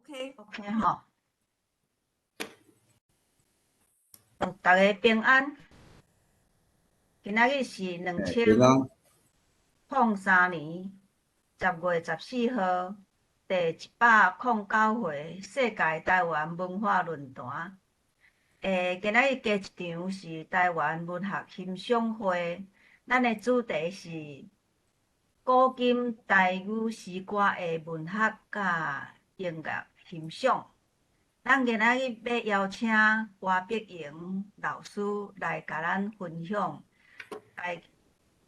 OK 吼，大家平安。今仔日是平安。2003年10月14号，第109回世界台湾文化论坛。今仔日加一场是台湾文学欣赏会，咱的主题是古今台语诗歌的文学甲音乐欣赏。咱今仔日要邀请郭碧莹老师来甲咱分享，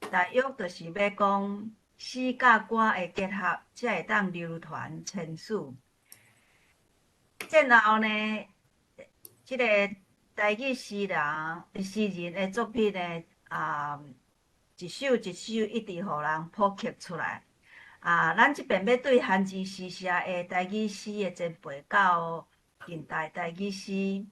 大约就是要讲诗甲歌的结合，才会当流传千史。然后呢，即个台语诗人的作品呢，一首一首一直互人普及出来。咱即边要对韩之诗社的台语诗的前辈到近代台语诗，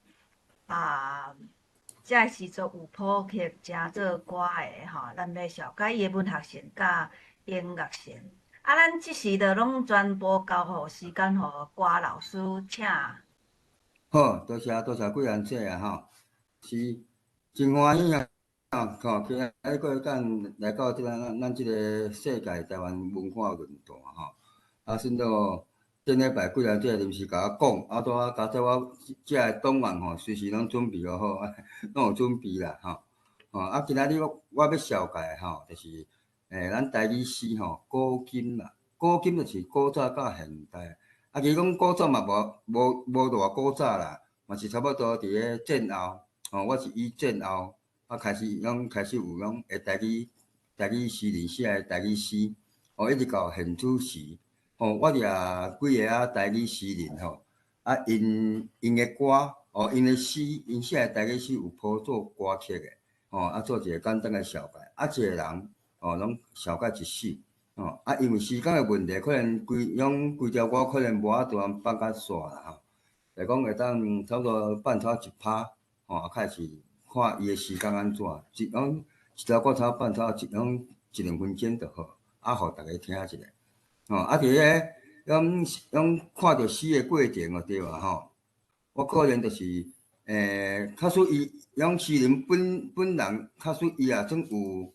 这个时阵有普及成做歌的吼，咱要了解伊的文学性甲音乐性。咱即时就拢全部交互时间互郭老师，请。好，多谢贵人姐啊吼，是真欢喜啊！吼，今日过讲来到咱即个世界台湾文化论坛吼，甚至顶礼拜贵人姐临时甲我讲，拄啊加我遮个档案吼，随时拢准备好，拢有准备啦吼。今仔日我要了解吼，就是咱台语诗吼，古今啦，古今就是古早到现代。其实讲古早嘛，无偌古早啦，嘛是差不多伫咧战后，我是以战后开始有台语诗人写诶台语诗，一直到现此时，我掠几个台语诗人因诶歌，因诶诗，因写诶台语诗有谱做歌曲诶，做一个简单诶小解，一个人拢小解一首。因为时间的问题，可能规条歌可能无法度放较煞啦吼。来讲会当差不多放头一拍，开始看伊的时间安怎，一条歌差放头一两分钟就好，互大家听一下。伫咧看着诗的过程对吧吼？我可能就是较属诗人本人，较属伊也算有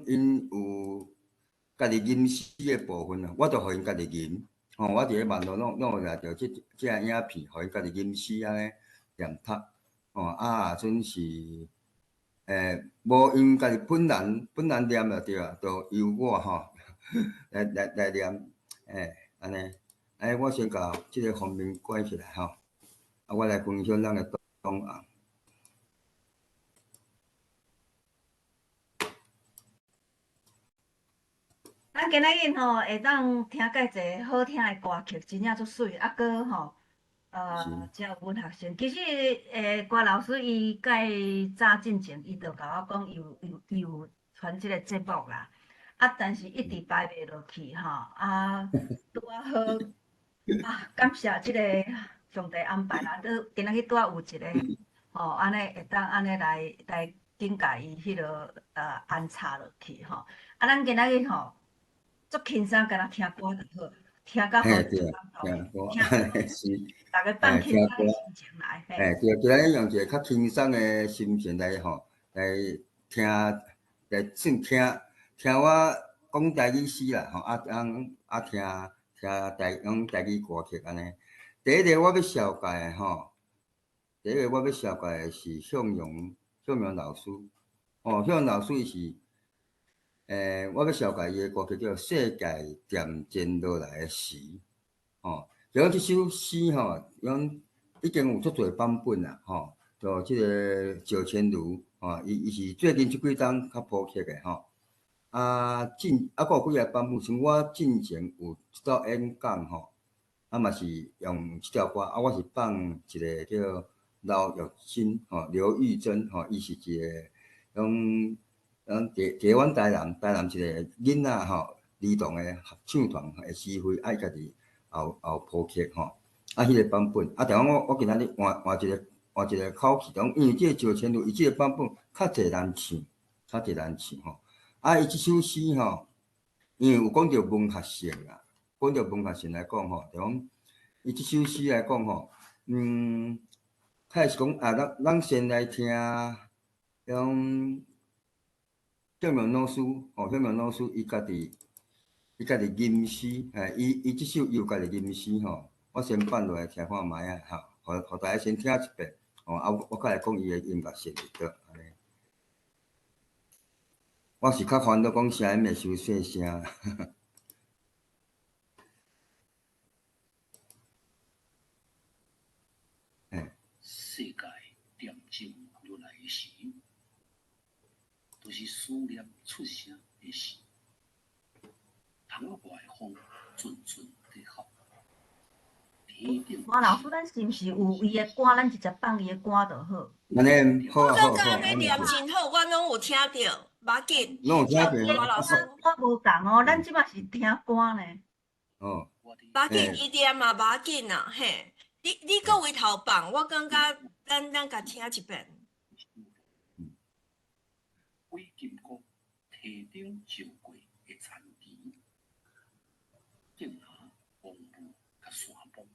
因有。家己吟诗的部分我就互因家己吟。我伫咧网络拢有掠着即个影片，互因家己吟诗安尼念读。阵是无因家己本人念就对啊，就由我来念。安尼，我先甲即个方面关起来我来分享咱的档案。咱今仔日吼会当听介济好听的歌曲，真正足水，搁吼，真有文学性。其实郭老师伊早进前，伊就甲我讲，伊有传即个节目啦，但是一直排袂落去吼，拄啊好感谢即个上帝安排啦，今仔日拄啊有一个安尼会当安尼来紧甲伊迄落安插落去吼，咱今仔日吼。足轻松，敢若听歌就好，听到好对啊，听歌是，大家放轻松的听歌。心情来。对，今日用一个较轻松的心情来听，来算听我讲台语诗啦听台语歌曲安尼。第一个我要了解的是向阳老师。向阳老师是我要了解伊的歌曲叫《世界渐渐落来的时》。就讲即首诗已经有足侪版本啦就即个赵千如伊是最近即几档较普及的还有几个版本，像我进前有一道演讲嘛是用即条歌我是放一个叫刘玉珍刘玉珍伊是一个台湾台南一个囡仔儿童的合唱团的诗会，伊家己后谱曲迄个版本但我今仔日换一个口气，因为即个赵千如伊即个版本较侪人唱伊即首诗因为有讲到文学性啦，讲到文学性来讲就讲伊即首诗来讲吼，开始讲啊，咱先来听种向阳老师，向阳老师伊家己吟诗，伊即首伊有家己吟诗吼，我先放落来听看卖啊，互大家先听一遍，我再来讲伊的音乐性就安尼。我是较烦恼讲声音会收细声。世界恬静落来时，都是思念出声的时。窗外风阵阵在吼。王老师，咱是毋是有伊的歌，咱直接放伊的歌就好？安尼好啊好好，安尼念真好，我拢有听着，无要紧。拢有听着王老师，我无共哦，咱即摆是听歌呢。哦，无要紧，伊念嘛无要紧啦，嘿。你搁回头放，我感觉咱甲听一遍。鬼金国提顶照过的田地，竟下荒芜甲山崩，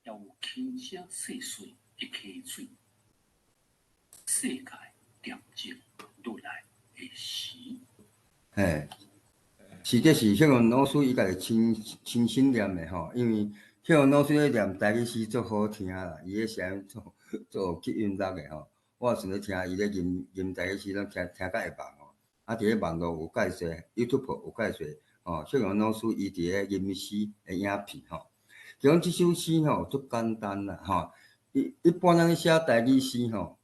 也有轻声细碎的溪水。世界恬静落来的时，嘿，这是向阳老师伊家己亲身念的吼，因为向阳老师咧念台语诗足好听啦，伊咧声音做吸音乐的吼。我顺咧听伊咧吟台语诗，拢听甲会梦吼。啊，伫咧网络有介绍 ，YouTube 有介绍哦。向阳老师伊伫咧吟诗的影片吼，其中即首诗吼足简单啦吼。一般咱咧写台语诗吼，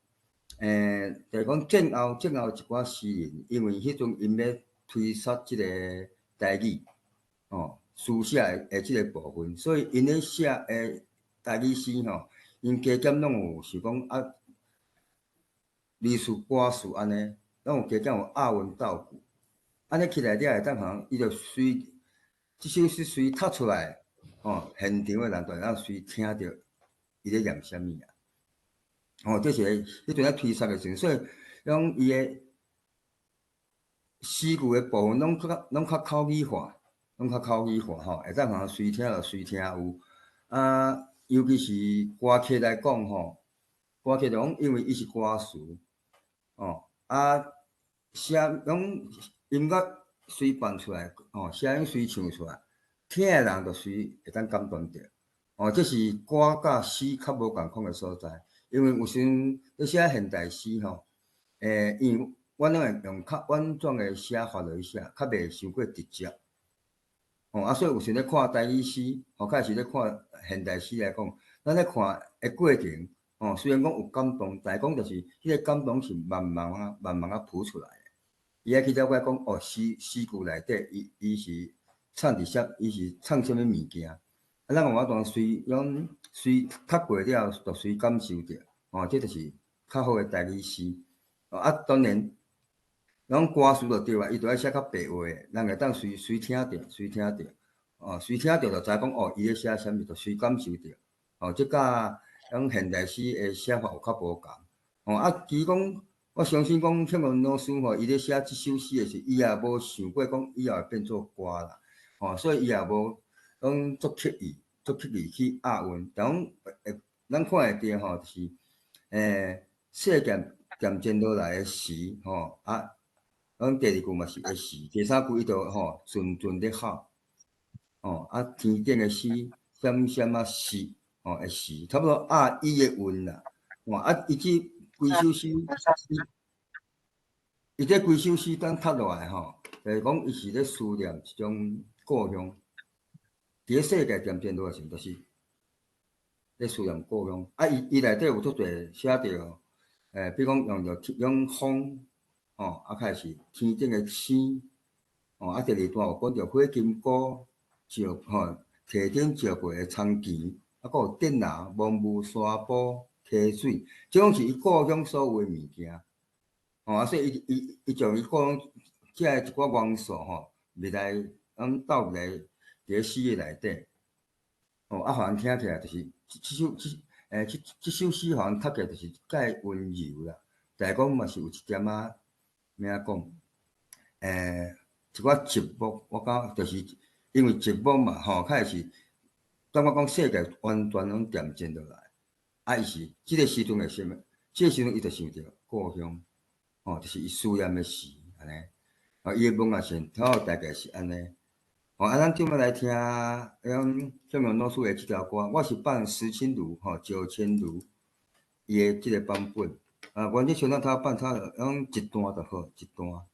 就是讲战后一寡诗人，因为迄阵因要推杀即个台语书写的即个部分，所以因咧写台语诗吼，因加减拢有是讲啊。字数、歌词安尼，拢有加减有押韵倒句，安尼起来了会当通，伊就随即首诗随读出来，现场的人就会当随听着伊咧念啥物啊。这是迄阵咧推测的时阵，所以讲伊的诗句的部分拢较口语化，会当通随听就随听有。啊，尤其是歌曲来讲歌曲就讲因为伊是歌词。写拢音乐随放出来，声音随唱出来，听的人就随会当感动着。这是歌甲诗较无共款的所在，因为有时阵咧写现代诗吼，因为阮拢会用较婉转的写法来写，较袂伤过直接。所以有时咧看台语诗，较是咧看现代诗来讲，咱咧看的过程。虽然讲有感动，但是讲就是迄个感动是慢慢啊浮出来的。伊爱去了解讲，诗句内底，伊是唱伫啥，伊是唱啥物物件。咱有法当随读过了，就随感受着。这就是较好的台语诗。当然，咱歌词就对啊，伊就要写较白话的，咱会当随听着，随听着就知讲，伊咧写啥物，就随感受着。即甲咱现代诗的写法有较无共，其实讲，我相信讲向阳老师伊咧写即首诗的时，伊也无想过讲以后会变做歌啦，所以伊也无讲足刻意去押韵，但咱看会着就是，世界渐渐落来的时，咱第二句嘛是的时，第三句伊就阵阵咧吼，天顶的诗，闪闪啊时。会时差不多伊的韵啦，伊这规首诗，伊这规首诗等读落来就是讲伊是咧思念一种故乡，伫咧世界渐渐落来时，就是咧思念故乡。伊内底有足侪写着，比如讲用风，开始天顶的星，第二段有讲着火金菇照，提顶照过的苍田。阁有电脑、蒙雾、沙坡、溪水，即种是伊故乡所有的物件。所以伊将伊故乡即个一寡元素未来倒入来伫咧诗的内底。互人听起来就是即首诗，互人读起来就是介温柔啦。但是讲嘛是有一点仔，咩讲？一寡寂寞，我感觉就是因为寂寞嘛，开始。当我讲世界完全拢恬静落来，啊，伊是即个时阵会想，即个时阵伊就想着故乡，就是伊思念的事，安尼。伊的梦也是大概是安尼。咱今仔来听向阳老师的即条歌，我是放石青如赵千如伊的即个版本。原则上咱他放用一段就好，一段。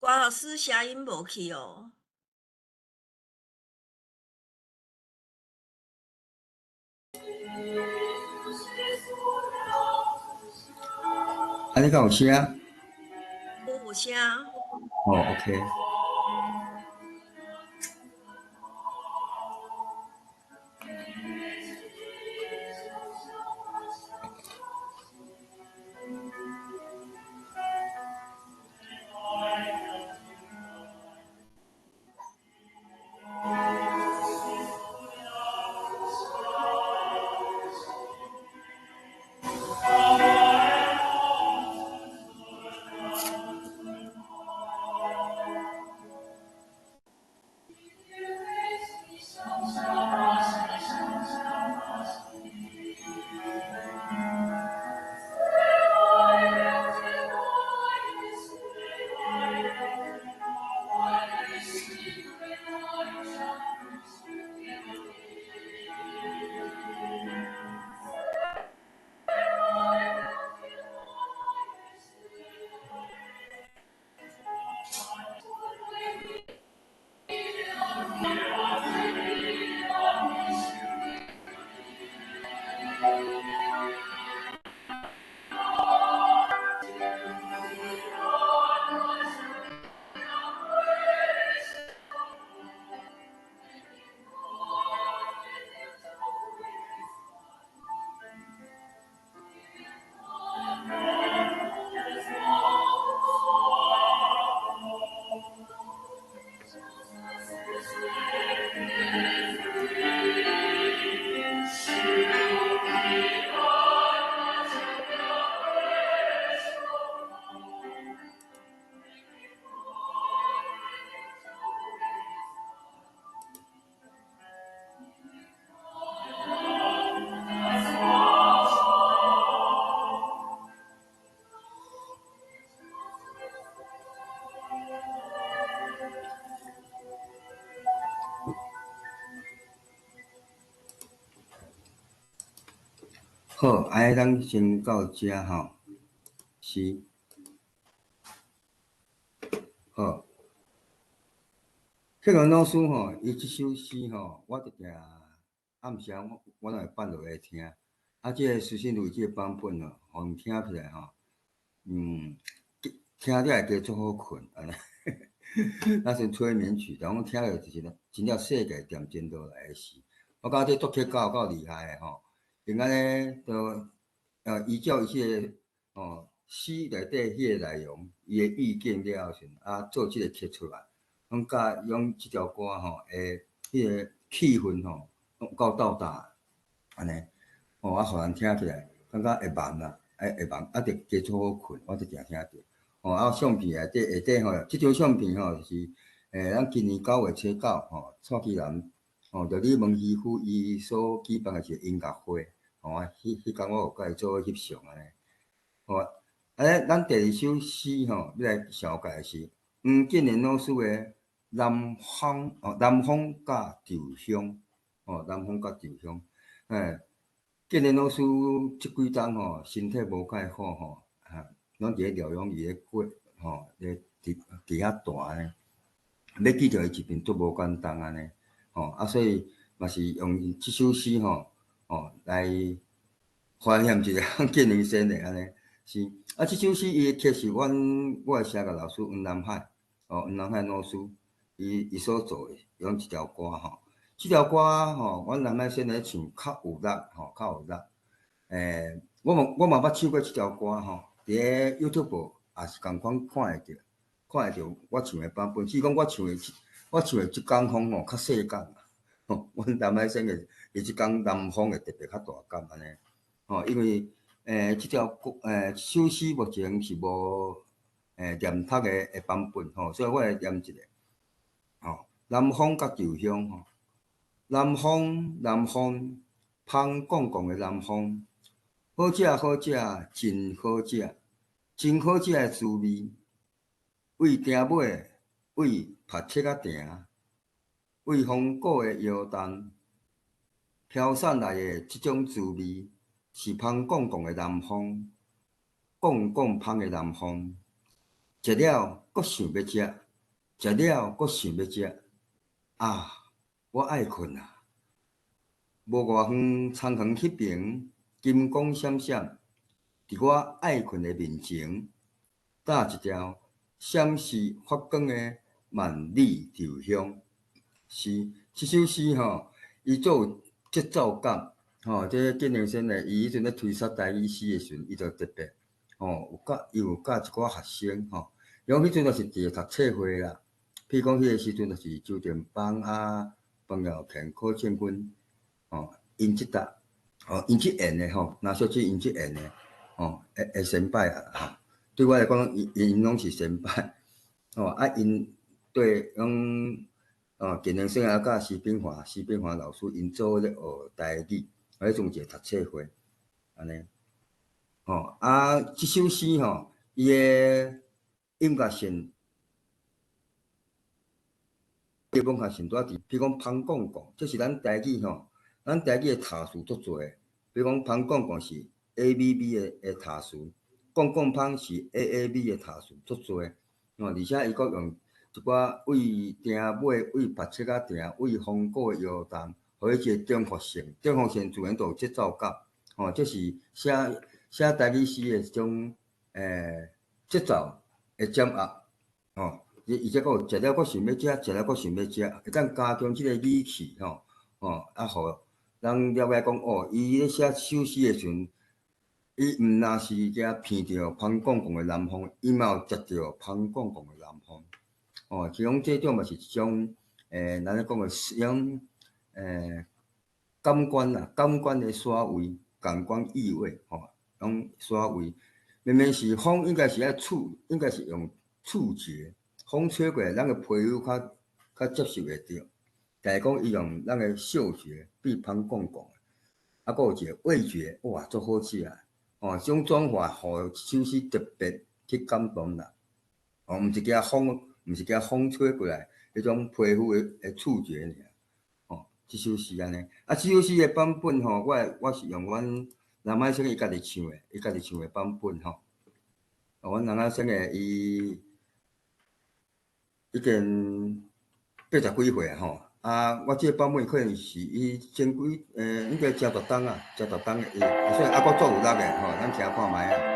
关老师声音无去哦。安尼敢有声？有声。OK。好，安尼咱先到遮吼，是，好。向阳老师伊即首诗我直定暗时我会放落来听。即个徐新如即个版本互因听起来听了会加足好困安尼。那是催眠曲，但我听了就是真正世界恬静落来的诗。我感觉这作曲家够厉害的因安尼就依照伊即个诗内底迄个内容，伊的意境了后做即个曲出来，用即条歌迄个气氛够斗大安尼，互人听起来感觉会慢啦，会慢，着加足好困，我就定听着。相片下底即张相片是咱今年9月初9蔡启南着李问师傅伊所举办的一个音乐会，迄天我有甲伊做翕相安尼。咱第二首诗要来小解是黄建年老师的南方甲旧乡，南方甲旧乡。建年老师即几冬身体无介好拢伫咧疗养院咧过咧伫遐住安尼，要记着伊一边足无简单安尼，所以嘛是用即首诗来怀念一下建年先生安尼是。即首诗伊的曲是我的声乐老师黄南海黄南海老师伊所做的，用一条歌即条歌阮南海先生唱较有力较有力。我嘛捌唱过即条歌伫咧 YouTube 也是共款看会着，看会着我唱的版本。只是讲我唱的即工风吼较细工啊，吼，阮南海省的伊即工南风会特别较大工安尼，吼，因为即条歌即首诗目前是无念读的版本吼，所以我来念一个吼，南方甲旧乡吼，南方南方，芳公公的南方，好食好食真好食，真好食的滋味，为订买，为拍切仔订，为风果的摇动，飘散来的即种滋味，是芳公公的南方，公公芳的南方。食了阁想要食，食了阁想要食，啊，我爱困啊！无偌远，苍穹迄边，金光闪闪，伫我爱困的面前，搭一条闪烁发光的万里流香。是，即首诗吼，伊做有节奏感，吼，这建宁先生伊迄阵咧推刷台语诗的时阵，伊就特别，吼，伊有教一寡学生，吼，因为迄阵就是伫读册会啦，譬如讲迄个时阵就是周定邦啊、彭耀乾、柯建军，吼，因即搭，吼，因即演的吼，若说即因即演的，吼，会先摆啊，吼，对我来讲，因拢是先摆，吼，啊，因对建宁生啊，甲施炳华老师因做咧学台语，迄种一个读册会，安尼，吼啊，即首诗吼，伊个音乐性，基本较性在伫，比如讲芳公公，这是咱台语吼，咱台语的塔词足多诶，比如讲芳公公是 ABB 的塔词，公公芳是 AAB 的塔词足多诶，吼，而且伊阁用一寡为订买、为拍切仔订、为风果的摇动，互伊一个中和性，中和性自然就有节奏感，吼，这是写台语诗的一种节奏的掌握，吼。而且佫有食了佫想要食，食了佫想要食，会当加强即个语气吼，啊，互人了解讲哦，伊咧写首诗的时阵，伊毋若是惊闻着芳公公的南风，伊嘛有食着芳公公的南风。哦，其实这种嘛是一种咱咧讲的一种感官啦，感官的刷味，感官意味吼，种刷味。明明是风，应该是应该是用触觉。风吹过来，咱个皮肤较接受会着，但是讲伊用咱个嗅觉，比芳公公，啊，佫有一个味觉，哇，足好食啊！哦，这种转化，互首诗特别去感动人。哦，毋是惊风，毋是惊风吹过来，迄种皮肤的触觉尔。哦，即首诗安尼，啊，即首诗的版本吼，我是用阮南海省伊家己唱的，伊家己唱的版本吼。阮南海省的伊。已经80几岁啊吼，啊，我即个版本可能是伊前几应该真大档啊，真大档的伊，所以还佫足有力的吼，咱听看卖啊。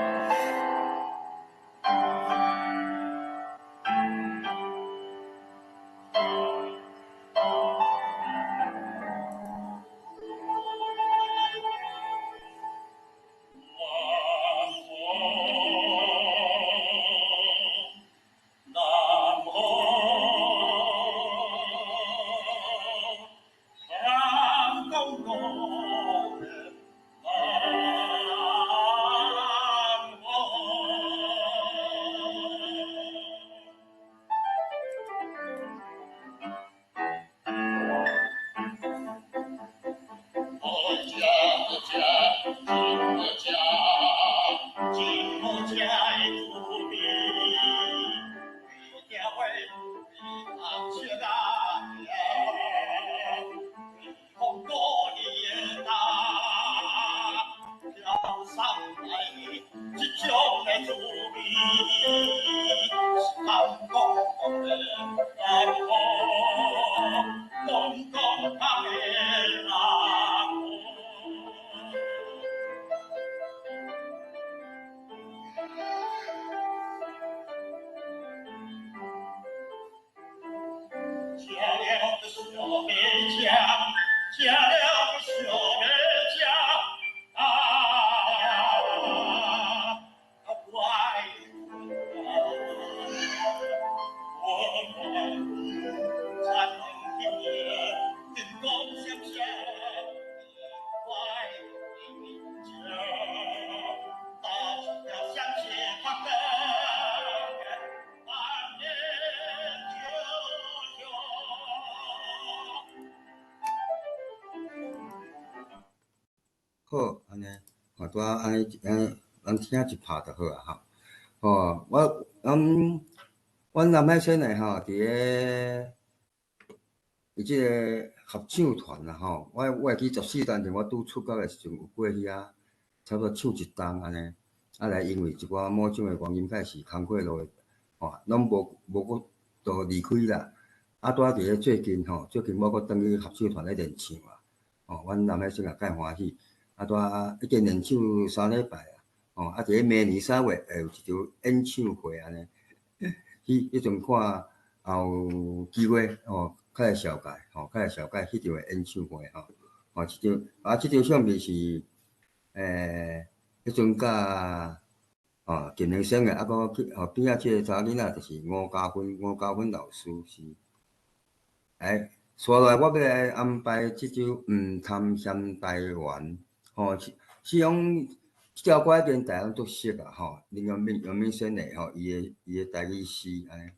安尼，拄啊安尼咱听一拍就好啊吼。阮南海省内吼，伫个伊即个合唱团啦吼，我会记14单前我拄出国的时阵有过去啊，差不多唱一冬安尼，来因为一寡某种的原因，开始工课落拢无搁都离开啦。拄伫个最近最近我搁转去合唱团咧练唱啊，阮南海省也介欢喜，已经练唱3礼拜啊，伫个明年3月会有一场演唱会安尼，迄阵看也有机会较会了解迄场的演唱会即张相片是迄阵甲金明生的，搁边仔即个查囡仔就是吴家芬老师是。接下来我要来安排即首《毋贪嫌台湾》是讲即条歌已经大家都熟啊林阳明先生伊的台语诗安尼，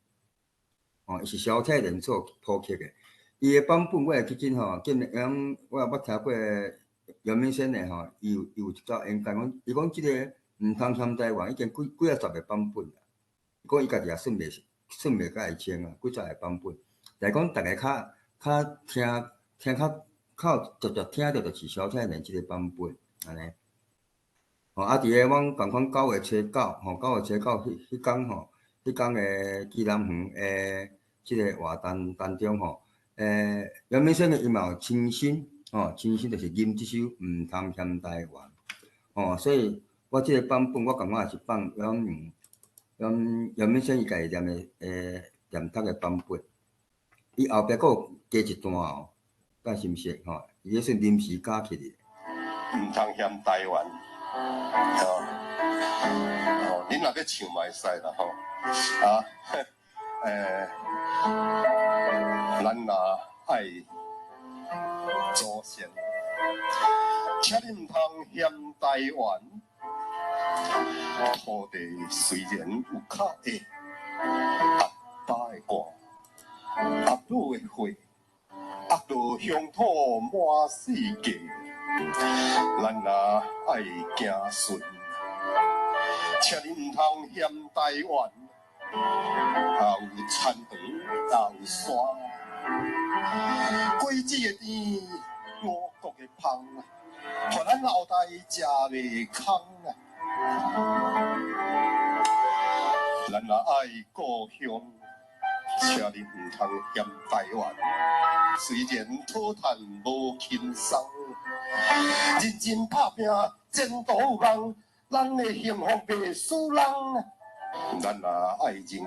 伊是小体连做谱曲的，伊的版本我会记真我也捌听过阳明先生伊有一首演讲伊讲即个《毋贪嫌台湾》已经几啊十个版本啦，伊讲伊家己也算袂甲会清啊，几十个版本，但是讲大家较听较直接听到就是小太连即个版本安尼。伫个阮共款9月初9，9月初9迄天的基南园的即个活动当中杨明生的伊嘛有亲身就是吟即首《毋贪嫌台湾》所以我即个版本我感觉也是放杨明生伊家己念读的版本，伊后壁阁有加一段敢是毋是伊迄算临时加起的。毋通嫌台湾，恁若要唱嘛会使啦咱若爱祖先，请恁毋通嫌台湾。土地虽然有较硬，阿爸的歌，阿母的血，压落乡土满世界。咱若爱行顺，请恁毋通嫌台湾，也有田长，也有山，果子的甜，五谷的芳，互咱后代食袂空啊！咱若爱故乡，请恁毋通嫌台湾。虽然讨赚无轻松，认真打拼，前途有望，咱的幸福袂输人。咱若爱人权，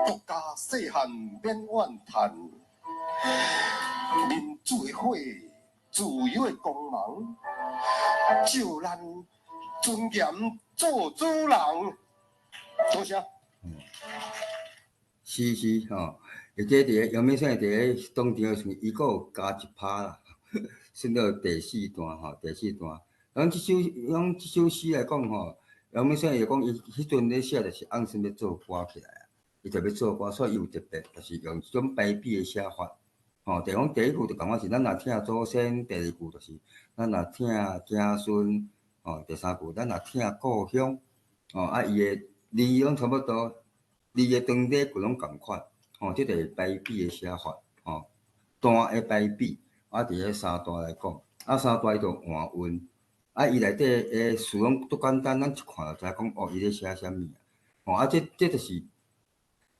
国家细汉免怨叹，民主的火，自由的光芒，就咱尊严做主人。多谢。是而且伫个杨明生伫个当场的时阵，伊阁有加一拍啦，算到第4段第4段。咱即首诗来讲杨明生伊讲伊迄阵咧写就是按心要做歌起来伊特别做歌，所以伊有特别就是用即种排比的写法。就讲第一句就感觉是咱若听祖先，第二句就是咱若听子孙，第三句咱若听故乡，伊的字拢差不多，字的长短规拢共款。即个排比的写法，段的排比，伫个三段来讲，三段伊就换韵，伊内底的词拢足简单，咱一看就知讲伊咧写啥物这就是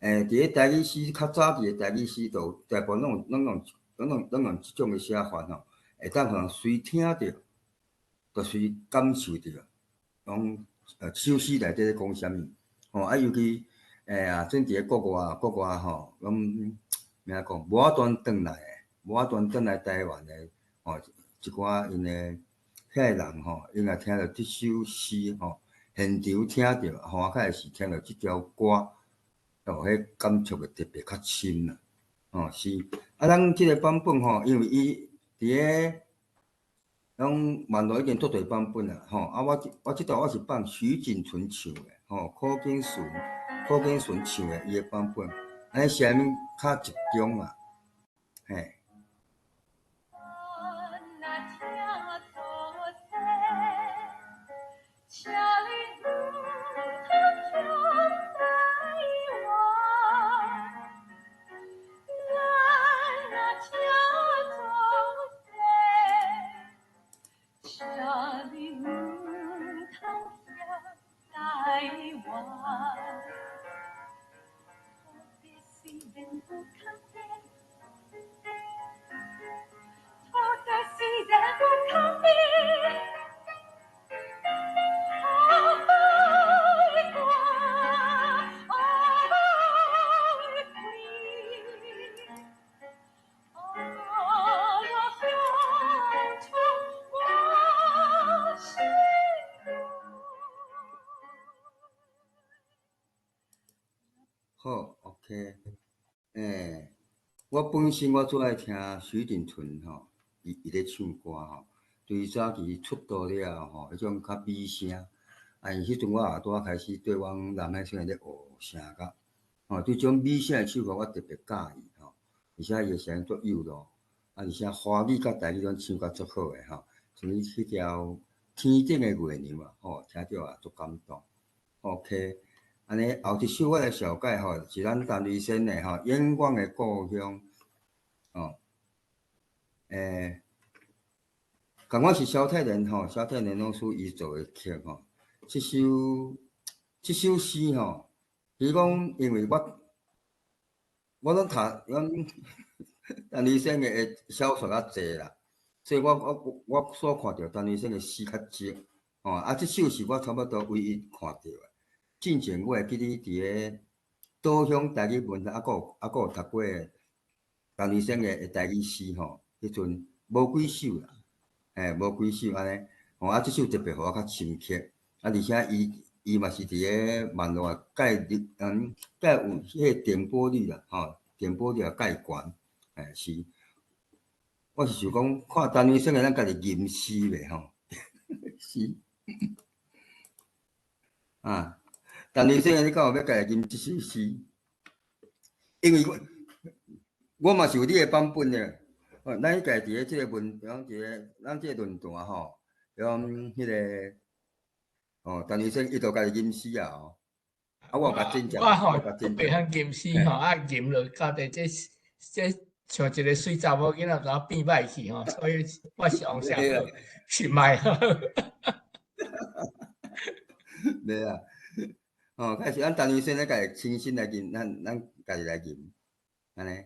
伫个台语诗较早期的台语诗，就大部分拢用即种的写法会当互人随听着，就随感受着，讲首诗内底咧讲啥物，尤其。阵伫个国外拢咩讲，无法度转来台湾的一寡因的遐个人因若听到即首诗现场听到，我较会是听到即条歌，迄感触会特别较深啦。是咱即个版本因为伊伫个拢网络已经足侪版本啦我即条我是放徐锦存唱的柯景顺唱的伊的版本，安尼声音较集中啊，嘿。好 ，OK，我本身我最爱听徐锦纯吼，伊咧唱歌吼，最早期出道了吼，迄种较美声，因迄阵我也拄开始对阮人诶声咧学声甲，吼，对种美声诶唱歌我特别喜意吼，而且伊诶声足幼咯，而且华语甲台语拢唱甲足好诶吼，像伊迄条《天顶诶月娘》啊，吼，听着也足感动。OK。安尼后一首我来小解吼，是咱陈瑞生的吼，远远的故乡，哦，共我是萧泰然吼，萧泰然老师伊做的曲吼，这首诗吼，比如讲，因为我拢读阮陈瑞生的小说较济啦，所以我所看到陈瑞生的诗较少，哦，啊，这首是我差不多唯一看到的。进前我会记你伫个岛乡台语文，啊，佫有读过陈瑞生的台语诗吼，迄阵无几首啦，无几首安尼，吼啊，这首特别互我较深刻，啊，而且伊嘛是伫个网络介有迄个点播率啦，吼，点播率也介悬，是，我是想讲看陈瑞生的咱家己吟诗袂吼，是，啊。陈瑞生，你敢有要家己吟一首诗？因为我嘛是有你的版本的。咱家己伫即个文章，咱即个论坛吼，用迄个陈瑞生伊就家己吟诗啊吼。啊，我甲真正，我吼特别向吟诗吼，啊吟落到底这像一个水查某囡仔甲我变歹去吼，所以我上下是卖。袂啊。开始咱陈瑞生咧家己亲身来吟，咱家己来吟，安尼。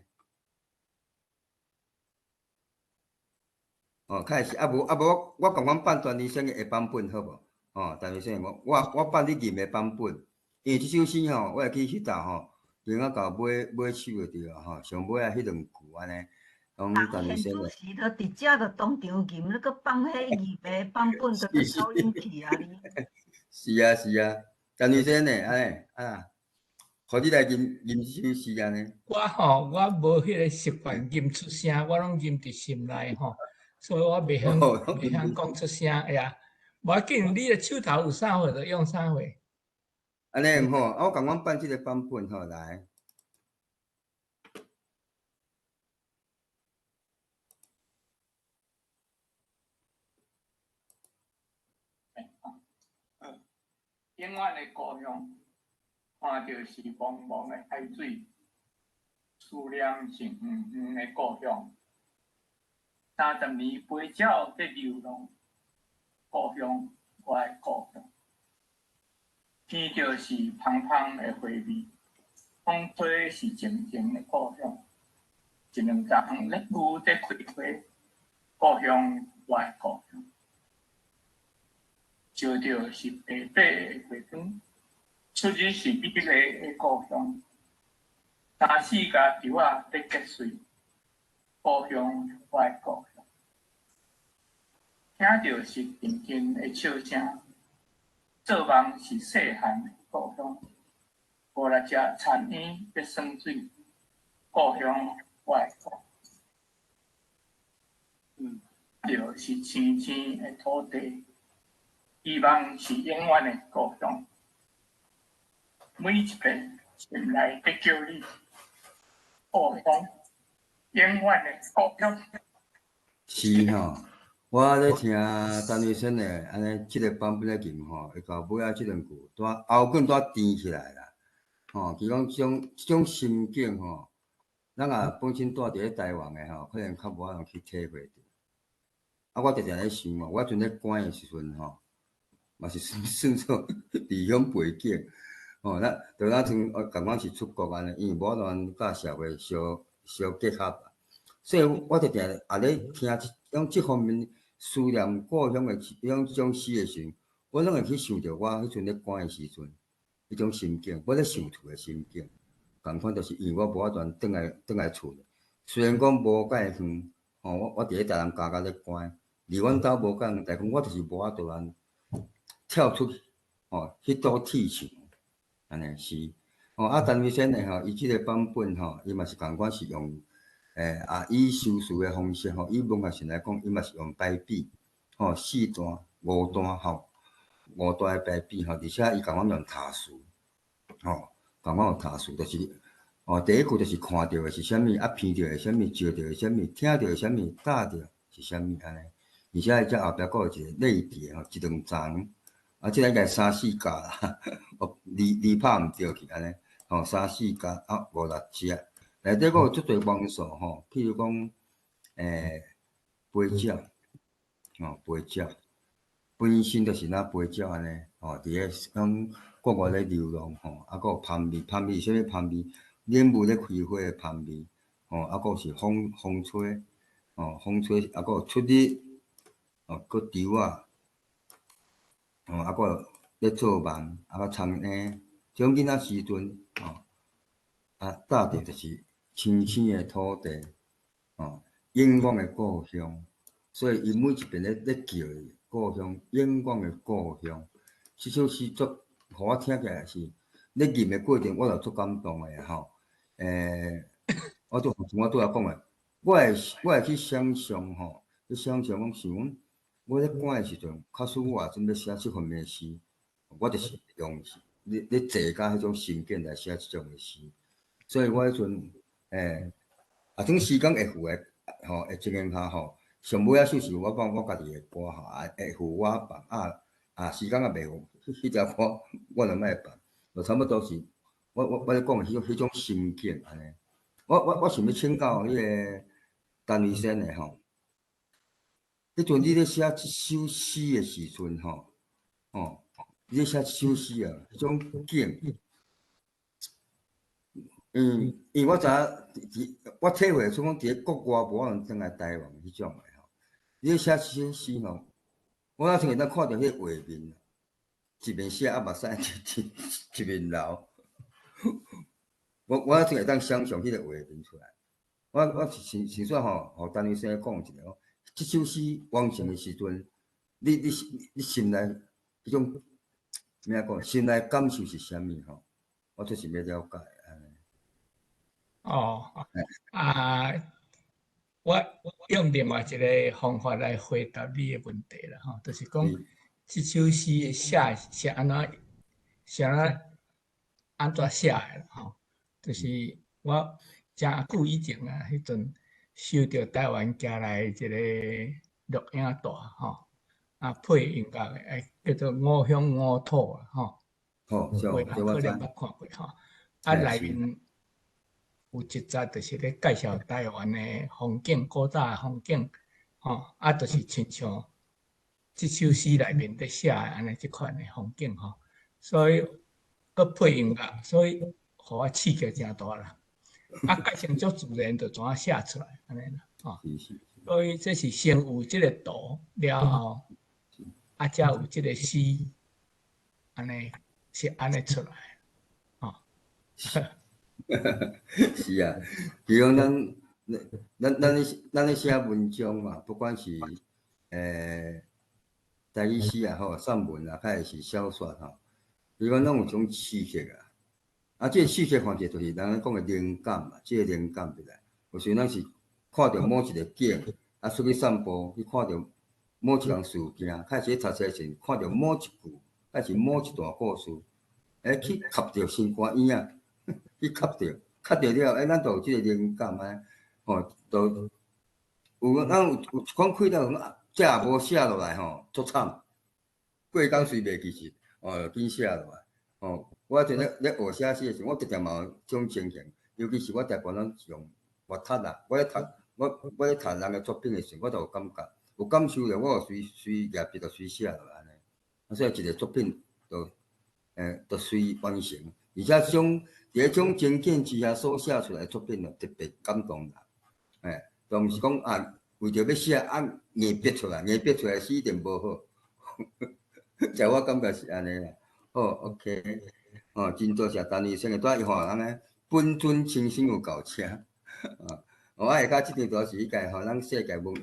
开始无我共阮办陈瑞生的版本好无？陈瑞生我办你吟的版本，因为即首诗吼，我会记迄搭吼，另外到尾首就对啊吼，上尾啊迄两句安尼，讲陈瑞生的。主席就直接就当场吟，你搁放迄吟的版本，就去收音去啊你。是啊，陈瑞生的安尼啊，互你来吟首诗安尼。我无迄个习惯吟出声，我拢吟伫心内吼，所以我袂晓讲出声。哎呀，无要紧，你的手头有啥货就用啥货。安尼吼，我共阮办即个版本吼来。永远的故乡，看到是茫茫的海水，思念是远远的故乡。30年飞鸟在流浪，故乡，我的故乡。闻着是芳芳的花味，风吹是静静的故乡。一两丛烈雨在开花，故乡，我的故乡。照着是白白的月光，出日是美丽的故乡。3、4家稻仔在结穗，故乡，我的故乡。听着是静静的笑声，做梦是细汉的故乡。无来食田圆要酸水，故乡，我的故乡。就是青青的土地。希望是永远的故乡，每一遍心内在叫你，故乡，永远的故乡。是吼，我咧听陈瑞生的安尼即个版本咧吟吼，会到尾仔即两句，后滚甜起来啦。吼，其讲即种心境吼，咱也本身住伫咧台湾的吼，可能较无法通去体会着。啊，我常常咧想我阵咧关的时阵吼。嘛是算做离乡背景，咱像共阮是出国安尼，因为无咱甲社会相结合，所以我就定也咧听即方面思念故乡的即种诗的时候，我拢会去想着我迄阵咧赶的时阵，迄种心境，我咧想厝的心境，共款就是因为我无法度转来厝。虽然讲无介远，我伫咧台南家家咧赶，离阮兜无介远，但讲我就是无法度跳出去，迄堵铁墙。安尼是，陈伟先的伊即个版本伊嘛是共款是用，以修辞的方式以文学性来讲，伊嘛是用排比，4段、5段5段的排比而且伊共阮用他词，共阮用他词，就是第一句就是看到的是啥物，闻到的啥物，招到的啥物，听到的啥物，搭到是啥物安尼，而且这后壁佫有一个类题一两层。即个应该3、4格啦，字拍毋对去安尼，3、4格5、6只，内底佫有足侪元素譬如讲，飞鸟，飞鸟，本身就是那飞鸟安尼，伫咧讲国外咧流浪佫有香味，香味是啥物香味？莲雾咧开花的香味，佫是风吹，风吹佫有出日，佫稻啊。佫咧做梦，佫苍蝇，即种囡仔时阵，搭着就是青青的土地，永远的故乡，所以伊每一遍咧叫故乡，永远的故乡。即首诗足，互我听起来是咧吟的过程，我就足感动的我拄仔讲的，我会去想象去想象讲想。我咧赶的时阵，假使我准要写即方面的诗，我就是用咧坐甲迄种心境来写即种的诗。所以我迄阵种时间会付的会情形下上尾首是我讲我家己的歌会付我放时间袂付，迄条歌我就莫放，就差不多是我咧讲的迄种心境安尼。我想要请教迄个陈伟先的迄阵你咧写即首诗的时阵你咧写即首诗迄种景，因为我知影，我体会出讲伫咧国外无可能转来台湾迄种的你咧写即首诗我哪像会当看到迄个画面，一面写目屎一面流，我哪像会当想象迄个画面出来。我是说互陈医生讲一下即首诗完成的时阵，你心内迄种咩讲？心内感受是啥物我就是要了解我用另外一个方法来回答你的问题啦就是讲，即首诗的写安怎写的就是我真久以前迄阵收到台湾寄来一个录影带配音乐的，叫做《五乡五土》有人可能捌看过内面有一节就是咧介绍台湾的风景，古早的风景就是亲像即首诗内面咧写的安尼即款的风景所以佮配音乐，所以互我刺激真大啦。改成足自然，就怎写出来安尼啦所以这是先有即个图了后，才有即个诗，安尼是安尼出来是啊，比如咱咧写文章嘛，不管是台语诗也好，散文啊，还是小说比如讲拢有种刺激即个刺激方式就是咱讲的灵感嘛，即个灵感入来。有时咱是看到某一个景，出去散步，去看到某一项事件，开始读册时看到某一句，还是某一段故事，去吸着心肝耳啊，去吸着了，咱就有即个灵感就咱有一款开到这也无写落来足惨，过工随袂记是紧写落来我伫咧学写诗的时候，我直常嘛有种情形，尤其是我台湾拢用阅读啦，我咧读人的作品的时候，我就有感觉，有感受了，我就随业笔就随写落来安尼。所以一个作品就就随完成，而且伫种情景之下所写出来的作品，特别感动人。都毋是讲啊，为着要写硬逼出来，硬逼出来是一定无好。在我感觉是安尼啦。好 ，OK， 真多谢陈医生的带伊吼，人本尊亲身有够车。我下骹即张图是迄个吼，咱世界文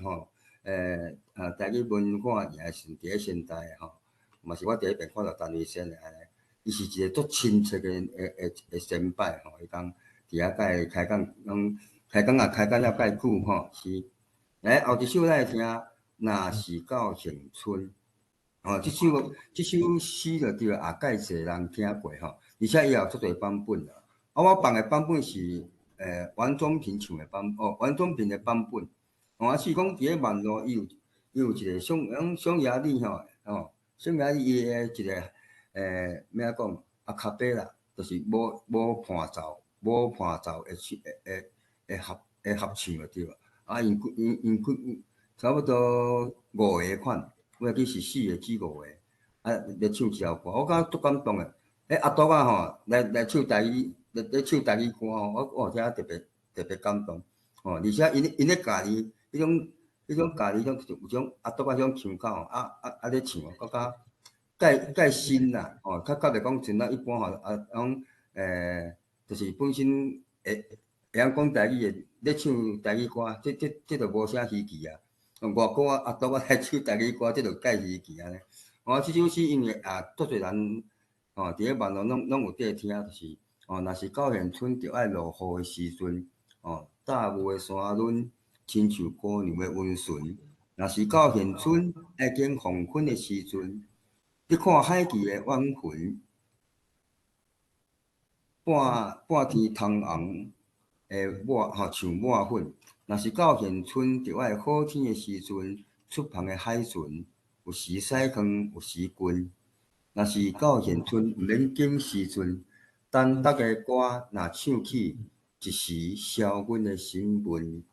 台语文化也是伫咧现代吼，嘛是我第一遍看到陈医生的安尼。伊是一个足亲切的先辈吼，伊讲伫遐甲伊开讲，开讲了介久吼，是。后一首咱会听，若是到恒春。即首诗就对啊，介侪人听过吼，而且伊也有足侪版本啦。我放的版本是王宗平唱的王宗平的版本。是讲伫咧网络伊有一个匈牙利匈牙利伊的一个咩啊讲阿卡贝拉，就是无伴奏的合唱就对了。因差不多5个款。我记是4个至5个，咧唱一条歌，我感觉足感动诶。阿杜啊吼，来唱台语，来唱台语歌吼，我听特别感动。而且因咧家己迄种家己有种阿杜啊，迄种腔口咧唱，我感觉介新啦。较袂讲像咱一般拢就是本身会晓讲台语的咧唱台语歌，这就无啥稀奇啊。外国阿杜来唱台语歌，这就介稀奇安尼。即首诗因为足侪人伫咧网络拢有伫听，就是若是到现春着爱落雨的时阵，大雾的山仑亲像姑娘的温顺。若是到现春爱见黄昏的时阵，你看海奇的晚云，半天通红像抹粉。若是到现春，着爱好天的时阵，出帆的海船，有时驶远，有时近。若是到现春，毋免紧时阵，等逐个歌若唱起，一时消阮的心闷。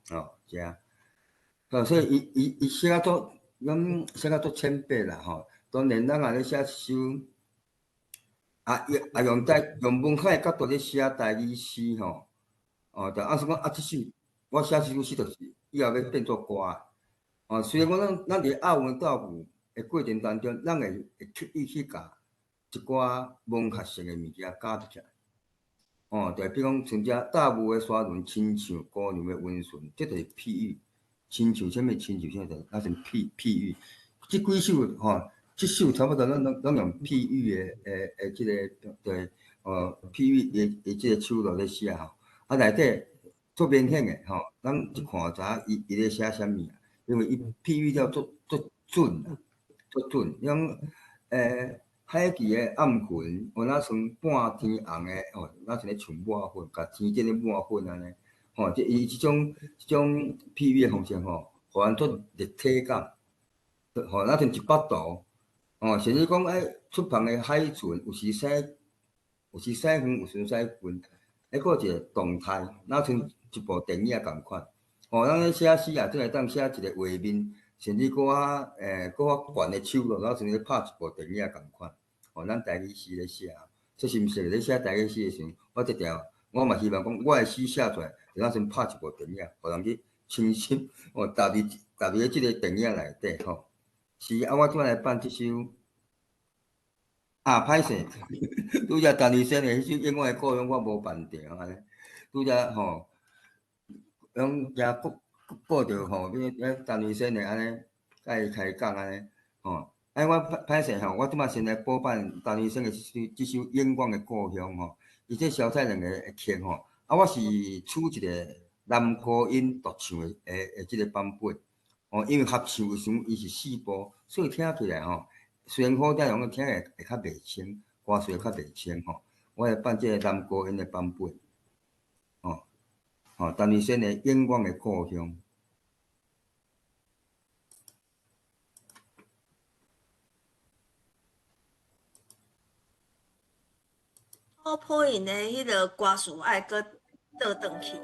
所以伊写啊足浅白啦吼。当然，咱咧写一首用文学的角度咧写台语诗吼。就是讲即首。我写即首诗，就是以后要变作歌。虽然讲咱伫押韵倒韵的过程当中，咱会刻意去甲一寡文学性的物件加入起来。就比如讲像遮大雾的山峦，亲像姑娘的温顺，这就是譬喻。亲像啥物？亲像啥？就成譬喻。即几首即首差不多拢用譬喻的即个对譬喻的即个手路咧写吼。内底。足明显诶咱一看知伊咧写啥物啊？因为伊譬喻了足准啦，足准。种海奇诶暗云，若像半天红诶若像咧像抹粉，甲天顶咧抹粉安尼。即伊即种譬喻诶方式互人足立体感，若像一幅图。甚至讲出帆诶海船，有时驶远，有时驶近。还佫有一个动态，若像一部电影共款。咱咧写诗真会当写一个画面，甚至佫悬的手路，像咧拍一部电影共款。咱台语诗咧写，说是毋是咧写台语诗的时阵，我嘛希望讲，我的诗写出来，就像拍一部电影，互人去亲身投入咧即个电影内底是我即摆来办即首。歹势，拄则陈医生的迄首《永远的故乡》，我无办着安尼。拄则拢也报着陈医生的安尼，甲伊开讲安尼我歹势我即摆先来补办陈医生的即首《永远的故乡》伊这小菜两个会曲我是取一个男高音独唱的即个版本因为合唱的时阵伊是4部，所以听起来虽然好听，用听会较袂清，歌词会较袂清我会办这个男高音的版本陈医生的《永远的故乡》。好破因的迄个歌词爱搁倒转去。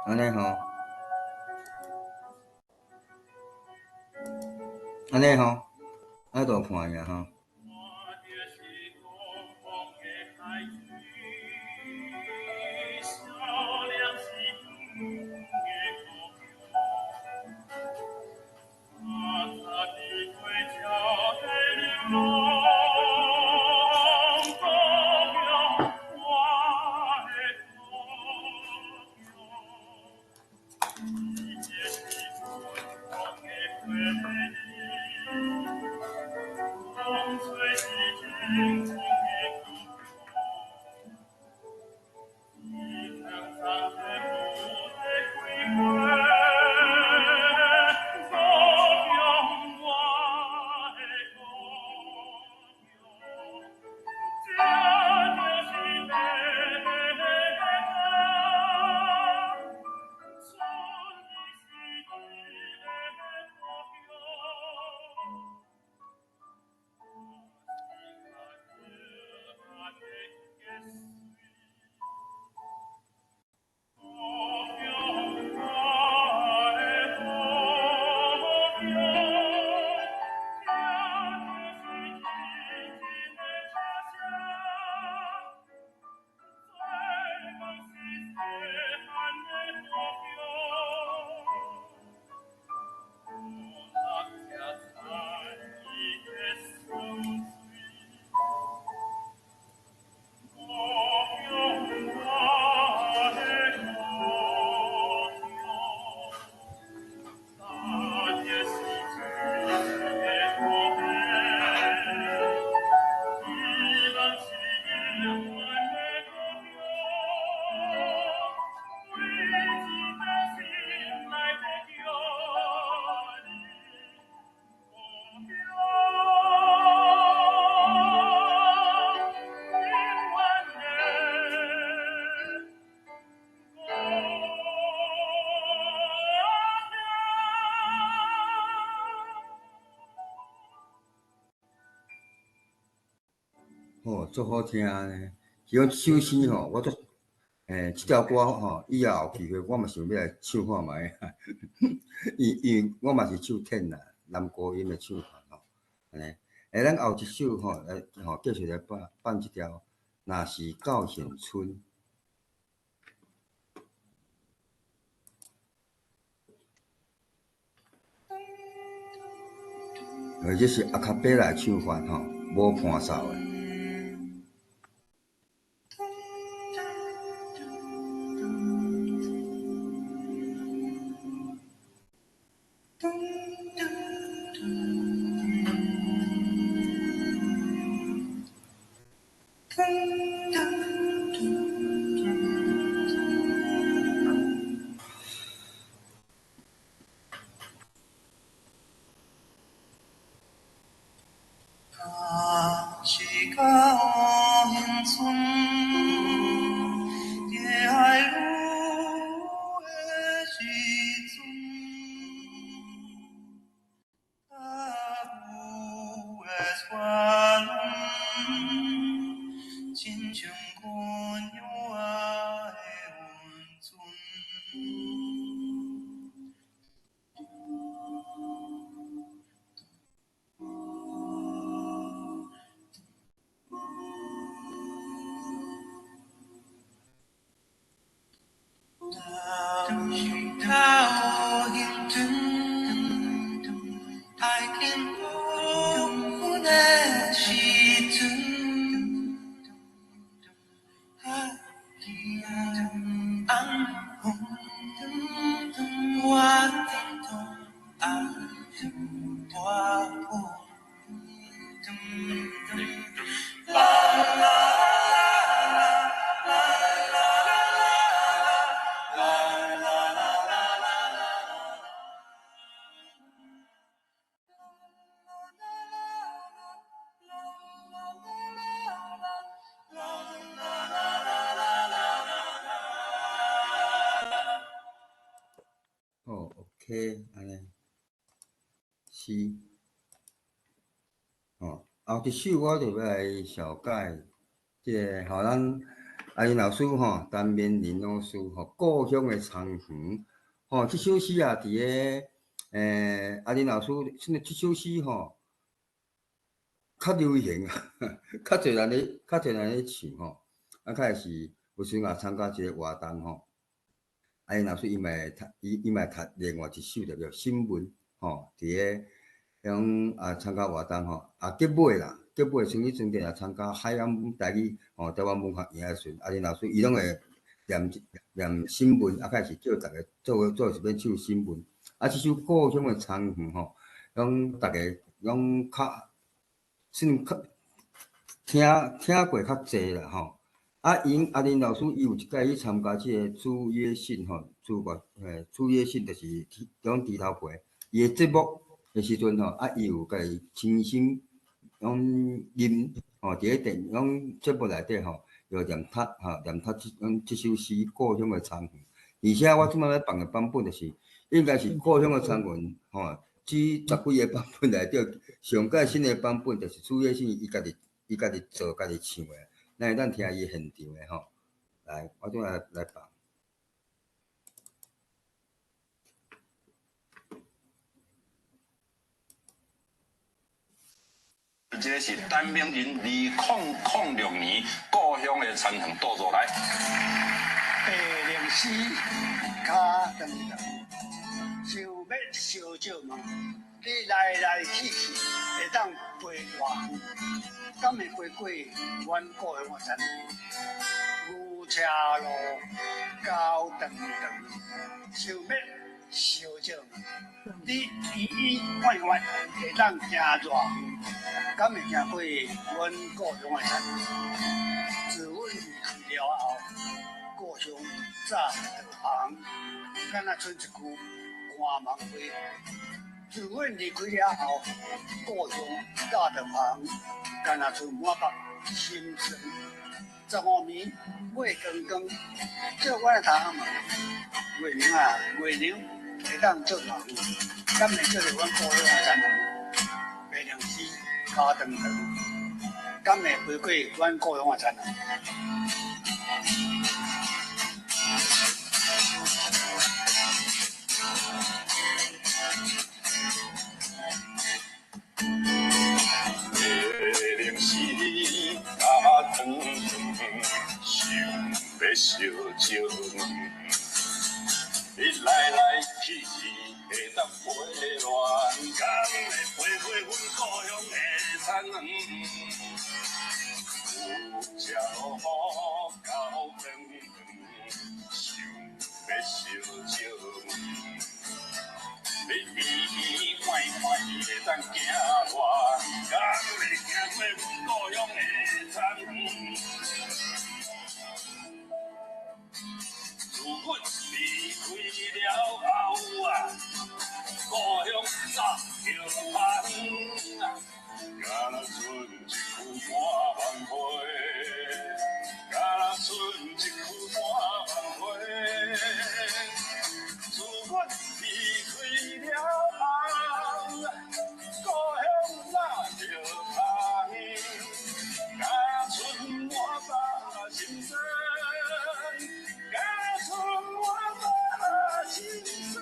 安尼安尼就看呀足好听呢。是讲这首诗吼，我足这条歌吼，以后有机会我嘛想要来唱看卖。因为我嘛是唱天啦，男高音的唱法吼，安尼。咱后一首吼，来吼继续来放一条，若是到县村。这是阿卡贝拉唱法吼，无伴奏的。哦 ，OK， 安尼是，哦，后一首我就要来小解，即个互咱阿林老师吼，陈绵林老师吼，故乡的苍园，吼，即首诗啊，伫个阿林老师，即首诗吼，较流行啊，较侪人咧唱吼，啊，较是有时也参加一个活动吼。啊，因老师伊嘛读另外一首叫新闻吼，伫个种参加活动吼，结尾啦，结尾成绩阵地也参加海洋台语吼台湾文学营的时，因老师伊拢会念新闻，啊，开始叫大家做一篇唱新闻。啊，即首故乡的苍园吼，拢大家拢较听过较济啦吼。啊，阿林老师伊有一届去参加即个主约信吼，主约信就是种猪头皮，伊个节目的时阵吼，啊，伊有家己亲身念吼，伫个节目内底吼，又念读即首诗《故乡的苍园》，而且我即摆要放的版本就是应该是《故乡的苍园》吼，即10几个版本内底上届新的版本就是主约信伊家己做家己唱的。咱听伊现场的吼，来，我再来放。这是陈明仁2006年故乡的苍园倒入来。白灵诗脚长长，想要烧酒嘛，你来来去去会当陪我，敢会飞过阮故乡的田园？牛车路高长长，想要烧酒嘛，你圆圆弯弯会当行热远，敢会行过阮故乡的田园？自阮离开了后。故乡早着红，敢若剩一句寒芒花。自阮离开了后，故乡早着红，敢若剩满腹心酸。15暝月光光，叫我来头问，月娘啊，月娘会当做老母，敢会做着阮故乡的田园？白娘诗脚长长，敢会回归阮故乡的产能。零时甲汤想要烧酒，你来来去去会当陪乱工，会陪阮故乡的产能。有吃落雨到长长，想要烧酒。你甜快快会当行偌工，会行过阮故乡的田园。自阮离开了后啊，故乡早就芳啊，敢若剩一句半万岁，敢若剩一句半万岁。自阮离开了后，故乡早就芳，敢剩我把心酸，敢剩我把心酸。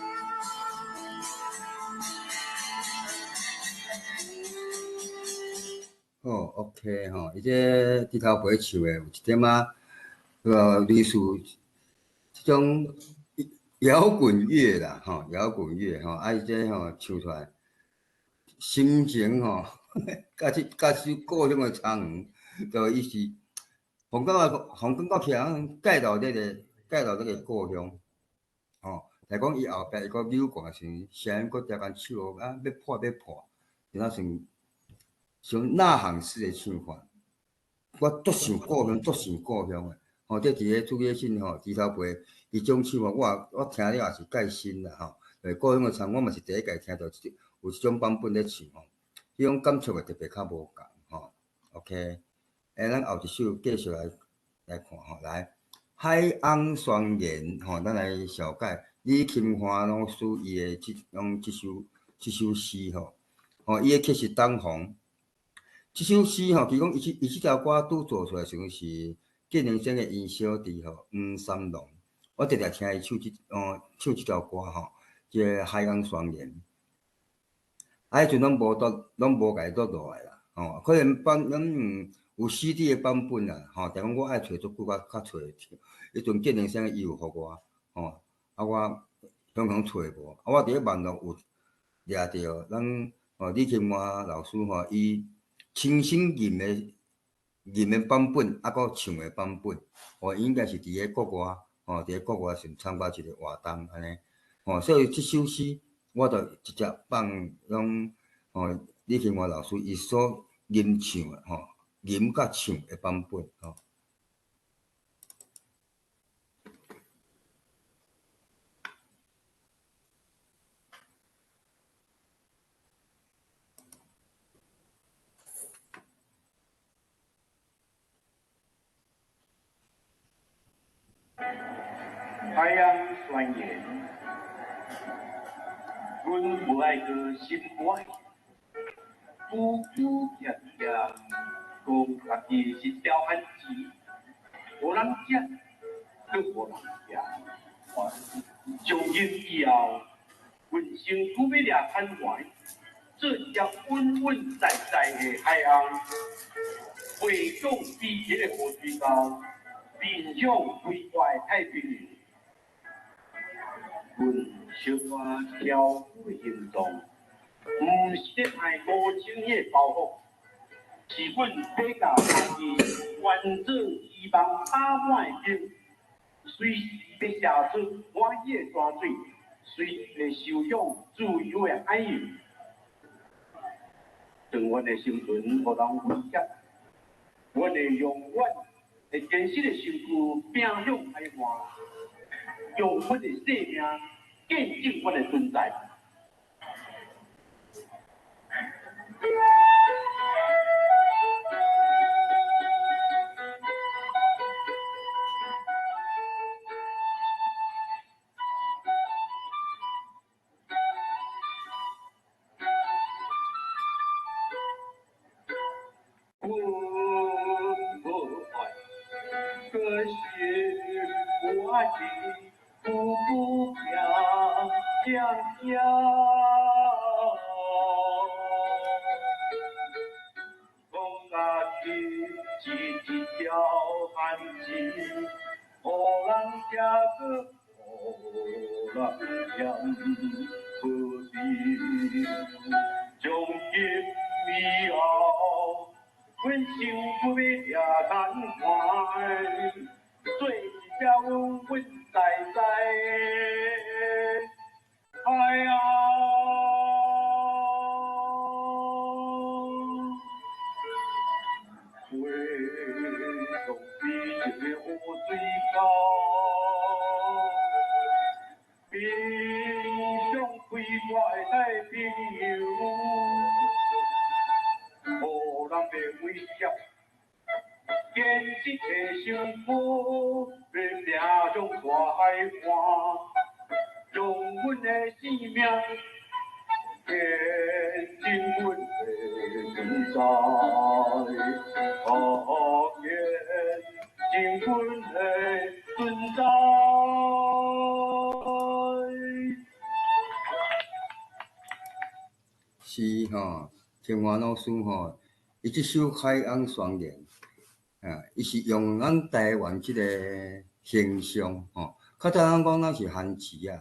好 ，OK 吼，伊这低头陪唱的有一点仔，类似这种摇滚乐啦，吼，摇滚乐吼，啊，伊这吼唱出来，心情吼，甲这故乡的苍黄，就伊是，感觉起来介绍这个故乡，吼，来讲伊后壁伊个扭歌时，声音搁调间唱啊，要破，就那像呐喊式的唱法。我足想故乡，足想故乡的。吼，这伫个主页信吼，猪头皮伊种唱法，我听了也是介新啦吼。故乡的唱，我嘛是第一届听到有这种版本咧唱吼，迄种感触会特别较无共吼。OK， 咱后一首继续来看吼，来海洋双言吼，咱来小解李钦华老师伊的这首诗吼，伊的曲是东方。这首诗吼，其讲伊这条歌拄做出来时阵是建宁生的因小弟吼黄三郎，我常常听伊唱这条歌吼，即个海洋双言，迄阵拢无甲伊录落来啦，吼，可能咱有 CD 的版本啦，吼，但讲我爱找足久，我较找会着，迄阵建宁生伊有互我，吼，啊我常常找无，啊我伫咧网络有掠着咱李清华老师吼伊。亲身吟的版本，啊，搁唱的版本，应该是伫个国外，伫个国外先参加一个活动安尼，所以这首诗我就直接放用李清华老师伊所吟唱的吟甲唱的版本海洋宣言，阮无爱去心怀，苦苦甜甜，讲家己是条汉子，无人食，佫无人食。从今以后，阮身躯要掠贪怀，做一条稳稳在在的海洋，回向彼迄个河水沟，面向规怀太平洋。阮小可跳舞的行动，毋是咧爱无情迄个包袱，是阮要甲家己完整希望打满的心，随时要写出满意的山水，随时会受享自由的海洋。当阮的生存无人威胁，阮会永远会坚实的身躯拼向海岸。用阮的生命见证阮的存在。阮是我的苦苦拼两条。讲啊去是一条汉子，予人吃去，予人嫌，不是从今以后，阮想不要也难看，做一条稳稳在在的海啊！回头比这个河水高，比上开我的太平洋，予人袂威胁，坚持提上坡，要拼将大海看，用阮的性命。见证阮的存在，可见证阮的存在。是吼，清华老师吼，伊即首《海洋双年》伊是用咱台湾即个形象吼，较早咱讲咱是番薯啊，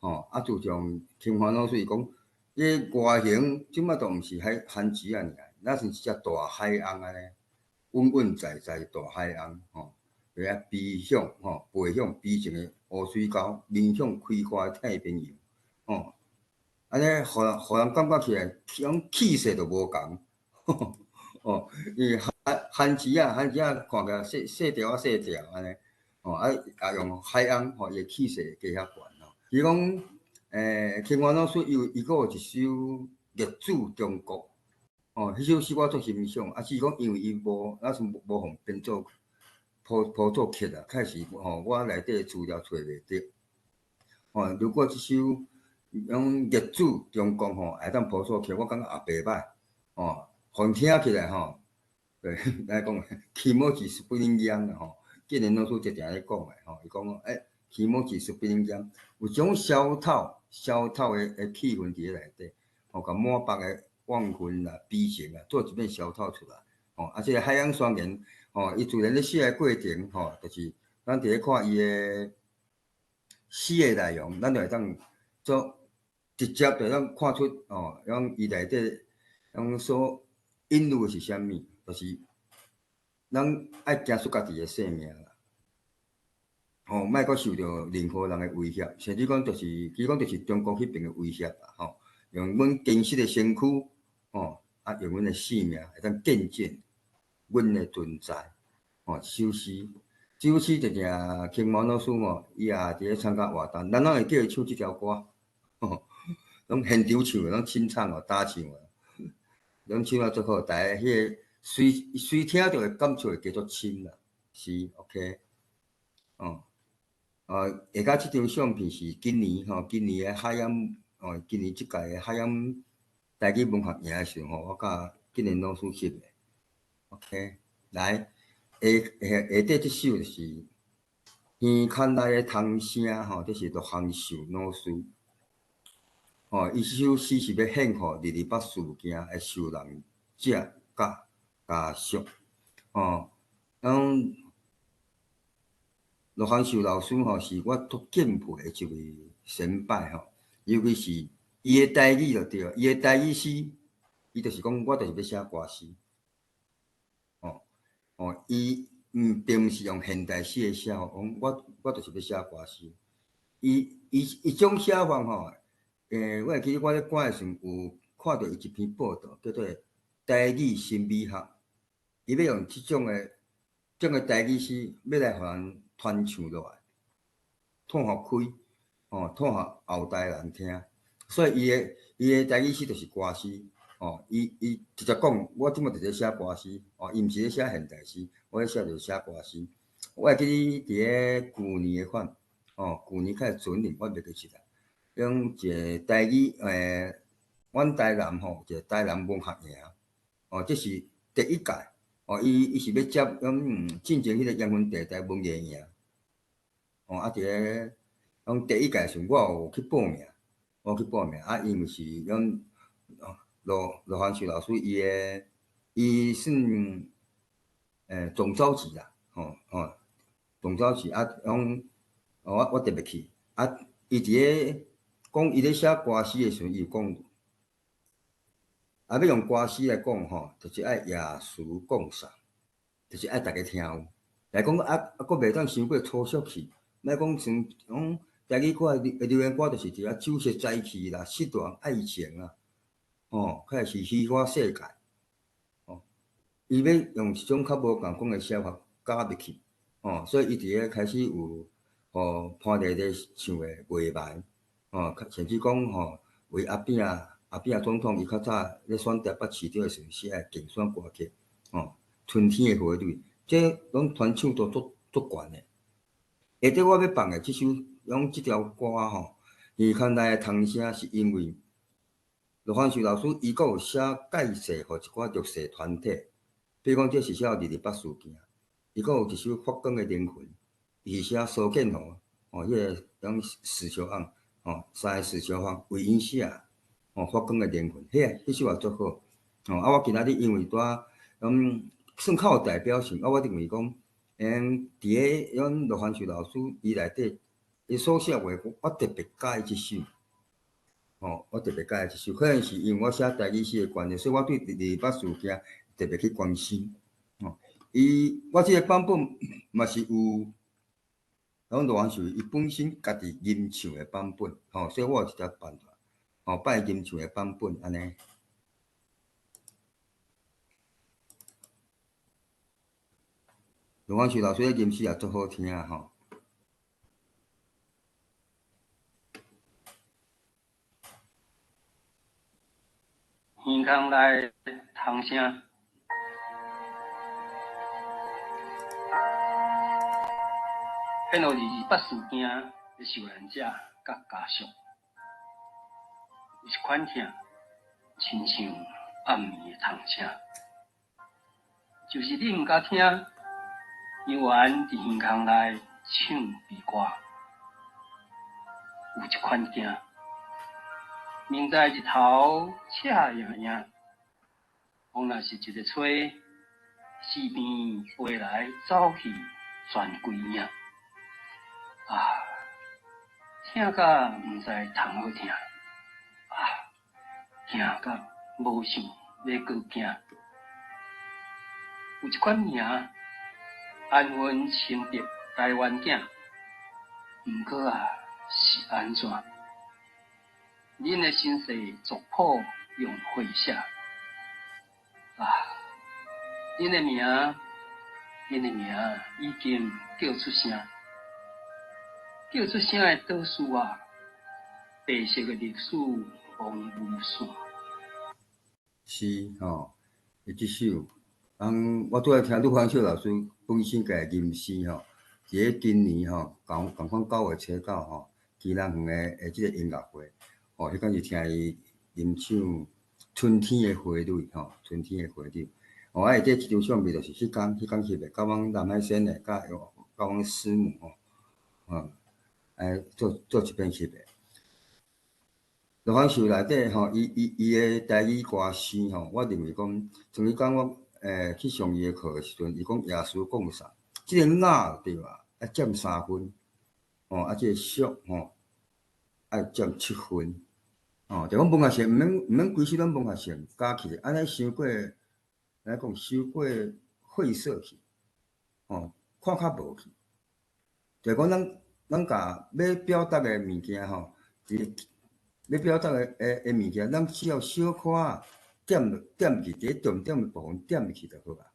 吼，自从清华老师伊讲，伊外形即摆都毋是番薯啊尔，咱是一只大海洋安尼，稳稳在在大海洋吼，就遐飞向吼，背向悲情的乌水沟，面向开阔的太平洋，吼。安尼，互人感觉起来，种气势就无共，哦，因为番薯啊看起来细条细条安尼，也用海洋伊个气势加遐悬咯。伊讲，清华老师伊阁有一首《列祖中国》，迄首诗我足欣赏，是讲因为伊咱是无互编做谱作曲啊，开始我内底资料找袂着，如果即首。用列祖中国会当谱作曲，我感觉也袂歹，互听起来对，来讲起毛是不灵验的今年老师常常咧讲的伊讲起毛是不灵验，有种小透的气氛伫咧内底，甲满腹的怨恨啦、悲情啊，做一遍小透出来，即个海洋双年，伊自然咧写的过程，就是咱伫咧看伊的诗的内容，咱就会当做。直接就咱看出讲伊内底讲所隐喻的是啥物，就是咱爱行出家己的性命啦，莫阁受到任何人的威胁，甚至讲就是中国迄边的威胁啦，用阮坚实的身躯，用阮的性命会当见证阮的存在，首诗就正清华老师伊也伫咧参加活动，咱拢会叫伊唱即条歌，拢现场唱的，拢清唱打唱的，拢唱啊最好，大家迄个随听着的感触会加足深啦，是 OK，下加即张相片是今年的海洋，今年即届的海洋台语文学营的时候，我甲今年老师翕的 ，OK， 来下底即首就是耳孔内的童声，这是陆汉秀老师。伊即首诗是要献互日北事件的受难者甲家属。陆汉秀老师是我足敬佩的一位先辈尤其是伊的台语就对，伊的台语诗，伊就是讲我就是要写歌诗。伊并毋是用现代诗的写法，讲我就是要写歌诗。伊种写法我会记得我咧赶的时阵有看到伊一篇报道，叫做《台语新美学》。伊要用即种的台语诗，要来互人传唱落来，吐互开，吐互后代人听。所以伊的台语诗就是歌诗，伊直接讲，我即摆就咧写歌诗，伊毋是咧写现代诗，我咧写就是写歌诗。我会记得伫咧旧年的款，旧年较准年，我袂记起来。用一个台语阮台南一个台南文学营，这是第一届伊是要接进前迄个阳春地文艺营，伫个第一届时，我有去报名，因为是罗汉秀老师伊算总召集啦，总召集我特别去，伊伫个讲伊咧写歌词的时阵，伊有讲，要用歌词来讲就是爱耶稣讲啥，就是爱大家听有。来讲佫袂当伤过粗俗去，莫讲像台语歌的流行歌，就是一个酒色财气啦、失恋爱情啊，较会是虚华世界，伊要用一种较无共讲的写法加入去，所以伊伫个开始有潘丽丽唱的画牌，甚至讲为阿扁总统伊较早咧选台北市长的时阵写的竞选歌曲，春天的花蕊，这拢传唱度足悬的。下底我要放的这条歌耳孔内的童声，是因为罗汉秀老师伊阁有写解释，互一寡弱势团体，比如讲这是写日北事件，伊阁有一首发光的灵魂，伊是写苏建华迄个史小昂三个史小芳为因写发光的灵魂，迄首也足好。我今仔日因为蹛算较有代表性，我认为讲，伫个罗汉秀老师伊内底，伊所写话，我特别喜即首。我特别喜即首，可能是因为我写台语诗的关系，所以我对日北事件特别去关心。我即个版本嘛是有，罗汉秀伊本身家己吟唱的版本，所以我有一条办法，摆吟唱的版本安尼。罗汉秀老师的吟诗也足好听啊！耳孔内童声，献予日北事件的受难者甲家属，有一款听，亲像暗暝的童声，就是你毋敢听，伊原伫耳孔内唱悲歌，有一款惊。明在日头赤影影，往若是一个吹，四边飞来走去全归影。听甲毋知通好听，听甲无想要搁惊。有一款名，安稳清德台湾囝，毋过是安怎？恁的身世族谱用血写，恁的名已经叫出声，叫出声的倒数白色的历史风雨线。是即首，我拄仔听陆芳秀老师本身家吟诗伫个今年共款9月初9基隆园的即个音乐会。迄间是听伊吟唱《春天的花蕊》春天的花蕊。下底一张相片就是迄天翕的，甲阮南海鲜的，甲阮师母做一篇翕的。罗汉秀内底伊的台语歌词我认为讲，像伊讲我去上伊的课的时阵，伊讲耶稣讲啥？即个雅对吧？要占3分，即个俗要占7分。就讲文学性，毋免规首拢文学性加起，安尼伤过，来讲伤过晦涩去，看较无去。就讲咱甲要表达的物件要表达的物件，咱只要小可点去，伫重点的部分点入去就好啦。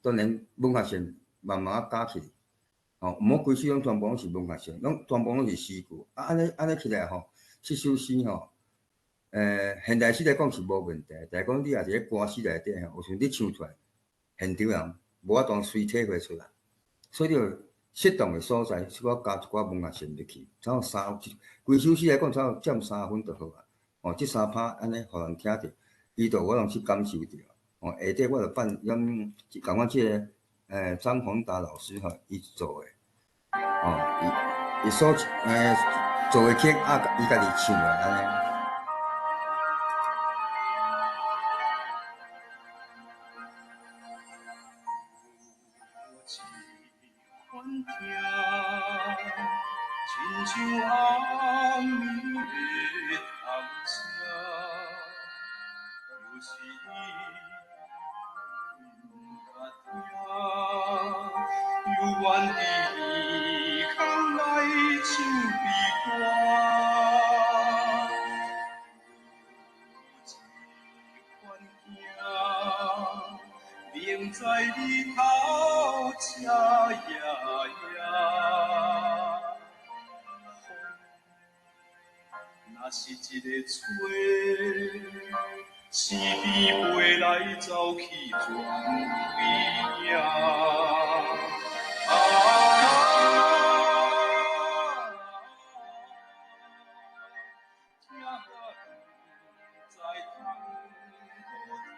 当然文学性慢慢加起，毋好规首拢全部拢是文学性，全部拢是诗句，安尼起来这首诗现代诗来讲是无问题，但是讲你也伫个歌词内底有时你唱出来，现场人无法当随体会出来，所以要适当的所在，小可加一寡文学性入去，差不多规首诗来讲，差不多占3分就好啊。这3%安尼互人听着，伊就有法通去感受着。下底我就办共阮即个张宏达老师伊做诶，伊所做诶曲伊家己唱诶安尼。亲像暗暝的风声，有时甲听，犹原伫耳孔来唱悲歌。明在日头赤夜夜，若是一个吹，是比飞来走去全有影。听个不知通好听。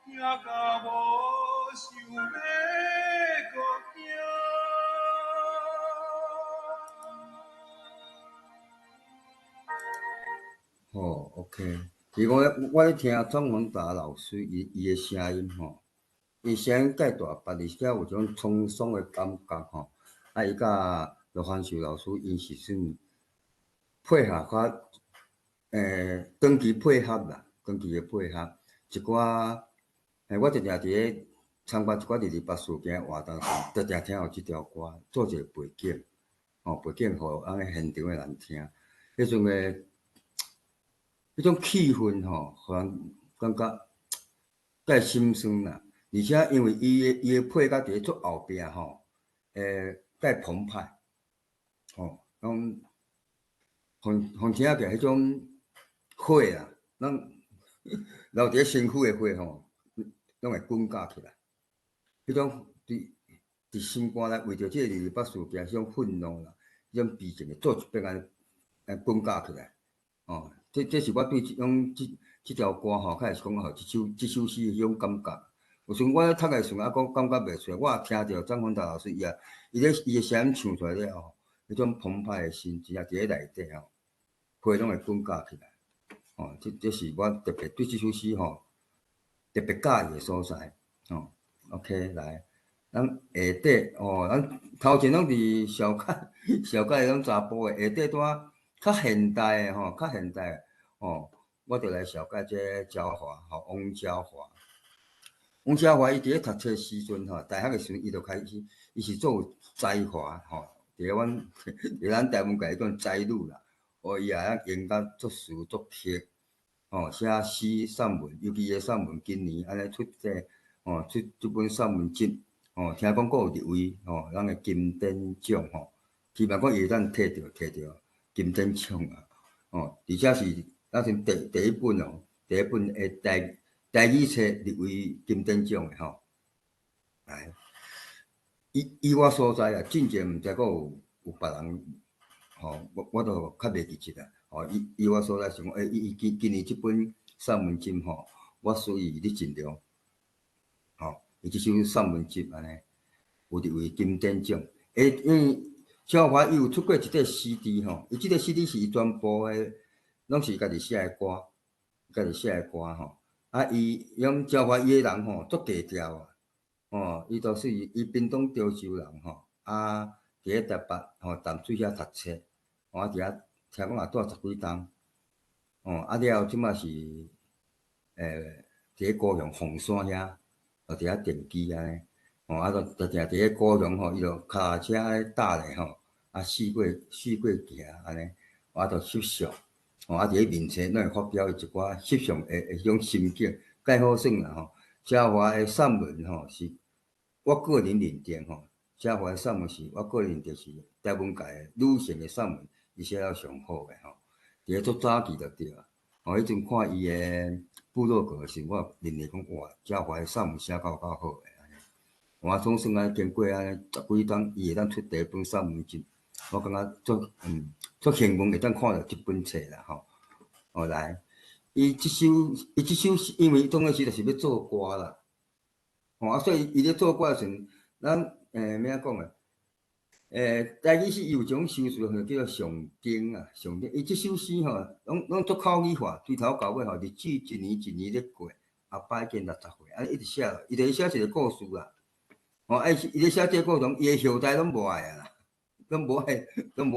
惊甲无想要搁惊。OK。其实我咧听张宏达老师伊诶声音伊声音介大拔，而且有一种沧桑诶感觉伊甲罗汉秀老师因是算配合较长期配合啦，长期诶配合一寡我常常伫咧参加一寡228事件活动时，常常听到即条歌，做一个背景背景互安尼现场诶人听，迄阵诶迄种气氛互人感觉介心酸啦。而且因为伊诶配甲伫咧足后壁介澎湃拢互听起来迄种火啊，咱留伫咧身躯诶火拢会滚架起来。迄种伫心肝内为着即个228事件，迄种愤怒啦，迄种悲情，做一遍安滚架起来。这是我对即条歌较会是讲即首诗迄种感觉。有时我咧读诶时阵讲感觉袂出来，我也听着张宏达老师伊诶声音唱出来了后，迄种澎湃诶心情伫咧内底火拢会滚架起来。这是我特别对即首诗特别喜欢诶所在。OK 来，咱下底咱头前拢伫小可迄种查甫诶，下底拄较现代诶较现代我就来小解这焦华汪焦华。汪焦华伊伫咧读册时阵大学诶时阵伊就开始，伊是做有才华伫咧咱台湾界讲才女啦。伊也研究作词作曲写诗散文，尤其伊诶散文今年安尼出即本散文集听讲阁有入围咱诶金典奖希望讲伊会当摕到金典奖而且是咱是第一本诶台语册入围金典奖诶来，以我所知进前毋知阁有别人我都较袂记起来以我所知想讲伊今年即本散文集我属意你尽量伊即首散文集安尼有入围金典奖。因为焦华伊有出过一块 CD 伊即个 CD 是伊全部诶，拢是家己写诶歌，伊焦华伊诶人足低调伊都是伊屏东潮州人伫咧台北淡水遐读册伫遐听讲也住10几冬了后即马是伫咧高雄凤山遐。伫遐电机安尼，就常伫咧高雄伊就脚车咧搭咧四过行安尼，就翕相，伫咧面前拢会发表伊一寡翕相诶迄种心境，介好耍啦焦华诶散文是我个人认定焦华诶散文是我个人认定是台湾界诶女性诶散文，伊写了上好诶伫咧足早期就对啊。迄阵看伊诶部落格时，我认为讲哇，焦华诶散文写到好诶安尼。总算经过安尼10几冬，伊会当出第一本散文集，我感觉足幸运会当看到即本册啦吼。哦来，伊即首因为当时就是要做歌啦，吼啊，所以伊咧做歌时阵，咱咩啊讲诶？台语是有一种修辞吼，叫做上经啊，上经。伊即首诗吼，拢足口语化，从头到尾吼，日子一年一年咧过，阿爸已经60岁，安尼一直写落，伊就是写一个故事啦。哦，伊咧写这个故事，伊诶后代拢无爱啊啦，拢无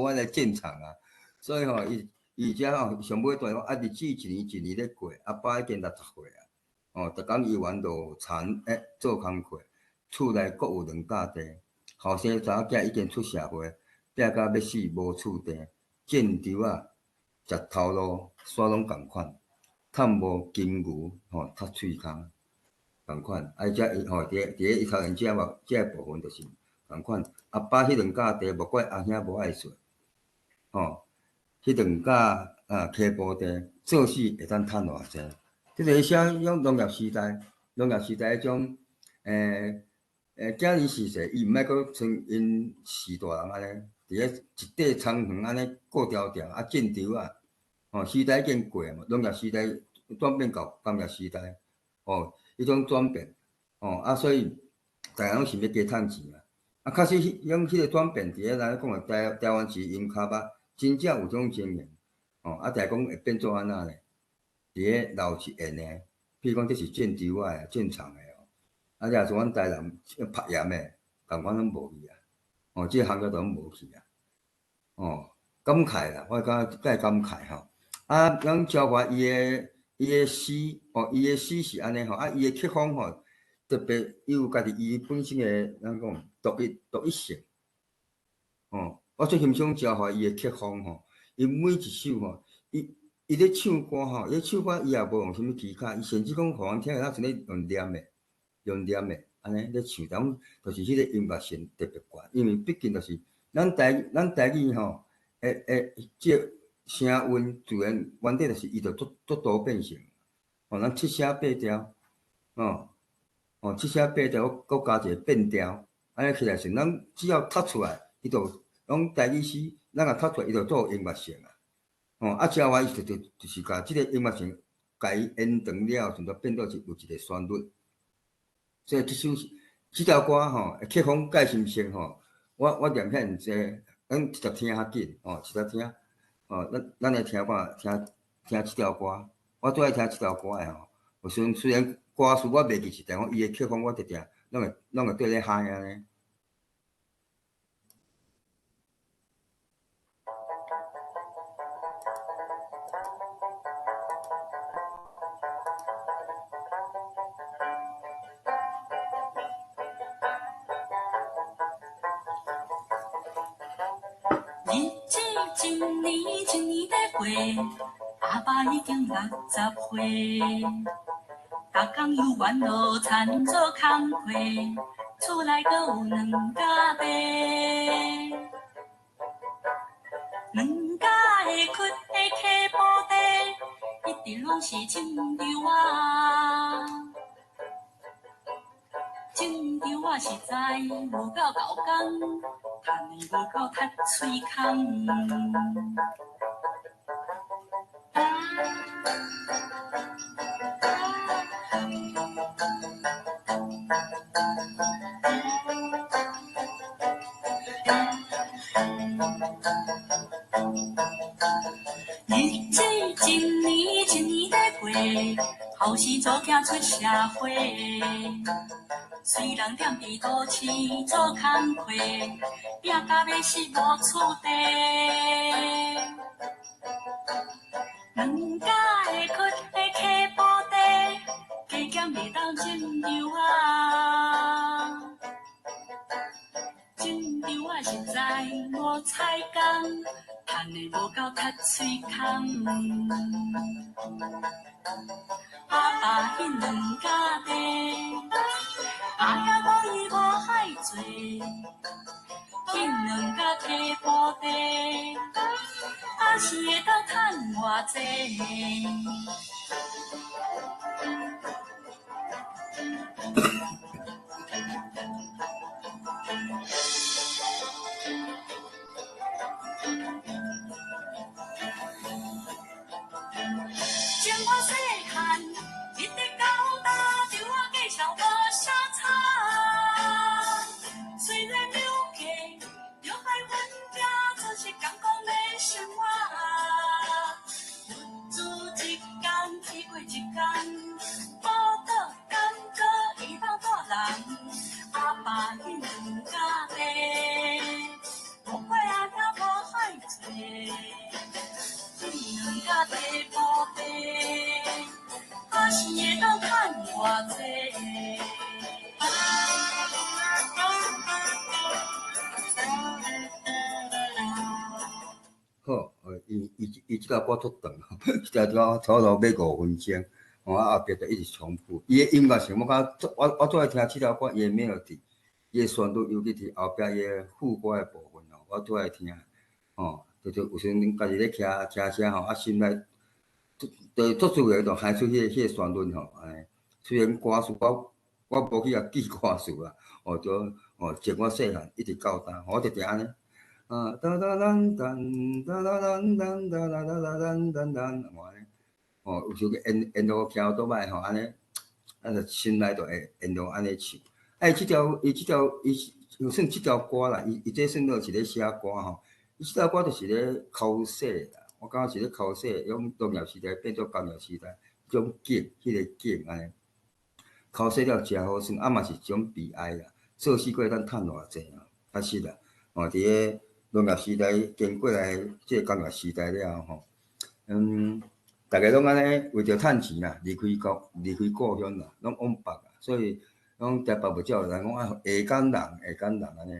爱来建厂啊，所以吼，伊遮吼上尾段讲日子一年一年咧过，阿爸已经60岁啊。哦，逐工伊玩路田做工课，厝内各有2甲地。后生查某囝已经出社会，拼甲要死无厝地，见着啊，食头路，煞拢共款，趁无金牛吼，踢喙空，共款。啊，遮伊吼，伫伊头前遮部分就是共款。阿爸迄2甲地，莫怪阿兄无爱做，吼，迄2甲溪埔地，做事会当趁偌济。即个写用农业时代迄种囝儿时势，伊毋爱阁像因士大人安尼，伫咧一块仓园安尼顾条条啊，种稻啊，吼时代已经过嘛，农业时代转变到工业时代，吼迄种转变，吼啊，所以逐个人拢想要加趁钱啊，啊，确实迄个转变伫咧咱讲诶台湾是因骹捌，真正有种经验，吼啊，但讲会变做安怎呢？伫咧闹一演诶，譬如讲这是种稻啊，种厂诶。啊，若是阮台南拍盐诶，共款拢无去啊！哦，即个行业都拢无去啊！哦，感慨啦，我感觉介感慨吼。啊，咱招怀伊诶诗，哦，伊诶诗是安尼吼，啊，伊诶曲风吼，特别伊有家己伊本身诶咱讲独一性。哦，我最欣赏招怀伊诶曲风吼，伊每一首吼，伊咧唱歌吼，伊唱歌伊也无用啥物技巧，伊甚至讲互人听个，咱像咧用念诶，安尼咧唱，但就是迄个音乐性特别悬，因为毕竟就是咱台语吼，即个声韵自然原底就是伊着足多变性，吼，咱七声八调，七声八调，搁加一个变调，安尼起来是咱只要读出来，伊着拢台语诗，咱若读出来，伊着足有音乐性啊，啊，只话伊就是甲即个音乐性，甲伊延长了，甚至变做有一个旋律。所以即条歌吼，曲风介心性吼，我念遐毋济，咱直接听较紧哦，直接听哦，咱来听看，听即条歌，我最爱听即条歌诶吼。虽然歌词我袂记是，但讲伊诶曲风我直直拢会对咧嗨安尼。日子一年一年在过，阿爸已经60岁，逐工游玩路田做工课，厝内阁有2甲地，2甲会屈的溪埔地，一直拢是种稻啊。种稻啊实在无够够工，趁的无够踢喙空。日子一年一年在过，后生做囝出社会。虽然踮伫都市做工课，拼甲要死无厝地。2甲会屈的溪埔地，加减袂当种稻啊。种稻啊实在无彩工，趁的无够踢喙空。阿爸迄2甲地，阿兄无伊无爱做，迄2甲溪埔地，阿是会当趁偌济？是会当赚偌济。好，伊即个歌足长，一条条差不多要5分钟，后壁就一直重复。伊的音乐性，我最爱听即条歌，伊的 melody， 伊的旋律，尤其是后壁伊的副歌的部分我最爱听。就有时阵家己咧骑车心内就足自然就喊出迄个旋律安尼。虽然歌词我无去记歌词啦，就从我细汉一直到大，我就定安尼。哒哒当当哒哒当当哒哒哒哒当当当，安尼。有时沿路骑倒摆安尼，就心内就会沿路安尼唱。伊算即条歌啦，伊这算做是咧写歌伊即条歌就是咧考试啦，我感觉是咧考试，用农业时代变做工业时代，迄种景，迄个景安尼。考试了真好算，嘛是一种悲哀啦。做死过咱趁偌济确实啦。伫个农业时代经过来即个工业时代了大家拢安尼为着趁钱啦，离开故乡啦，拢往北啊，所以拢台北无少人讲下港人安尼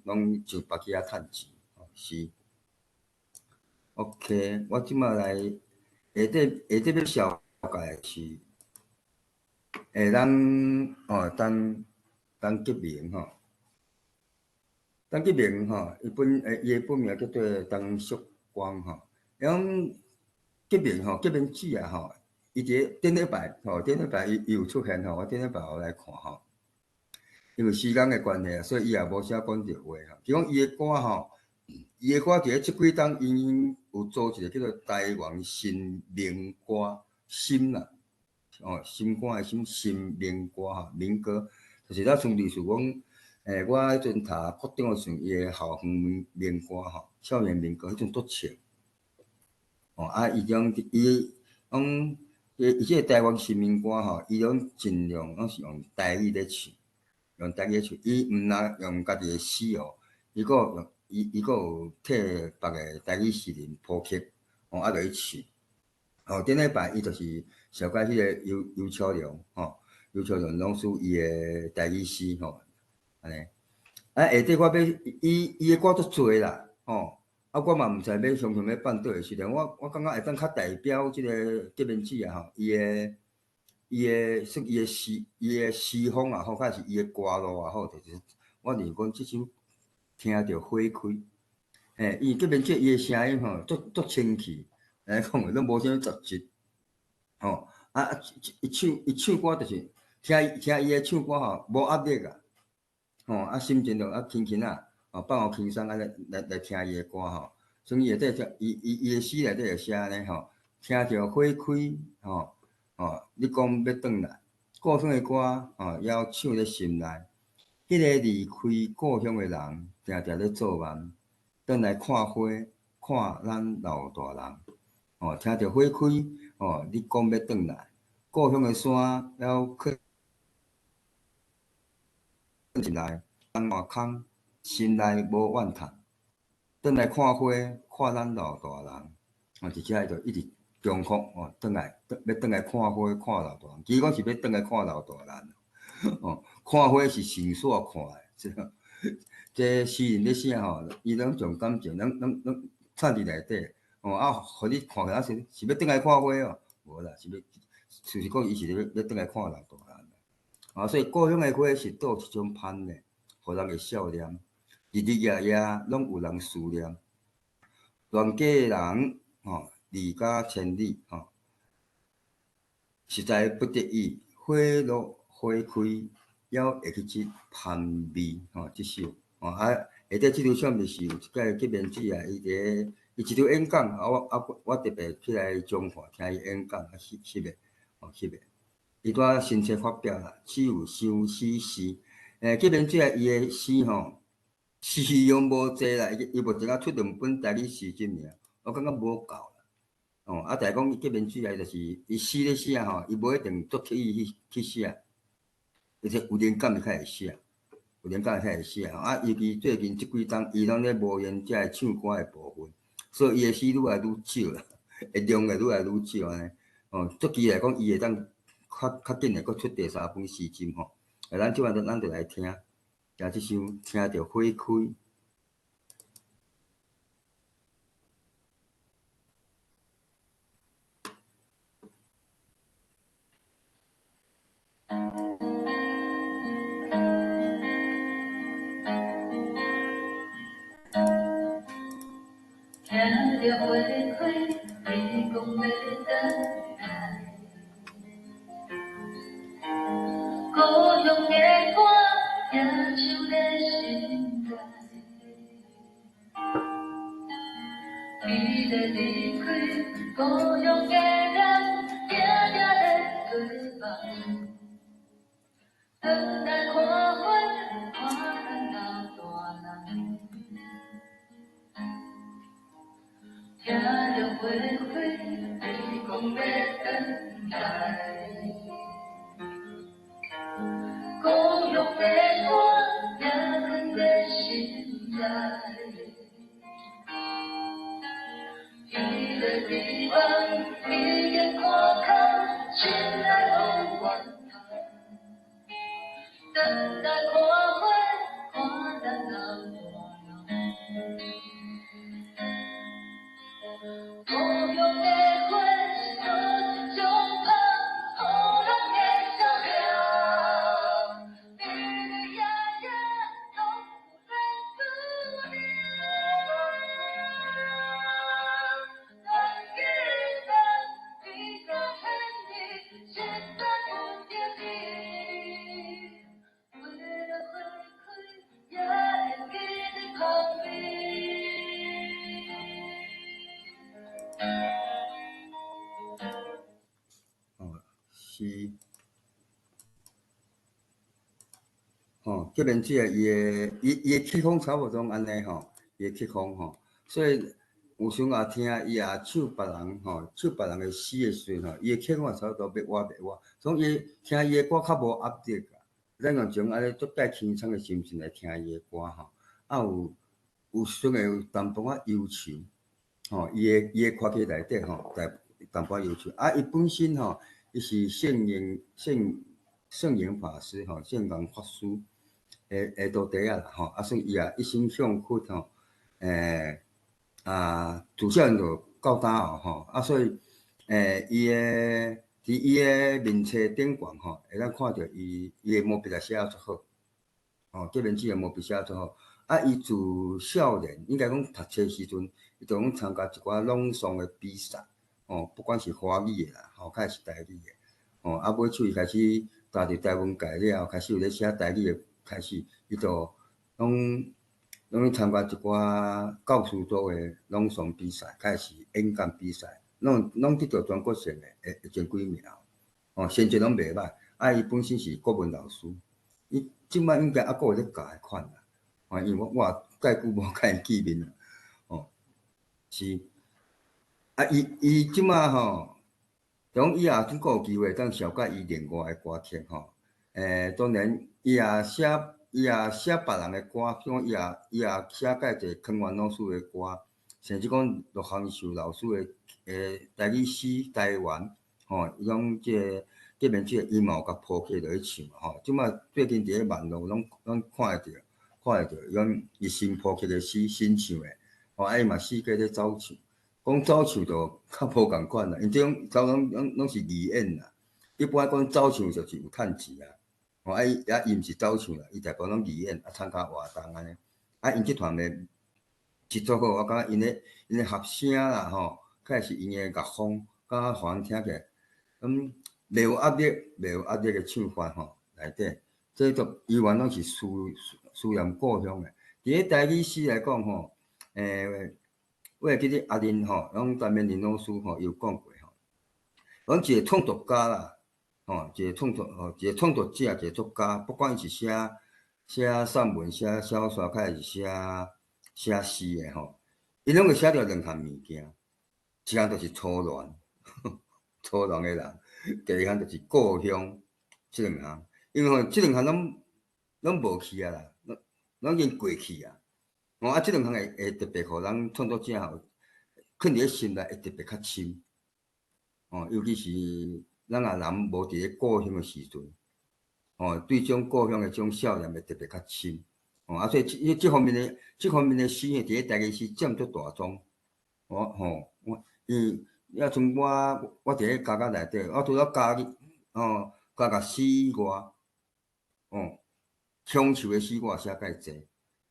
拢上北去趁钱。是 ，OK， 我即摆来下底要小解是，陈吉明陈吉明伊的本名叫做陈淑光种吉明姊伊伫个顶礼拜伊有出现我顶礼拜有来看因为时间的关系所以伊也无啥讲着话就讲伊的歌伊的歌伫咧即几档，因有做一个叫做台湾新民歌心啦，心肝的心，新民歌民歌，就是咱从历史讲，我迄阵读高中的时阵，伊的校园民歌少年民歌迄阵足笑，伊种伊即个台湾新民歌伊拢尽量拢是用台语咧唱，伊毋若用家己的诗伊阁用。伊阁有替别个台语诗人谱曲，就去唱。顶礼拜伊就是小解迄个尤超良，尤超良拢属伊的台语诗安尼。下底我要伊的歌足多啦，我嘛毋知要常常要办倒个时阵，我感觉会当较代表即个吉明姊伊的诗风也好，还是伊的歌路也好，就是我认为讲即首。听着花开，伊吉明姊伊的声音足清气，讲拢无啥杂质，伊唱歌就是听伊的唱歌无压力心情就轻轻放互轻松来听伊的歌所以伊内底伊的诗内底会写安尼听着花开你讲要转来，故乡的歌还唱咧心内。迄个离开故乡的人，定定咧做梦，转来看花，看咱老大人。听着花开，你讲要转来，故乡的山要靠进来，人换空，心内无怨叹。转来看花，看咱老大人。而且就一直重复要转来看花，看老大人。其实讲是要转来看老大人。看花是神煞看的，这诗人咧写伊拢重感情，拢藏伫内底，互你看起来是要转来看花无啦，就是讲伊是要转来看老大人所以故乡的花是倒一种盼的，互人会少年，日日夜夜拢有人思念，乱家的人离家千里实在不得已，花落。花开，还会去即盼味即首下底即条唱就是有一个吉明姊伊一条演讲我特别起来中看听伊演讲翕的伊拄新册发表啦，只有相思诗。吉明姊伊的诗诗用无济啦，伊目前出2本台语诗集尔，我感觉无够啦。但是讲吉明姊就是伊诗咧写伊无一定足刻意去写。而且有灵感就较会写，尤其最近即几档，伊拢咧无言遮唱歌的部分，所以伊的诗愈来愈少啦，会量会愈来愈少安尼。足期来讲，伊会当较紧诶，佫出第三本诗集吼。咱即摆咱就来听，听即首听着花开。听着花开，你讲要等待，故乡的歌也唱在心内。伊在离开故乡的人，定定在对望，等待看花，看咱老大人。听着花开，你讲要等待，故乡的歌也藏在心内。伊的地方，你眼看看，心内拢怨叹。等待看花，看咱老大人。故乡的花是多一种香，予人的笑脸。日日夜夜拢有在思念。咱记得你在恨你，现在不见你。为了花开，也会记得旁边。是，这边即个伊的曲风差不多安尼吼，伊的曲风吼，所以有时也听伊也唱别人吼，唱别人的诗的时阵吼，伊的曲风也差不多要我，所以听伊的歌较无压力啊。咱用种安尼足介轻松的心情来听伊的歌吼，有时阵会有淡薄仔忧愁，伊的歌曲内底吼，淡薄忧愁伊本身吼。伊是圣严法师圣严法师的徒弟啦所以伊也一心向佛自小就到大所以伊的伫伊的面册顶悬会当看到伊的毛笔也写足好这边的毛笔写足好伊自少年应该讲读册时阵，伊就讲参加一寡朗诵的比赛。不管是华语的啦，较是台语的，尾手伊开始踏入台湾界了，开始有咧写台语的，开始伊就拢参加一寡教师组的朗诵比赛，开始演讲比赛，拢得到全国性的前几名，成绩拢袂歹。伊本身是国文老师，伊即摆应该阁有咧教的款啦，因为我也介久无甲伊见面啦，是。伊即马讲伊也拄阁有机会当小解伊另外的歌曲当然伊也写别人的歌，比如伊也写解一个康元老师的歌，甚至讲陆航秀老师的台语诗台湾伊讲这边即个伊嘛有甲铺起落去唱即马最近伫咧网络拢看会着，伊讲伊新铺起的诗新唱的伊嘛四界咧走唱。讲走唱就较无共款啦，因这种走拢是义演啦。一般讲走唱就是有趁钱啊，伊毋是走唱啦，伊大部分拢义演参加活动安尼。因这团的是足好，我感觉因的合声啦开是因的乐风，感觉互人听起来，袂有压力的唱法内底，这都伊原拢是思念故乡的。伫咧台语诗来讲我会记得阿林拢陈明林老师有讲过讲一个创作家啦，一个创作者，一个作家，不管伊是写散文、写小说，还是写诗的伊拢会写着两项物件，一项就是粗乱，粗乱的人；第二项就是故乡，这两项，因为这两项拢无去啊啦，拢已经过去啊。这两项会特别互人创作者肯定心内会特别较深。尤其是咱啊人无伫咧故乡的时阵，对种故乡的种少年会特别较深，所以即方面的诗伫咧台语诗占足大宗，也从我伫咧家家内底，我除了家己，加个诗外，乡愁的诗我也写介济，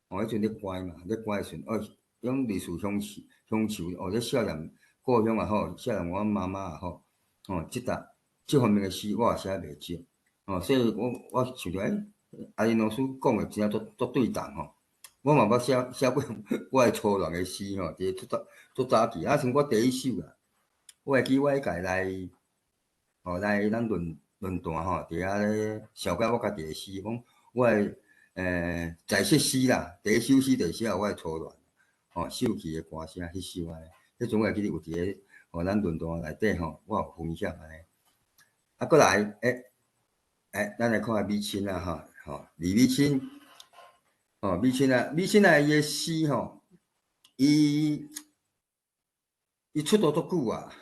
迄阵咧乖嘛，咧乖时阵，用类似乡愁，咧少年故乡也好，少年阮妈妈也好，即方面的诗我也写袂少，所以我想着，阿林老师讲的真正足对当我嘛捌写过我的初恋的诗伫咧足早期，像我第一首啦，我会记我迄届来咱论坛伫遐咧小解我家己的诗，讲我的在世诗啦，第一首诗就写我的初恋，秀气的歌声，迄首安尼，迄阵我会记得有伫咧咱论坛内底我有分享安尼，过来咱来看下美清啊李美清，美清伊的诗伊出道足久啊，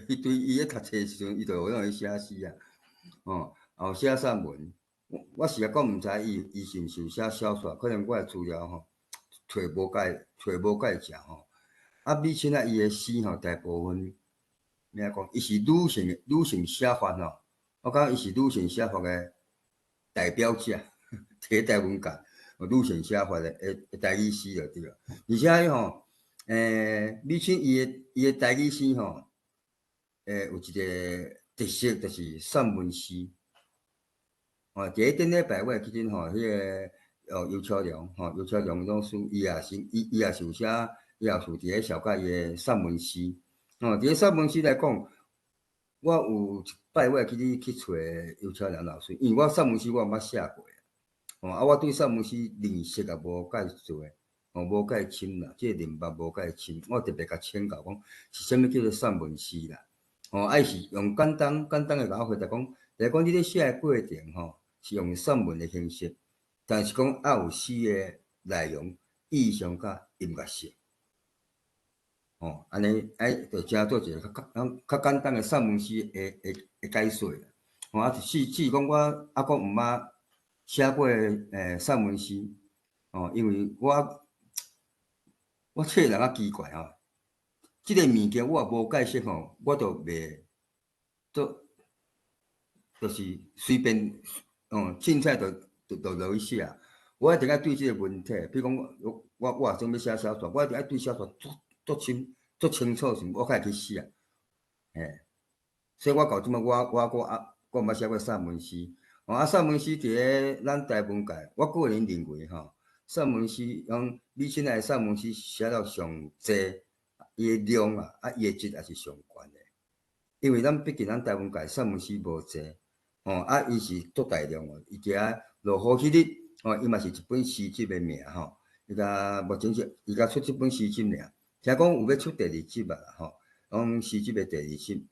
伊咧读册的时阵，伊就有在写诗啊，有写散文。我实在讲毋知伊是毋是有写小说，可能我的资料找无介正美清伊的诗大部分咩讲，伊是女性写法我感觉伊是女性写法的代表者，伫台湾界女性写法的台语诗就对了。而且美清伊的台语诗有一个特色，就是散文诗。伫咧顶礼拜我会记得迄个尤超良老师，伊也是有写，伊也是伫咧小解伊的散文诗。伫咧散文诗来讲，我有一摆我会记得去找尤超良老师，因为我散文诗我毋捌写过我对散文诗认识也无介侪，无介深啦，即个认识无介深。我特别甲请教讲是啥物叫做散文诗啦，是用简单的甲我回答讲，就是讲你咧写的过程是用散文的形式，但是讲有诗的内容、意象甲音乐性，安尼就正做一个较简单的散文诗的解说啦。至于讲我还佫毋捌写过散文诗，因为我这个人较奇怪即个物件我也无解释我就袂就是随便凊彩就落去写。我一定要对即个文体，比如讲我也想要写小说，我一定要对小说足清楚时，我才会去写。所以我到即摆我毋捌写过散文诗。散文诗伫咧咱台湾界，我个人认为散文诗用美清的散文诗写到上济，伊的量伊的质也是上悬的。因为毕竟咱台湾界散文诗无济，伊是足大量伊伫落雨迄日，伊嘛是一本诗集的名伊甲目前伊甲出这本诗集尔，听讲有要出第二集啦讲诗集的第二集。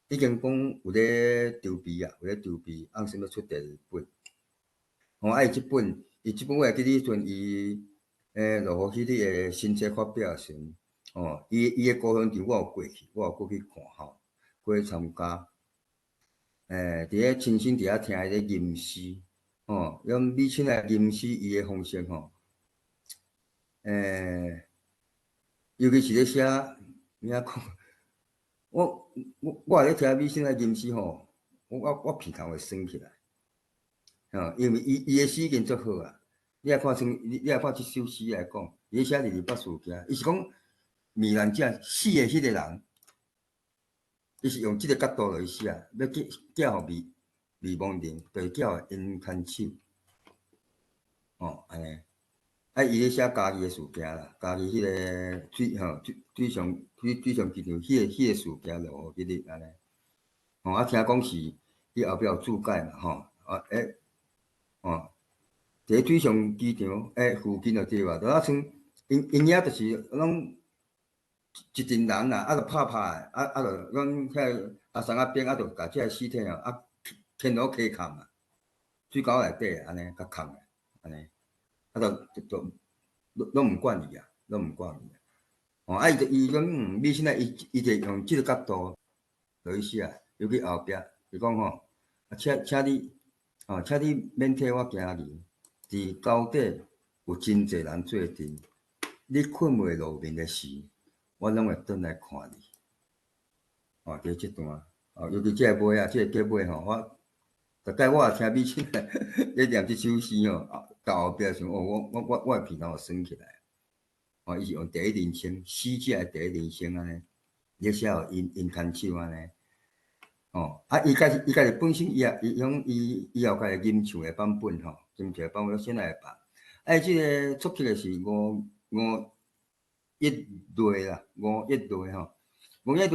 已经讲有咧筹备按什么出第二本。伊即本我会记得迄阵伊落雨迄日的新册发表时，伊的故乡场我有过去看过去参加。伫咧亲身伫遐听伊咧吟诗，用美清来吟诗伊的方式尤其是咧写咩讲。我也咧听美清来吟诗我鼻头会酸起来，因为伊的诗已经足好啊。你来看即首诗来讲，伊写伫北树行，伊是讲糜烂者死的迄个人，伊是用即个角度来写，要寄互未亡人，就是寄互因牵手，安尼。伊咧写家己的事件啦，家己迄个水上机场迄个事件落雨迄日安尼。听讲是伊后壁有注解嘛伫咧水上机场附近就对吧？就像因遐就是拢一群人啦，就拍就讲遐阿桑边就甲即个尸体牵落溪坎水沟内底安尼甲藏诶安尼。就拢毋管伊拢毋管伊伊讲美清伊就用即个角度落去写，尤其后壁，伊讲吼，请你，请你免替我行离，伫高底有真侪人做阵，你困袂露面的时，我拢会转来看你。伫即段，尤其这个尾啊，这个结尾吼，大概我也听美清咧念即首诗吼，到后壁想，我鼻头有酸起来。伊是用第一人称，死者的第一人称安尼，咧写互因牵手安尼。伊家己本身伊后家己吟唱的版本吼，吟唱的版本先来放。即个出曲的是5月啦，5月吼，5月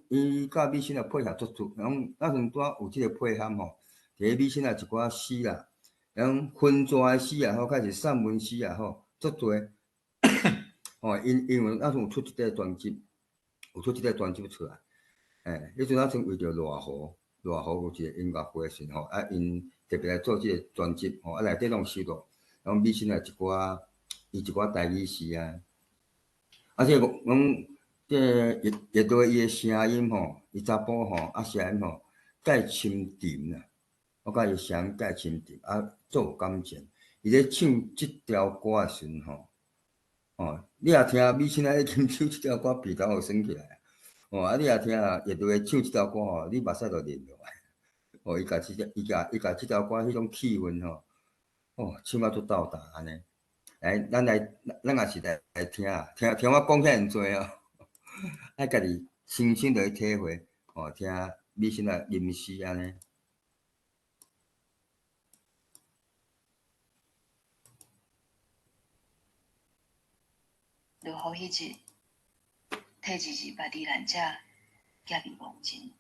因甲美心啊配合足足，然后那阵拄有即个配合吼，伫美心啊一寡诗啦，然后分纸的诗也好，还是散文诗也好，足多。因为那阵有出即个专辑，出来。迄阵那阵为着热河有一个音乐会时吼，因特别来做即个专辑吼，内底拢收录，然后美心啊伊一寡台语诗啊，即个讲即个乐队伊的声音吼，伊查甫吼声音吼，介深沉啦，我感觉伊声音介深沉，足有感情。伊咧唱即条歌的时阵吼。你也听美心咧吟唱即条歌，鼻头有酸起来。你也听乐队唱即条歌吼，你目屎就淋落来。伊家即条歌迄种气氛吼，唱啊足斗大安尼。咱也是来听我讲遐尔济爱家己亲身落去体会，听美心啊吟诗安尼。落雨迄日，体日日捌离咱遮夹伫梦境。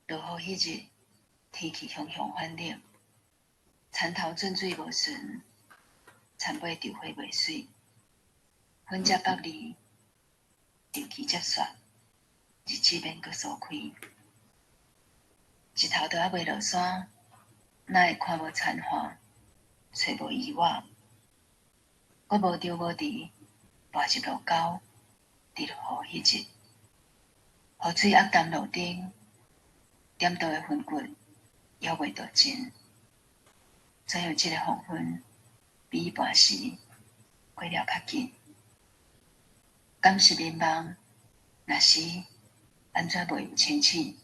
落雨迄日，天气雄雄反冷，田头种水无顺，田尾稻花袂水，粉接北离，地基接雪，日子免阁疏开。日头都还未落山，哪会看无田花，找无意外？我无着无伫，跋入路沟，伫落雨迄日，雨水压淡路顶，点倒的粉骨犹袂着尽。怎样即个黄昏比伊办时过了较紧？敢是眠梦？若是，安怎袂有清醒？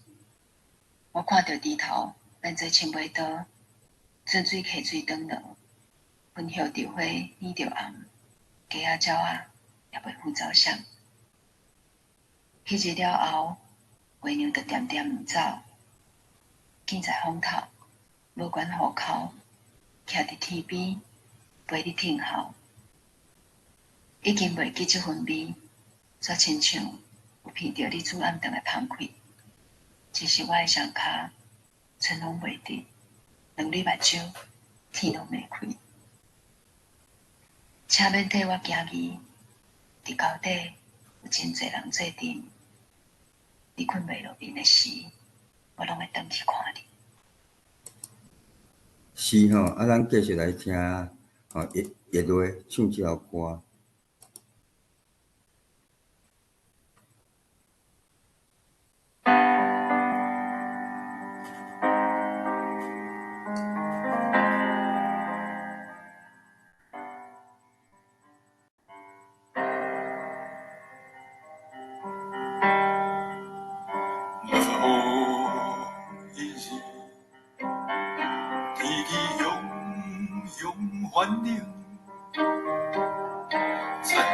我看到低头，咱做青尾刀，顺水溪水转落。粉叶稻花染着红，鸡仔鸟仔也袂赴走相。迄日了后，月娘就点点毋走，建在风头，无管雨口，徛伫天边，陪你听候。已经袂记即份味，煞亲像有闻到你煮暗顿的芳气。只是我的双骹，春风袂直，两蕊目睭，天拢袂开。请免替我行疑，伫高底有真侪人做阵，你困袂落面的时，我拢会转去看你。是吼，咱继续来听乐队唱即条歌。反冷，田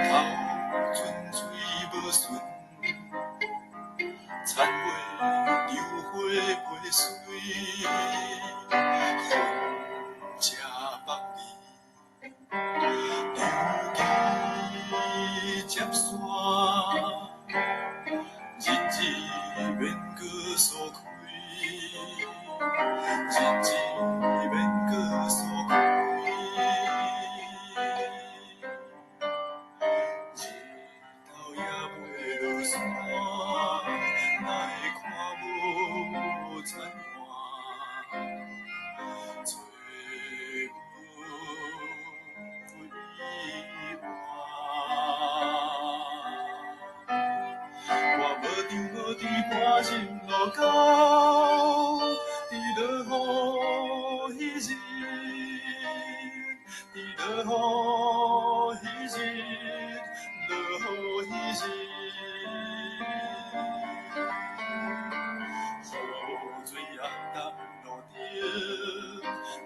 头春水无顺，田尾稻花袂水，风车北离，流期接线，日子免阁疏开，日子免阁疏开。无人路高，伫落雨迄日，伫落雨迄日，落雨迄日。雨水暗淡路顶，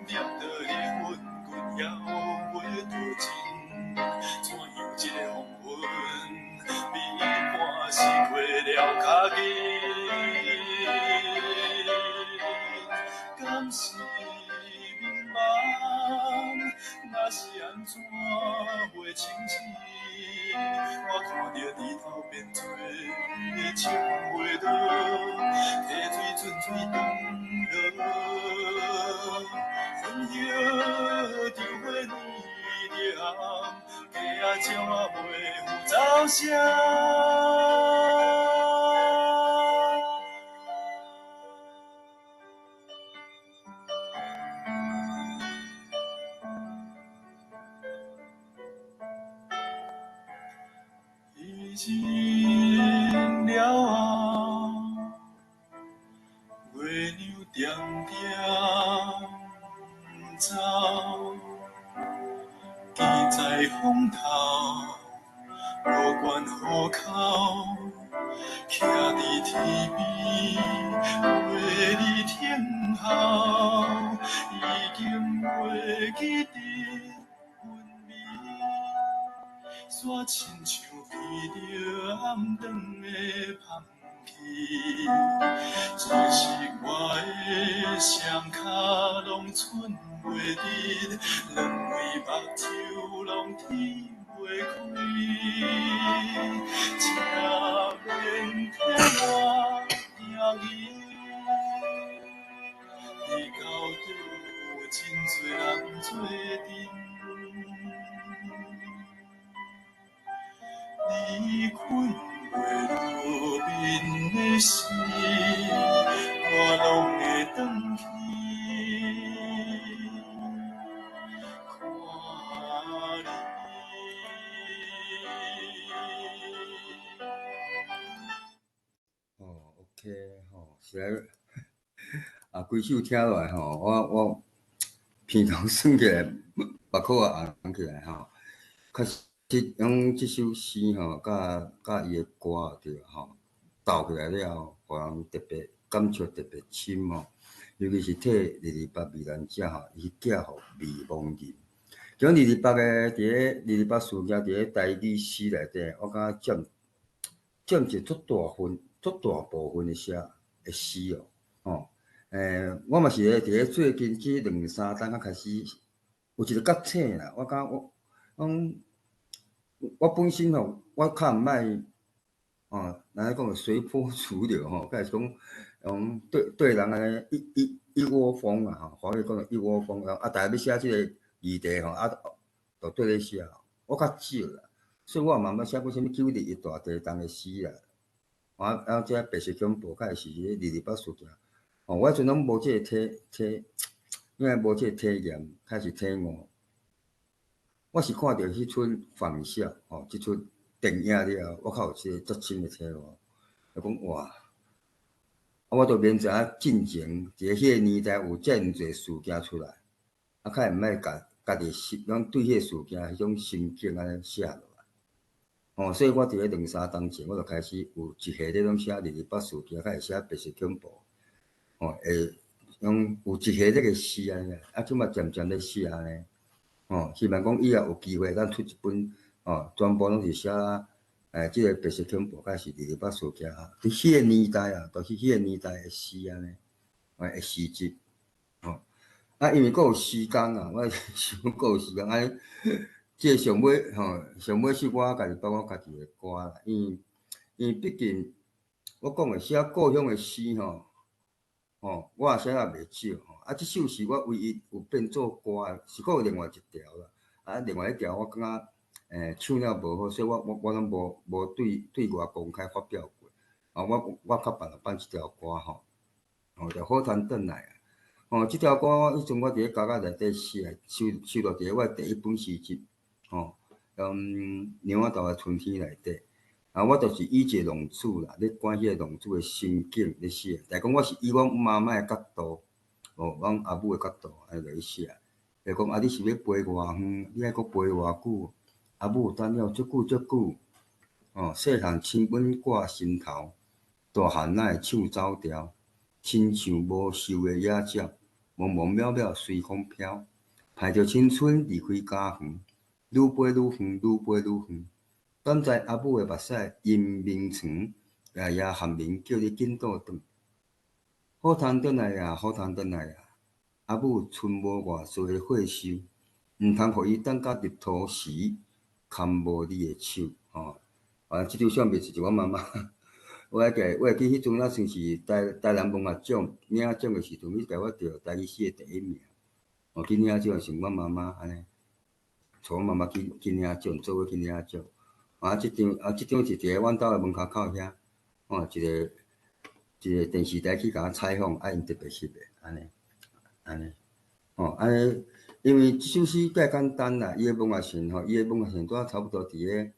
念到你滚滚犹袂渡尽，怎样一个黄昏，美满是过了较紧？敢是迷茫？若是安怎袂清醒？我看着日头变做青袂落，溪水阵水长落，烟叶就会染着暗，鸡仔鸟仔袂赴走声。雨尽了后，月亮点点走，站在风头，无管河口，徛伫天边，为你听候，已经袂记得阮味。煞亲像闻着暗顿的香气，只是我的双脚拢寸袂直，两位目睭拢天袂开，才免骗我行伊。你到底有真多人做阵？你困袂落面的时，我拢会转去看你。OK 实在规首听落来我鼻头酸起来，目眶也红起来确实。用即首诗甲伊的歌对斗起来了，互人特别感触特别深尤其是替二二八避难者伊寄互未亡人。像二二八的伫二二八事件伫咧台语诗内底，我感觉占一足大部分的诗我嘛是伫咧最近这2、3天开始有一个觉醒啦，我感觉我本身我较毋歹咱讲随波逐流甲是讲对人安尼一窝蜂华语讲的一窝蜂逐个要写即个议题就对咧写我较少啦，所以我嘛毋捌写过啥物9日一大地动的诗啦，这白色恐怖，甲是2、2、8事件我迄阵拢无即个因为无即个体验，开始体悟。我是看到迄出放射即出电影了，我较有即个足深的体悟，就讲哇，我都免知影进前伫迄个年代有遮尔侪事件出来，较会毋歹家己拢对迄个事件迄种心境安尼写落来。所以我伫咧2、3天前，我就开始有一系列拢写2、2、8事件，较会写白色恐怖，会用有一系列个诗安尼即马渐渐咧写安尼。希望讲以后有机会，咱出一本全部拢是写即个白色恐怖，甲是2、2、8事件伫迄个年代都是迄个年代的诗安尼，的诗集因为佫有时间我想佫有时间安尼，即个上尾是我家己把我家己的歌啦，因为毕竟我讲的写故乡的诗我也写啊袂少即首是我唯一有变做歌的，是佫有另外一条啦。另外一条我感觉唱了无好，所以我拢无对外公开发表过。我较办一条歌叫好谈转来即条歌迄阵我伫咧家内底写，收录伫我第一本诗集鸟仔豆的春天内底。啊，我就是以一个浪子啦，咧管迄个浪子的心境咧写。但讲我是以阮妈妈的角度，阮阿母的角度安尼来写。就讲啊，你是要飞偌远？你爱阁飞偌久？阿母等了足久足久，细汉亲吻挂心头，大汉哪会手走条？亲像无收的野鸟，茫茫渺渺随风飘，盼着青春离开家园，愈飞愈远，愈飞愈远。等在阿母的目屎因眠床，夜夜喊鸣，叫你紧倒转。好通转来啊，好通转来啊！阿母剩无偌济岁寿，毋通互伊等到日头时，牵无你的手。即张相片是阮妈妈。我会记迄阵，算是台南文学奖领奖的时阵，伊甲我得台语诗的第1名。去领奖是阮妈妈安尼，带阮妈妈去领奖，做伙去领奖。即张是伫个阮兜的门口口遐，一个电视台去甲我采访，因特别翕的，安尼，因为即首诗介简单啦，伊的文学性拄差不多伫个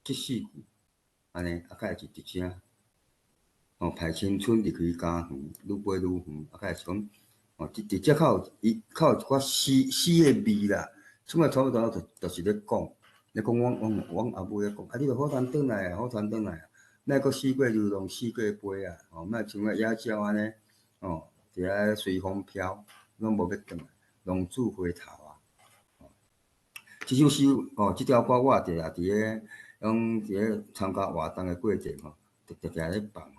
即4句，安尼，甲会是一声，盼青春离开家园，愈飞愈远，甲会是讲，直接较有一寡诗的味啦，即摆差不多就是咧讲阮阿母咧讲，你着好通转来啊，好通转来啊，莫阁四过流浪，四过飞啊，莫像个野鸟安尼，伫遐随风飘，拢无要转来，浪子回头啊。即首诗即条歌我也伫个参加活动的过程常常咧放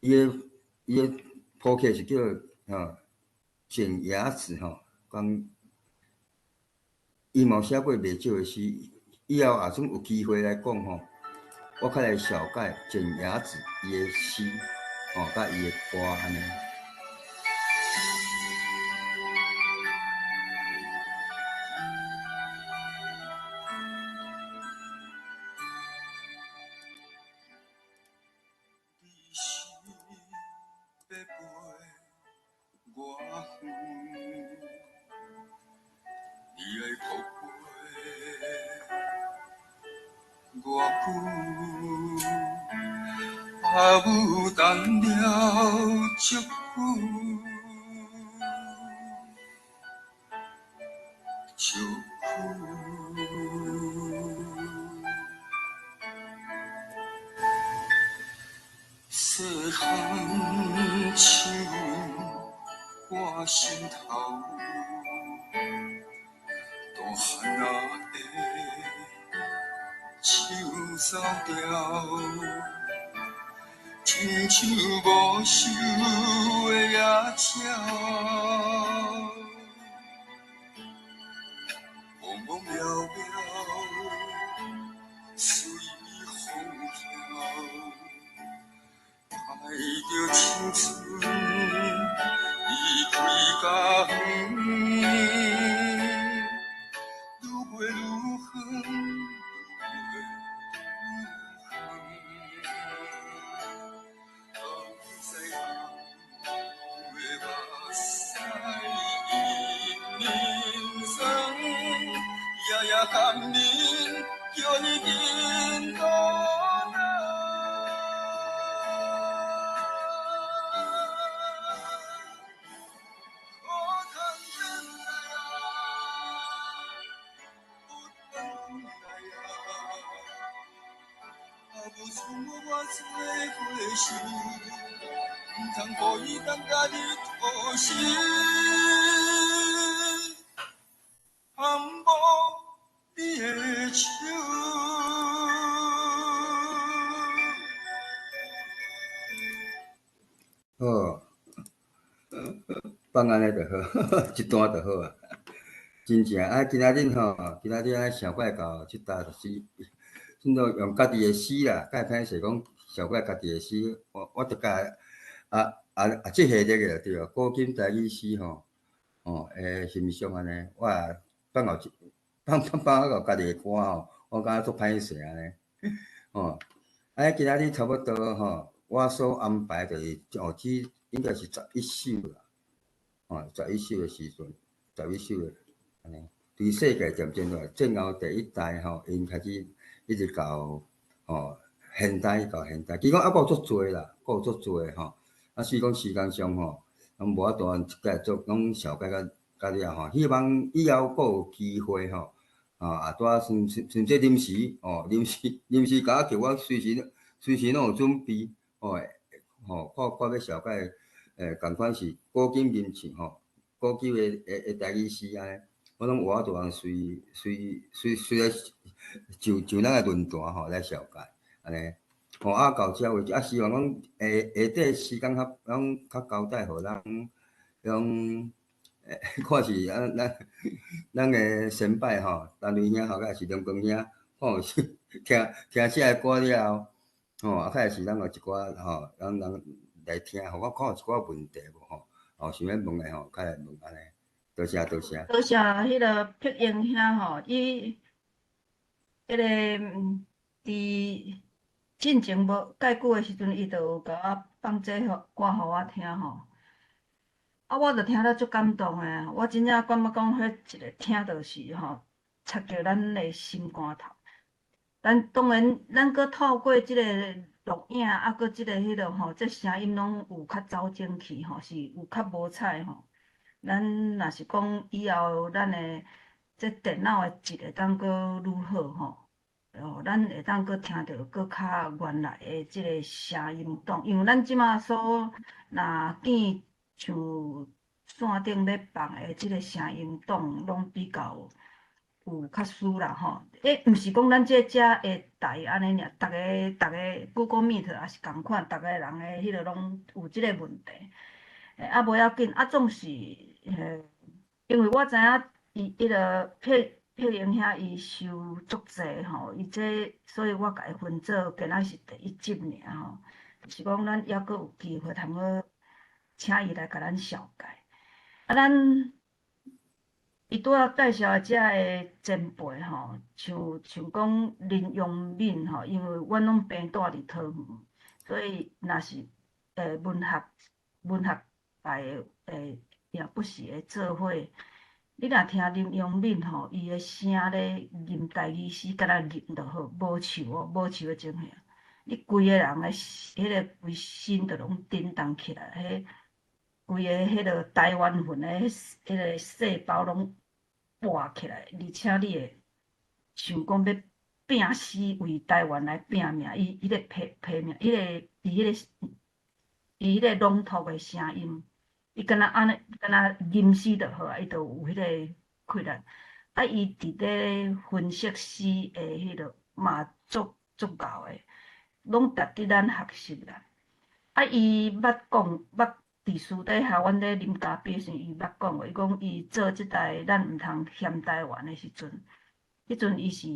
伊个谱曲是叫剪牙齿讲。伊嘛写过袂少的诗，以后也算有机会来讲我较来小解剪牙齿伊的诗，甲伊的歌安尼。阿母等了足久，足久。细汉亲吻我心头，大汉仔的手走掉。亲像无收的野鸟，茫茫渺渺随风飘，盼着青春离开家园，愈飞愈远。夜夜喊鸣，叫你紧倒来。好通转来啊，有转来啊！阿母剩无偌济岁寿，毋通互伊等甲日头时，含无你的手。好，放安尼就好，一段就好啊。真正今仔日小怪到即搭就是算做用家己的诗啦，介歹势讲小怪家己的诗，我着甲即系列个对，古今台语诗欣赏安尼，我也放后家己的歌我感觉足歹势安尼。今仔日差不多我所安排就是只应该是11首啦，11首的时阵，11首的安尼，对世界渐渐落，战后第1代因开始一直到现代，其实讲还佫有足侪啦，佫有足侪吼。啊，所以讲时间上吼，拢无法度一概做，拢小概到了吼。希望以后佫有机会吼，啊拄啊甚至临时甲我叫我随时拢有准备看要小概共款是古今名唱吼，古旧的台语诗安尼，我拢有法度通随来就咱的论坛吼来小解安尼。到遮为止，希望讲下底时间咱较交代，互咱看是咱的先辈吼，陈瑞兄或者是梁光兄，听这个歌了后，较是咱有一寡人来听，互我看有一寡问题无想要问的较来问安尼。多谢。多谢迄个碧英兄吼，伊迄个伫进前无介久的时阵，伊就有甲我放这歌互我听吼。我就听了足感动的，我真正感觉讲，迄一个听就是插着咱的心肝头。当然，咱搁透过即个录影，搁即个迄落这声音拢有较走前去是有较无彩吼。咱若是讲以后咱的这电脑的质会当搁愈好咱会当搁听到搁较原来的即个声音档，因为咱即马所若见像线顶咧放的即个声音档，拢比较有较输啦吼。毋是讲咱遮的台安尼尔，逐个 Google Meet 也是共款，逐个人的迄落拢有即个问题。无要紧，总是因为我知影伊迄个碧英兄伊收足济吼，伊这所以我甲伊分做今仔是第1集尔吼，就是讲咱还佫有机会通好请伊来甲咱小解。咱伊拄仔介绍的遮个前辈吼，像讲林永敏吼，因为阮拢平住伫桃园，所以若是文学界也不时会做伙。你若听林永敏吼，伊的声咧吟台语诗，敢若吟就好，无笑的情形。你规个人的迄个规身就拢震动起来，规个迄个台湾魂的迄个细胞拢活起来，而且你会想讲要拼死为台湾来拼命，伊迄个拼命，伊迄个朗读的声音，伊敢若吟诗就好啊，伊就有迄个困难。伊伫咧分析诗的迄落嘛足够的，拢值得咱学习啦。伊捌伫私底下，阮咧啉咖啡时，伊捌讲过，伊讲伊做即代咱毋通嫌台湾的时阵，迄阵伊是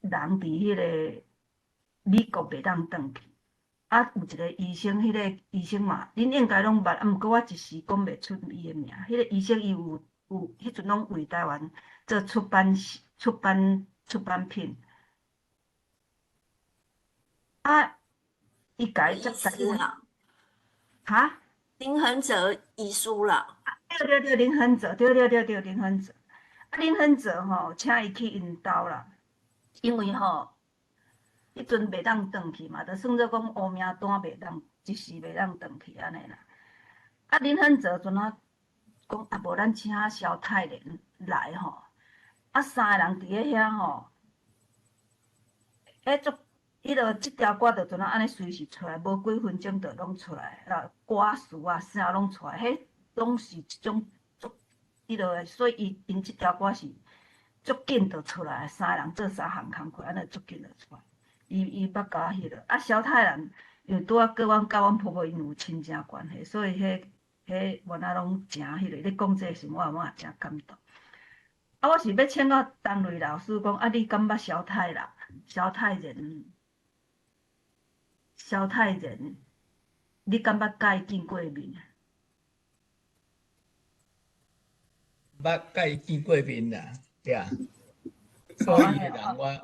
人伫迄个美国袂当转去。有一个医生，迄个医生嘛，恁应该拢捌，毋过我一时讲袂出伊的名。迄个医生伊有迄阵拢为台湾做出版品。伊甲伊接待啦。哈？林恒哲遗书啦。对，林恒哲，对，林恒哲。林恒哲吼，请伊去因兜啦，因为吼，迄阵袂当转去嘛，就算做讲乌名单袂当，一时袂当转去安尼啦。林恒哲阵讲无咱请萧泰莲来吼，三个人伫咧遐吼，迄落即条歌就阵安尼随时出来，无几分钟就拢出来，歌词啊啥拢出来，迄拢是一种迄落的，所以因即条歌是足紧就出来，三个人做3项工课，安尼足紧就出来。伊捌甲我迄落，萧泰然因为拄仔甲阮婆婆因有亲情关系，所以迄原来拢诚迄落。你讲这时，我也真感动。我是要请教陈瑞老师讲，你敢捌萧泰然，你敢捌甲伊见过面？捌甲伊见过面啦，对啊。所以人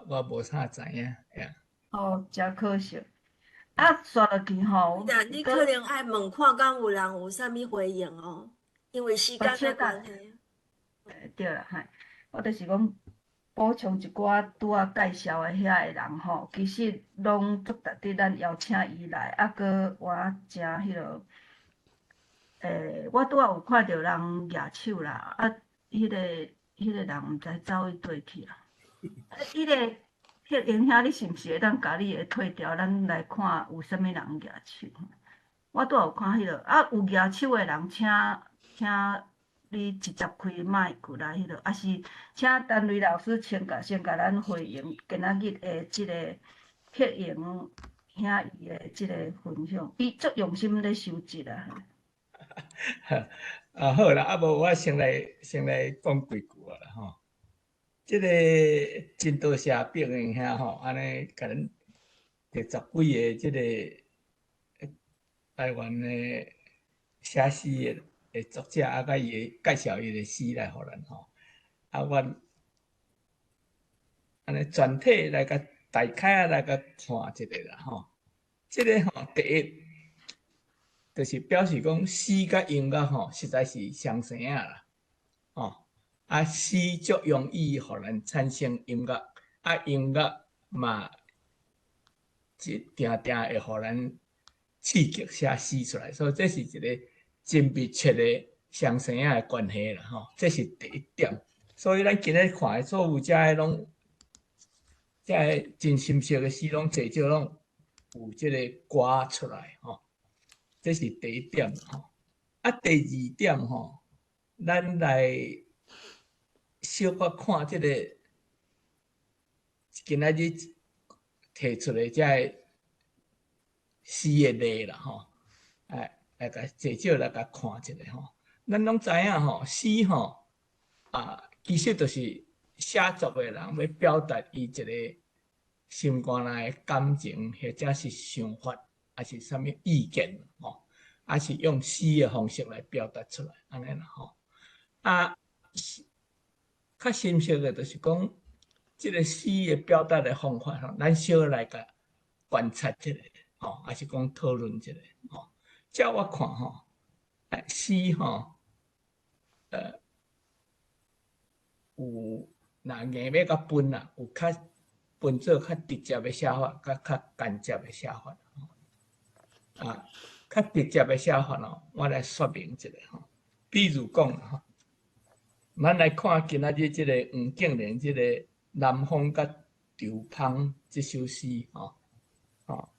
我无啥知影，真可惜。刷落去吼，你可能爱问看，敢有人有啥物回应哦？因为时间的关系。对啦，我就是讲，补充一寡拄仔介绍的遐个人吼，其实拢足值得咱邀请伊来，啊，搁我诚迄落，我拄仔有看到人举手啦，啊，迄个人毋知走去佗去啊。迄个英兄，你是毋是会当甲你的退掉？咱来看有啥物人举手。我拄仔有看迄落，啊，有举手的人，请你直接开麦过来迄落，啊是请陈瑞老师先甲咱回应今仔日的即个黑营兄伊的即个分享，伊足用心咧收集啦。啊好啦，啊无我先来讲几句啊啦吼。即个真多谢毕英兄吼，安尼甲咱摕10几个即个台湾的写诗的作者，啊，甲伊介绍伊的诗来互咱吼。啊，我安尼全体来甲大概来甲看一个啦吼。即个吼，第一就是表示讲诗甲音乐吼，实在是相生啊啦，吼。啊，诗足容易互咱产生音乐，啊，音乐嘛，定定会互咱刺激写诗出来，所以这是一个真密切的相生啊的关系啦，吼，这是第一点。所以咱今日看的所有遮个拢，遮个真深色的诗，拢至少拢有即个歌出来，吼，这是第一点，吼。啊，第二点，吼，咱来小可看即个今仔日提出的遮个诗的例啦，吼，来甲至少来甲看一下吼。咱拢知影吼，诗吼其实就是写作的人要表达伊一个心肝内的感情，或者是想法，还是啥物意见吼，还是用诗的方式来表达出来，安尼啦吼。啊，较深刻的，就是讲，即个诗的表达的方法吼，咱小来甲观察一下，吼，还是讲讨论一下，吼。照我看吼，诗吼，有若硬要甲分啦，有较分做较直接的写法，甲较间接的写法。啊，较直接的写法咯，我来说明一下吼。比如讲吼，咱来看今仔日即个黄敬玲即个《南风甲稻芳》即首诗吼，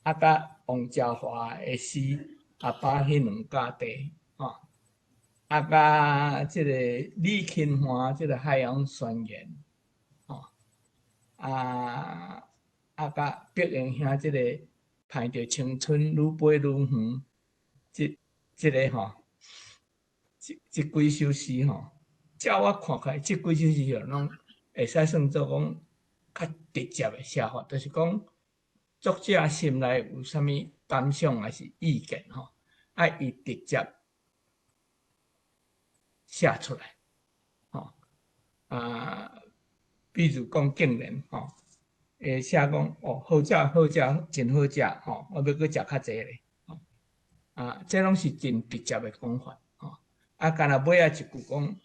啊，甲王家华的诗《阿爸迄两家地》吼。啊，甲即个李钦华即个《海洋宣言》吼，甲毕英兄即个《盼着青春愈飞愈远》即个吼，即几首诗吼，照我看起来，即几首诗拢会使算做讲较直接的写法，就是讲作者心内有啥物感想还是意见吼，爱伊直接写出来，吼比如讲敬人吼，会写讲哦，好食好食，真好食吼，我要去食较济咧，吼这拢是真直接的讲法，吼干若尾仔一句讲，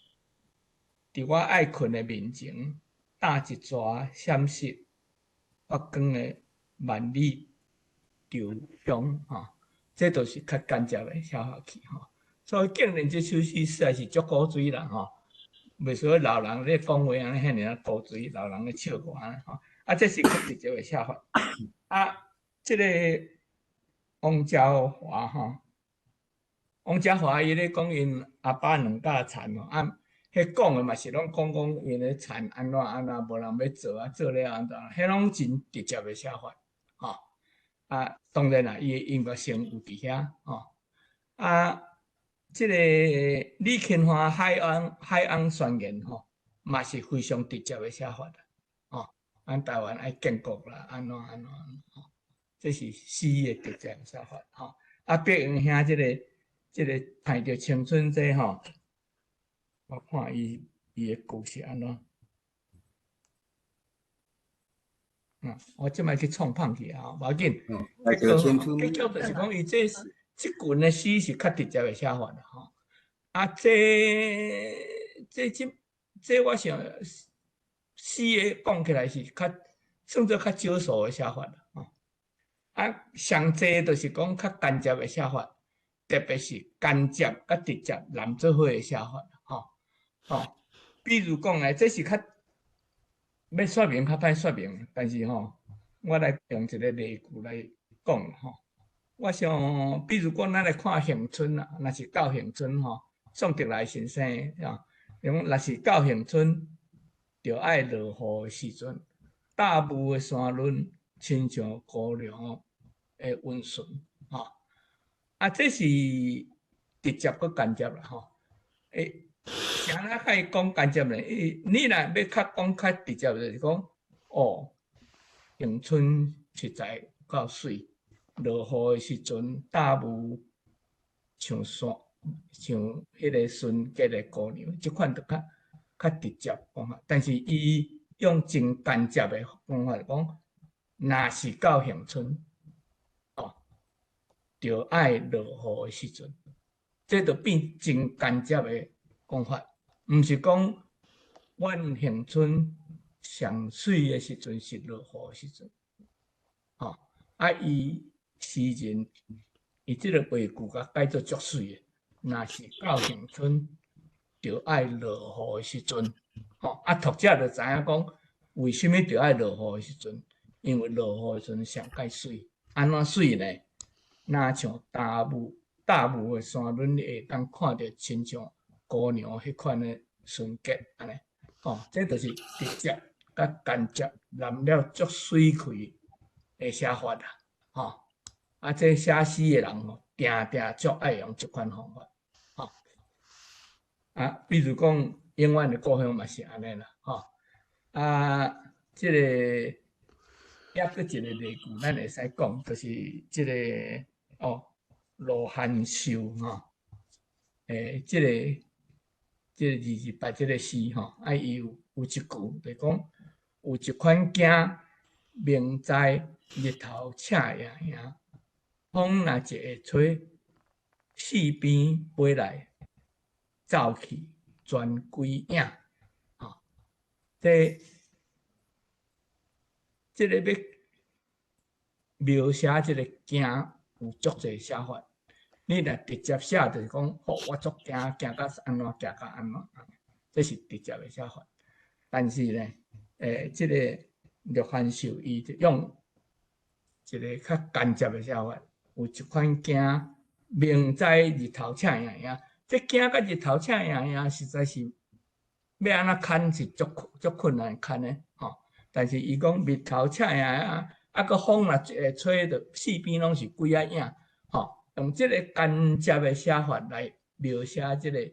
伫我爱困的面前，打一逝闪烁发光的万里稻香，吼，这都是较间接的写法去，吼。所以敬人这首诗实在是足古锥啦，吼，袂说老人咧讲话安尼遐尔古锥，老人咧笑话安尼吼。这是较直接的写法。这个王家华吼，王家华伊咧讲因阿爸两家田吼，迄讲的嘛是拢讲因咧田安怎，无人要做啊，做了安怎，迄拢真直接的写法，吼。当然啦，伊的音乐性有伫遐，吼。这个李钦华海洋宣言吼，嘛是非常直接的写法的，吼。咱台湾爱建国啦，安怎吼，这是诗的直接写法，吼。毕英兄这个盼着青春这吼，我看伊的故事安怎，我即摆去创放去啊，无要紧。盼着青春，结局就是讲伊即群的诗是较直接的写法啦，吼。这我想诗诶讲起来是较算做较少数诶写法啦，吼。啊，上济就是讲较间接诶写法，特别是间接甲直接连做伙诶写法，吼，吼。比如讲诶，这是较要说明较歹说明，但是吼，我来用一个例句来讲吼。我想，比如讲，咱来看恒春啦，若是到恒春吼，宋德来先生啊，讲若是到恒春，就爱落雨的时阵，大雾的山峦，亲像姑娘的温顺，吼。啊，这是直接佮间接啦，吼。啥人可以讲间接咧？你若要较讲较直接，就是讲，哦，恒春实在够水。落雨的时阵，大雾像山，像迄个纯洁的姑娘，即款就较直接讲法。但是伊用真间接的方法讲，若是到恒春，哦，就爱落雨的时阵，这就变真间接的讲法，毋是讲阮恒春上水的时阵是落雨的时阵，哦，啊伊。诗人伊即个话句甲改做足水诶，若是到恒春就爱落雨诶时阵，吼啊读者就知影讲为虾米就爱落雨诶时阵，因为落雨诶时阵上介水，安怎水呢？若像大雾诶山峦，你会当看到亲像姑娘迄款诶纯洁安尼，吼，这就是直接甲间接染了足水气诶写法啦，吼。啊，这写诗的人吼，定定足爱用这款方法，吼。啊，比如讲，永远的故乡嘛是安尼啦，吼。啊，这个还佫一个例句，咱会使讲，就是这个哦，罗汉寿吼，这个2028这个诗吼，啊，伊有一句就讲，有一款镜，明在日头赤影影。风若一下吹，四边飞来，走去全归影。吼，这个要描写这个惊有足侪写法。你若直接写就是讲，哦，我足惊，惊到安怎，惊到安怎，这是直接的写法。但是呢，这个陆汉寿伊就用一个较间接的写法。有一款镜，明在日头赤影影，这镜甲日头赤影影，实在是要安怎看是足困难看的吼。但是伊讲日头赤影影，啊个风若一下吹，着四边拢是鬼仔影，吼。用这个间接的写法来描写这个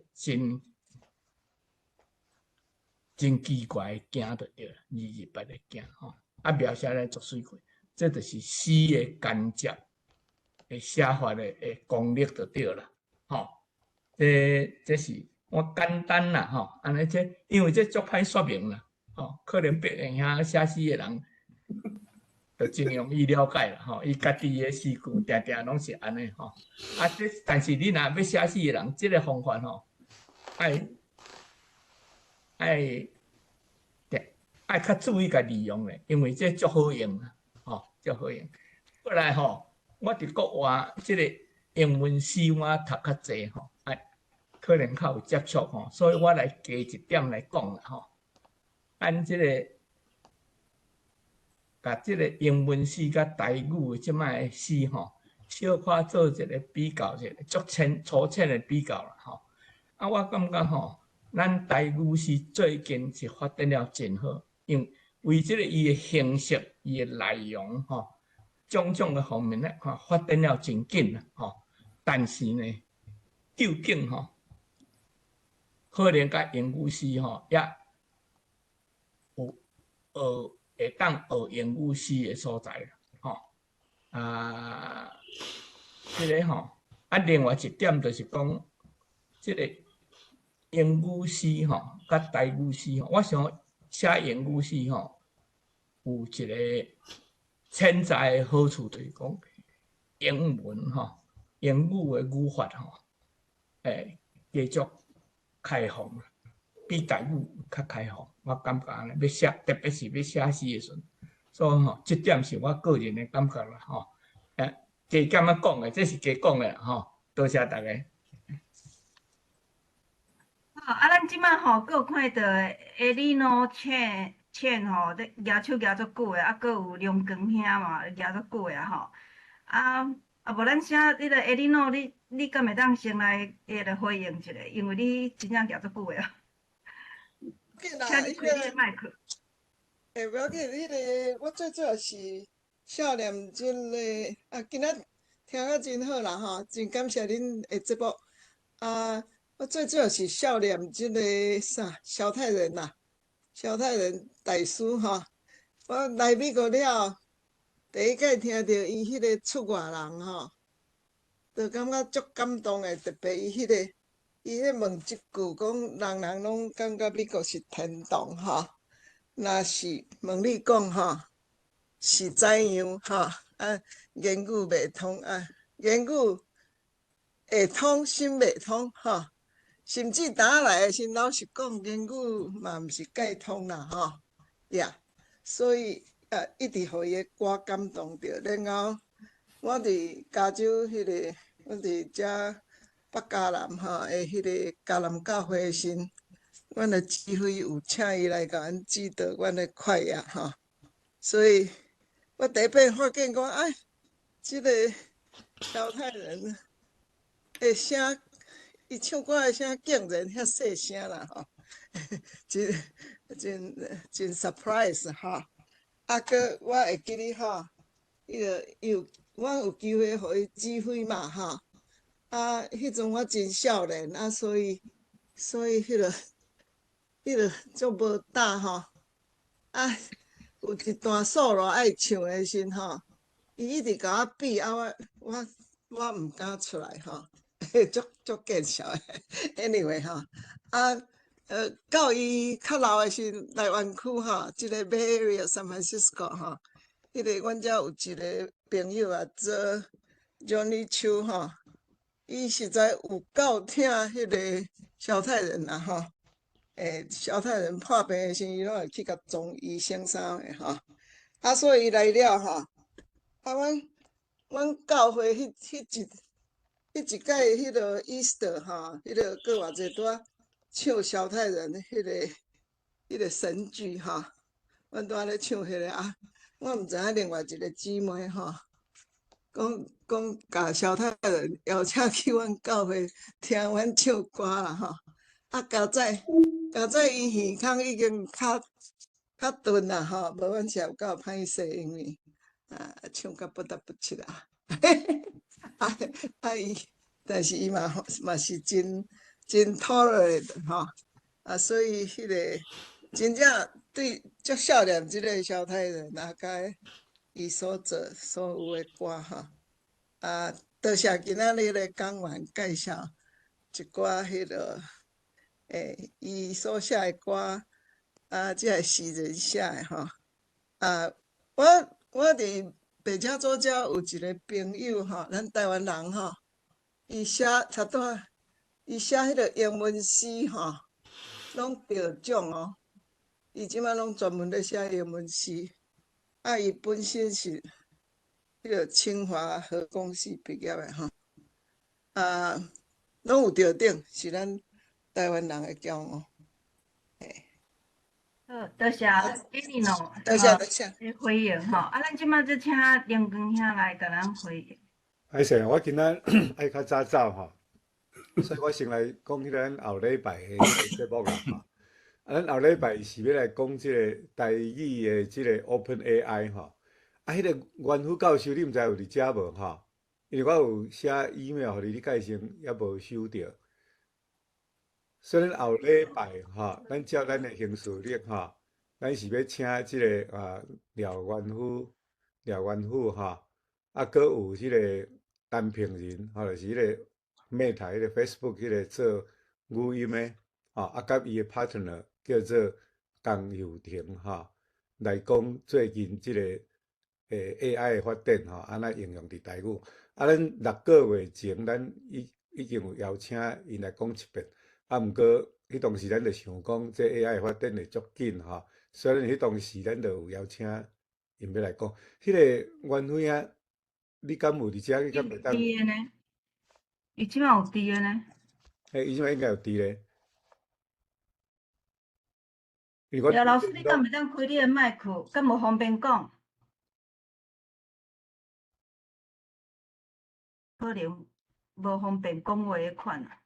真奇怪的镜就对了，28的镜吼，啊描写来足水气，这就是诗的间接。写法的功力就对啦，吼，这是我简单啦，吼，安尼这因为这足歹说明啦，吼，可能别人遐写诗的人，就真容易了解啦，吼，伊家己的诗句定定拢是安尼，吼，啊，但是你若要写诗的人，这个方法吼，爱较注意甲利用咧，因为这足好用啦，吼，足好用。过来吼。我伫国外即个英文诗我读较济吼，可能较有接触吼，所以我来加一点来讲啦吼。按即个，甲即个英文诗甲台语即摆诗吼，小可做一个比较，一个足粗浅的比较啦吼。啊，我感觉吼，咱台语诗最近是发展了真好，因为即个伊的形式、伊的内容吼。种种的方面咧，发展了真紧啦，吼。但是呢，究竟吼，可能甲英语诗吼，也有会当学英语诗的所在啦，吼。啊，这个吼，啊，另外一点就是讲，这个英语诗吼，甲台语诗吼，我想写英语诗吼，有一个。潜在的好处就是讲，英文吼，英语的语法吼，继续开放，比台语较开放，我感觉安尼要写，特别是要写诗的时阵，所以吼，这点是我个人的感觉啦吼。加减啊讲的，这是加讲的啦吼。多谢大家。好，咱即摆吼，阁有看到下里诺倩吼，咧举手举足久的，阁有龙光兄嘛，举足久的吼。无咱请迄个下里诺，你敢会当先来回应一下？因为你真正举足久的。紧啦，请你开你的麦克。不要紧，我最主要是少年真诶，今仔听啊真好啦吼，真感谢恁的节目。我最主要是少年真个萧太人啦，萧太人大师吼。我来美国了，第一届听到伊迄个出外人吼，就感觉足感动诶，特别伊迄问一句讲，人拢感觉美国是天堂吼。若是问你讲吼，是怎样吼？言语袂通言语会通，心袂通吼。甚至打来诶时，老实讲，言语嘛毋是介通啦吼。呀，所以一直互伊诶歌感动着。然后我伫加州迄个，我伫遮北加南吼诶迄个加南教会时，阮的机会有请伊来甲阮指导阮的快乐吼，所以我第一遍发现讲，即个萧太人的声，伊唱歌的声竟然遐细声啦吼，真 surprise 吼。搁我会记哩吼，我有机会互伊指挥嘛吼，迄阵我真少年所以迄个足无搭吼，有一段 solo 爱唱的时吼，伊一直甲我比，我毋敢出来吼，足见笑的。anyway 吼，到伊较老的时来湾区吼，即个 Bay Area San Francisco 吼，迄个阮遮有一个朋友做 Johnny Chu 吼，伊实在有够听迄个萧太人啦吼。萧太人破病的时，伊拢会去甲中医先生的吼。所以伊来了吼，阮教会迄一届迄个 Easter 吼，迄个过偌济拄唱萧太人迄个神剧吼，阮拄咧唱迄个我毋知影另外一个姊妹吼，讲甲萧太人邀请去阮教会听阮唱歌啦吼。加在伊耳孔已经较钝啦吼，无阮是有够歹势，因为唱甲不得不出啦。伊，但是伊嘛是真 tolerant 吼，所以迄个真正对足少年即个萧太人甲伊所做所有的歌吼，多谢今仔日的讲员介绍一寡迄个。伊所写的歌，即个诗人写的吼，我伫白车组遮有一个朋友吼，咱台湾人吼，伊写差不多，伊写迄个英文诗吼，拢得奖哦。伊即摆拢专门咧写英文诗，伊本身是迄个清华核工系毕业的吼，拢有得奖，是咱台湾人的骄傲。好，多谢你喏，多谢回应吼。咱即摆就请林光兄来甲咱回应。歹势，我今仔爱较早走吼，所以我先来讲迄咱后礼拜的节目啦吼。咱后礼拜是要来讲即个台语的即个 Open AI 吼。迄个袁副教授，你毋知有伫遮无吼？因为我有写 email 互你介绍，也无收到。所以咱后礼拜吼，咱照咱的行事历吼，咱是要请即个廖元富吼，搁有即个陈平仁吼，就是迄个Meta迄个 Facebook 迄个做语音的吼，甲伊的 partner 叫做江友廷吼，来讲最近即个AI 的发展吼，安那应用伫台语。咱6个月前，咱已经有邀请因来讲一遍。啊，毋过迄当时咱就想讲，这 AI 发展会足紧吼。虽然迄当时咱就有邀请因要来讲，迄个袁飞啊，你敢有伫遮？你敢袂当？伫诶呢，伊即马有伫诶呢。伊即摆应该有伫咧。因为我老师，你敢袂当开你诶麦克？敢无方便讲？可能无方便讲话迄款啊。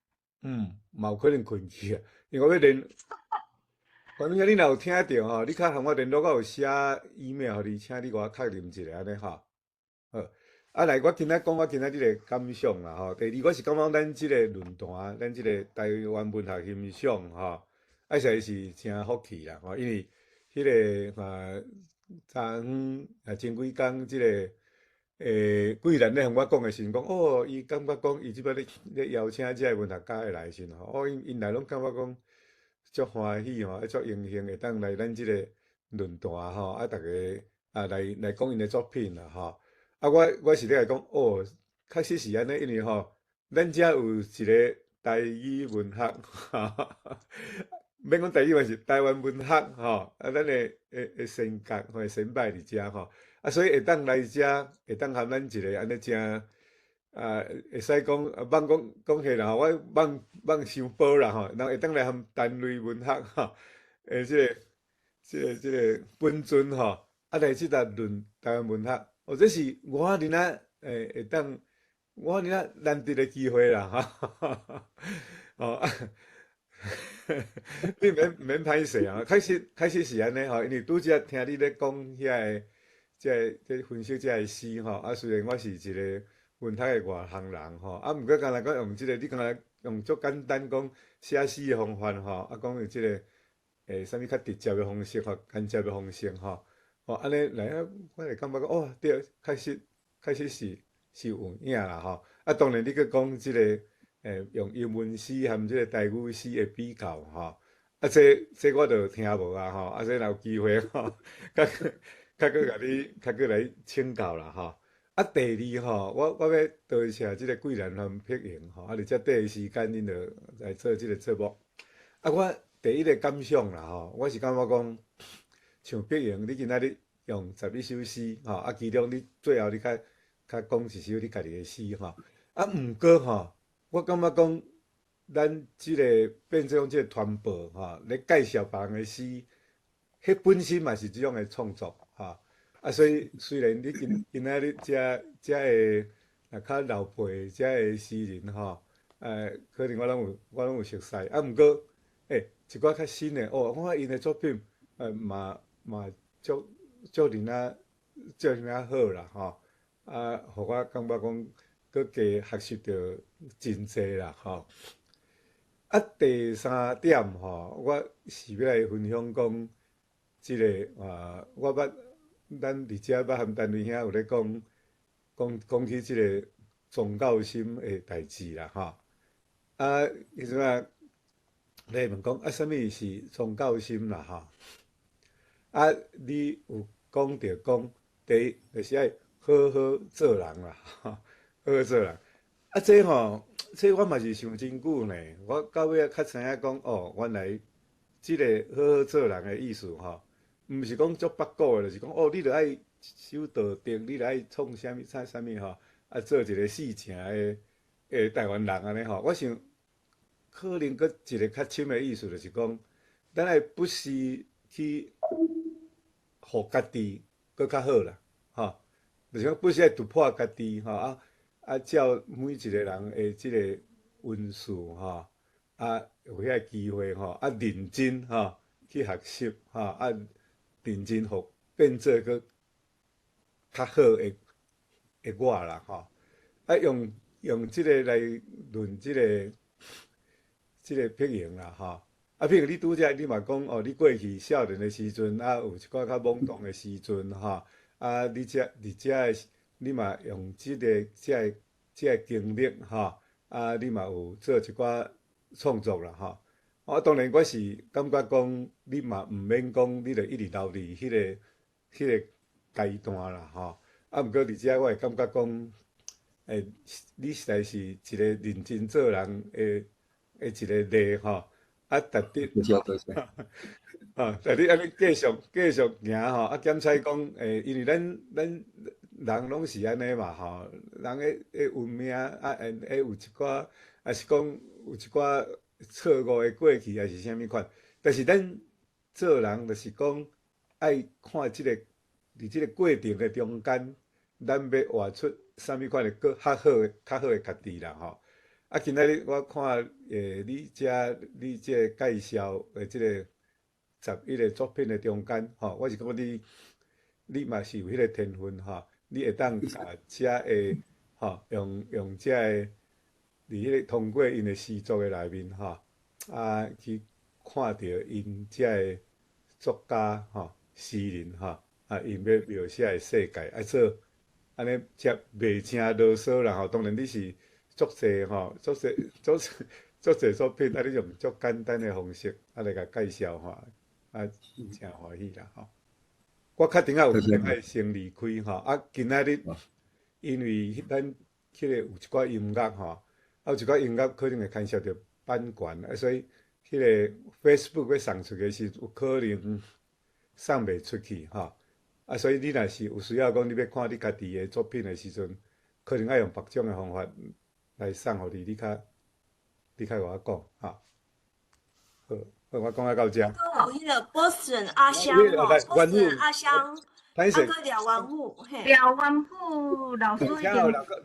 嘛有可能困去啊，因为我要联。反正你若有听着吼，你较和我联络，我有写 email 互你，请你甲我确认一下安尼吼。好，啊来，我今仔讲我今仔日个感想啦吼。第二，我是感觉咱即个论坛，咱即个台湾文学欣赏吼，实在是真福气啦吼，因为迄个昨昏前几工即个贵人咧向我讲诶时阵讲，哦，伊感觉讲伊即摆咧邀请即个文学家会来时阵吼，因来拢感觉讲。足欢喜吼，足荣幸会当来咱即个论坛吼，啊，逐个来讲因的作品啦吼。啊，我是咧来讲，哦，确实是安尼，因为吼，咱遮有一个台语文学，免讲台语文是台湾文学吼，啊，咱会先觉会先摆伫遮吼，啊，所以会当来遮，会当含咱一个安尼正。会使讲讲起啦吼，我放伤薄啦吼，然后会当来含单类文学吼，即个本尊吼，啊来即搭论台湾文学，哦，这是我恁仔会当我恁仔难得的机会啦哈，哦，你免歹势啊，开始是安尼吼，因为拄则听你咧讲遐个即分析即个诗吼，啊虽然我是一个。文学诶外行人吼，啊，毋过敢若讲用即个，你敢若用足简单讲写诗诶方法吼，啊，讲用即个啥物较直接诶方式吼，间接诶方式吼，吼安尼来啊，我会感觉讲哦，对，开始是有影啦吼，啊，当然你去讲即个用英文诗含即个台语诗诶比较吼，啊，这我就听无啊吼，啊，这若有机会吼，较搁甲你较搁来请教啦吼。啊，第二吼，我要多谢即个贵人和碧莹吼，啊，而且第一时间恁就来做即个节目。啊，我第一个感想啦吼，我是感觉讲，像碧莹，你今仔日用11首诗吼，啊，其中你最后你较讲一首你家己的诗吼，啊，毋过吼，我感觉讲，咱即个变做讲即个传播吼，咧介绍别人的诗，迄本身嘛是即种的创作吼。啊，所以虽然你今仔日遮个较老辈遮个诗人吼，可能我拢有熟悉，啊，毋过一寡较新的哦，我看因的作品嘛足令好啦吼，啊，互我感觉讲佮加学习着真济啦吼。啊，第三点吼，我是要来分享讲即个我捌。咱伫遮捌含单位遐有咧讲起即个宗教心诶代志啦，吼。啊，迄阵啊，来问讲啊，啥物是宗教心啦，吼。啊，你有讲着讲，第一就是爱好好做人啦，吼，好好做人。啊，这吼，这我嘛是想真久呢。我到尾较知影讲，哦，原来即个好好做人诶意思，吼。毋是讲足八股诶，就是讲哦，你著爱守道德，你著爱创啥物吼，啊，做一个四正诶台湾人安尼吼。我想可能佫一个较深诶意思，就是讲，咱爱不时去互家己佫较好啦，吼，就是讲不时爱突破家己吼，照每一个人诶即个温数吼，啊有遐机会吼，啊认真吼去学习吼，啊。认真互变做个较好诶我啦吼，啊用即个来论即个碧莹啦吼，啊碧莹你拄则你嘛讲哦，你过去少年诶时阵啊有一寡较懵懂诶时阵吼，啊你遮你嘛用即个经历吼，啊你嘛有做一寡创作啦吼。当然我是感觉讲，你嘛毋免讲，你著一直留伫迄个阶段啦吼。啊，毋过伫遮我会感觉讲，你实在是一个认真做人诶的一个例吼，啊，特地多谢多谢。但你安尼继续行吼，啊，检采讲，因为咱人拢是安尼嘛吼，人会运命啊，会有一寡，也是讲有一寡错误的过去，还是啥物款。但是咱做人就是讲，爱看即个伫即个过程的中间，咱要活出啥物款的较好的家己啦吼。啊，今仔日我看你这介绍的即个11个作品的中间吼，我是感觉你嘛是有迄个天分吼，你会当甲遮的吼用遮的伫迄个通过因的诗作的内面吼，啊去看到因遮的作家吼诗人吼，啊因要描写的世界啊做安尼才袂正啰嗦啦吼。当然你是足侪吼，足侪作品，啊你用足简单的方式啊来甲介绍吼，啊真欢喜啦吼。我确定有可能爱先离开吼，啊今仔日因为咱迄个有一寡音乐吼，啊有一寡音乐可能会牵涉到版权，啊所以迄个 Facebook 要送出去时有可能送袂出去吼，啊所以你若是有需要讲你要看你家己的作品的时阵，可能爱用别种的方法来送互你，你较甲我讲哈。好，我讲到遮。有迄个 Boston 阿香，Boston 阿香，个廖元虎，嘿。廖元虎老师已经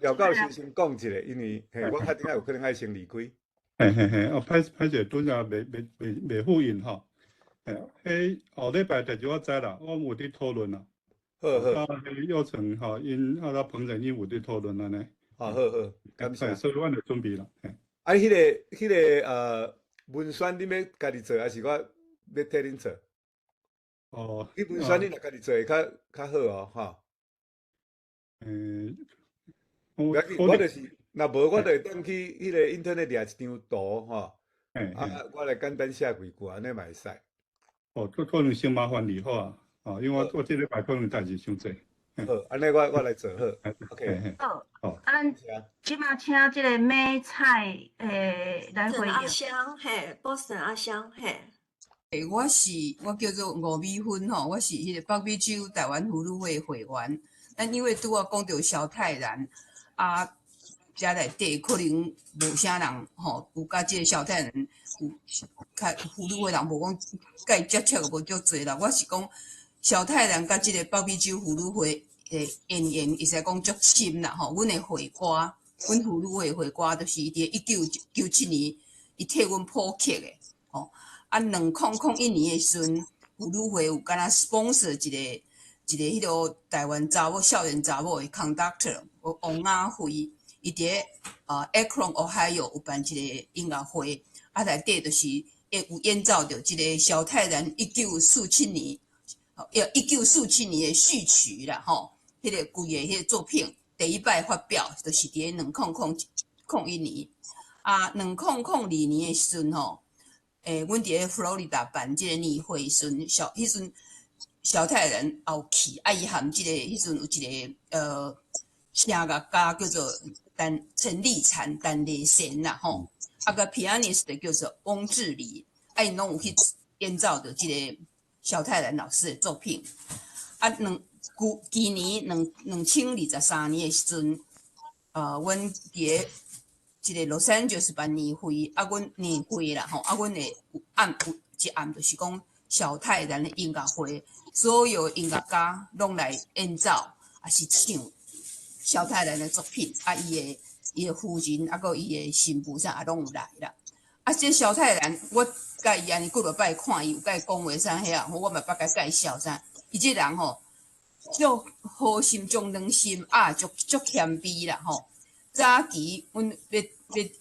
廖教授先讲一下，因为我确定有可能爱先离开。歹势，拄则袂呼应吼。迄后礼拜第一我知啦，我有伫讨论啦。好。迄幼成吼，因啊咱彭仁因有伫讨论安尼。好，感谢。所以阮就准备啦。啊，迄个文宣你要家己做，还是我要替恁做？你文宣你若家己做会较好哦，吼。我就是，若无我就会当去迄个 internet 掠一张图吼，啊，我来简单写几句，安尼嘛会使。可能先麻烦你好啊，因为我这礼拜可能代志伤济。好，安尼我来做好。OK。好，咱即马请即个美菜来回应。阿香，嘿 ，Boston 阿香，嘿。我叫做吴美芬吼，我是迄个北美洲台湾妇女会会员。咱因为拄啊讲到萧泰然啊，遮内底可能无啥人吼，有甲即个萧泰然有较妇女会人无讲甲伊接触无足侪啦。我是讲萧泰然甲即个北美洲妇女会的渊源，会使讲足深啦吼。阮的会歌，阮妇女会会歌就是伫1997年伊替阮谱曲的吼。啊，2001年的时阵，妇女会有敢若 sponsor 一个迄个台湾查某少年查某的 conductor 王雅慧，伊伫Akron、Ohio 有办一个音乐会，啊内底就是有演奏着即个萧泰然1947年的序曲啦吼，迄个规个迄个作品第一摆发表就是伫2001年，啊2002年的时阵吼。阮伫咧佛罗里达办即个年会时阵，迄阵萧泰然也有去，啊伊含即个迄阵有一个声乐家叫做陈立禅、陈立贤啦吼，啊个 pianist 叫做翁志礼，啊因拢有去演奏着即个萧泰然老师的作品。啊今年2023年的时阵，阮伫咧一个洛杉矶办年会，啊，阮年会啦吼，啊，阮会有一暗就是讲萧泰然的音乐会，所有音乐家拢来演奏，也是唱萧泰然的作品，啊，伊的夫人，啊，佮伊的新妇啥也拢有来啦。啊，这萧泰然，我甲伊安尼几落摆看伊，有甲伊讲话啥遐，我嘛捌甲介绍啥，伊这人吼，足好心，足暖心，啊，足谦卑啦吼。早期阮要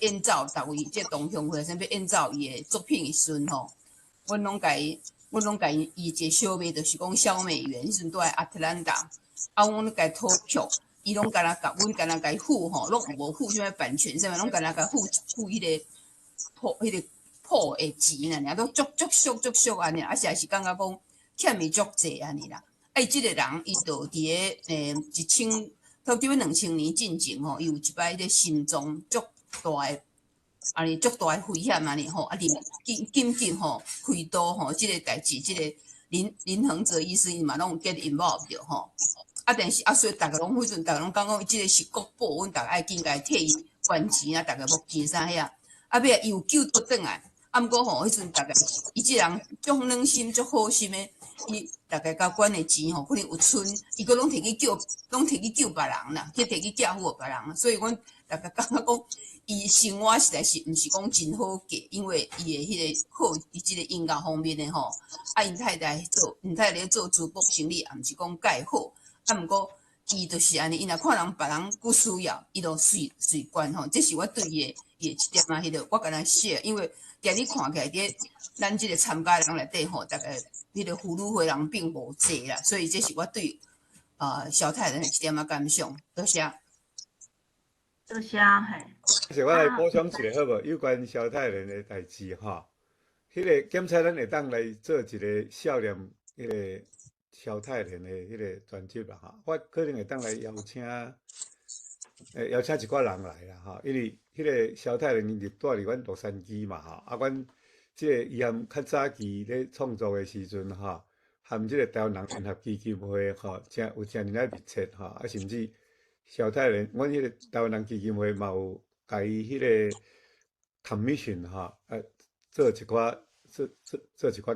演奏逐位，即同乡会先要演奏伊的作品的时阵吼，阮拢甲伊一个小妹，就是讲小美园，迄阵住在亚特兰大，啊，阮甲伊讨曲，伊拢敢若甲阮敢若甲伊付吼，拢无付啥物版权啥物，拢敢若甲付迄个谱的钱安尼，都足俗安尼，啊，实在是感觉讲欠伊足济安尼啦。啊，伊即个人伊就伫咧到底2000年进前吼，伊有一摆咧心脏足大诶安尼足大诶危险安尼吼，啊，紧吼开刀吼，即个代志，即个林恒哲医师伊嘛拢有 get involved 着吼。啊，但是所以逐个拢迄阵，逐个拢讲伊即个是国宝，阮逐个爱紧甲伊替伊捐钱啊，逐个募钱啥遐，啊，尾伊有救倒转来。啊，毋过吼，迄阵逐个伊即人足暖心、足好心诶，伊逐个甲捐诶钱吼，可能有剩，伊个拢摕去救别人啦，摕去寄付别人，所以阮逐个感觉讲，伊生活实在是毋是讲真好过，因为伊诶迄个好，伊即个音乐方面诶吼，啊，因太太咧做珠宝生意，也毋是讲介好。啊，毋过伊就是安尼，伊若看人别人佫需要，伊就随捐吼。这是我对伊一点啊，迄个我甲咱写，因为伫你看起来，伫咱即个参加人内底吼，大概迄个妇女会人并无济啦，所以这是我对小太人一点啊感想。多谢。多谢嘿。而且我来补充一个好无？有关小太人的代志吼，迄个检察咱会当来做一个少年迄个。小太人的迄个专辑啦哈，我可能会当来邀请一寡人来啦哈，因为迄个小太人就住伫阮洛杉矶嘛哈，啊，阮即个伊含较早期咧创作的时阵哈，含即个台湾人联合基金会吼，真有真尔密切哈，啊，甚至小太人，阮迄个台湾人基金会嘛有甲伊迄个 commission 哈，做一寡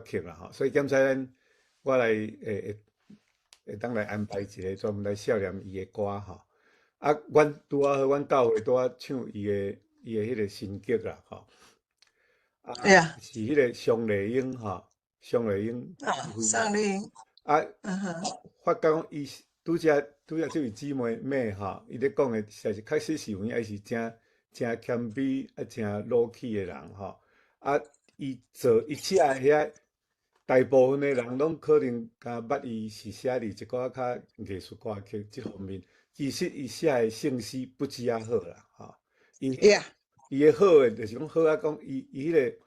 曲啦哈，所以检察咱。我来会当来安排一个专门来孝念伊的歌吼，啊，阮拄好，阮教会拄好唱伊的迄个新曲啦吼，啊，是迄个尚丽英吼，尚丽英，尚丽英，啊，发觉伊拄则这位姊妹吼，伊咧讲的实在是确实是有影，伊是真谦卑啊，真老气的人吼，啊，伊做一切遐。大部分的人拢可能甲捌伊是写伫一寡较艺术歌曲即方面，其实伊写的性诗不止啊好啦，吼。伊的好诶，就是讲好啊，讲伊迄个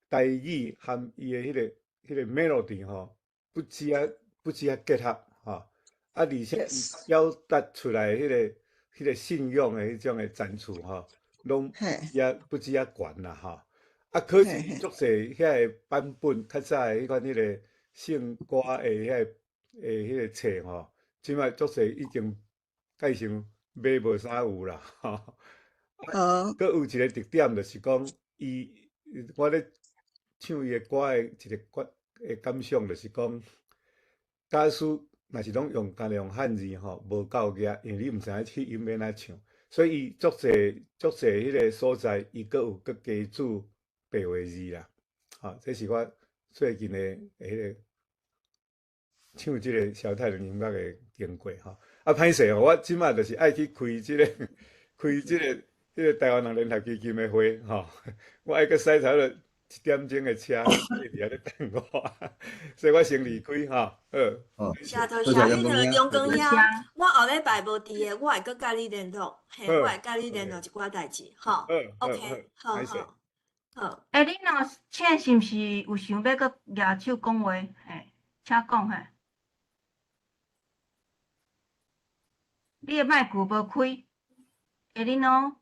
台语含伊的迄个 melody 吼，不止啊结合吼，啊，而且伊表达出来迄个信仰的迄种的赞词吼，拢不止啊悬啦吼。啊，可是足侪遐个版本，较早诶迄款迄个圣歌诶迄个册吼，即摆足侪已经改成买无啥有啦吼。佫有一个特点就是讲，我咧唱伊诶歌诶一个感想，就是讲，假使若是拢干用汉字吼，无够额，因为你毋知影去音要哪唱，所以伊足侪迄个所在，伊佫加注。白话字啦，吼，这是我最近的迄个唱即个小太阳音乐的经过吼。啊，歹势哦，我即摆就是爱去开即个迄个台湾人联合基金的会吼，我爱去驶差不多1点钟的车，伫遐咧等我，所以我先离开吼。谢多谢，迄个中光遐，我后礼拜无伫个，我会佮甲你联络，嘿，我会甲你联络一寡代志，吼。OK， 好。好，你若请是毋是有想要搁举手讲话？嘿，请讲嘿。你的麦克无开，你喏。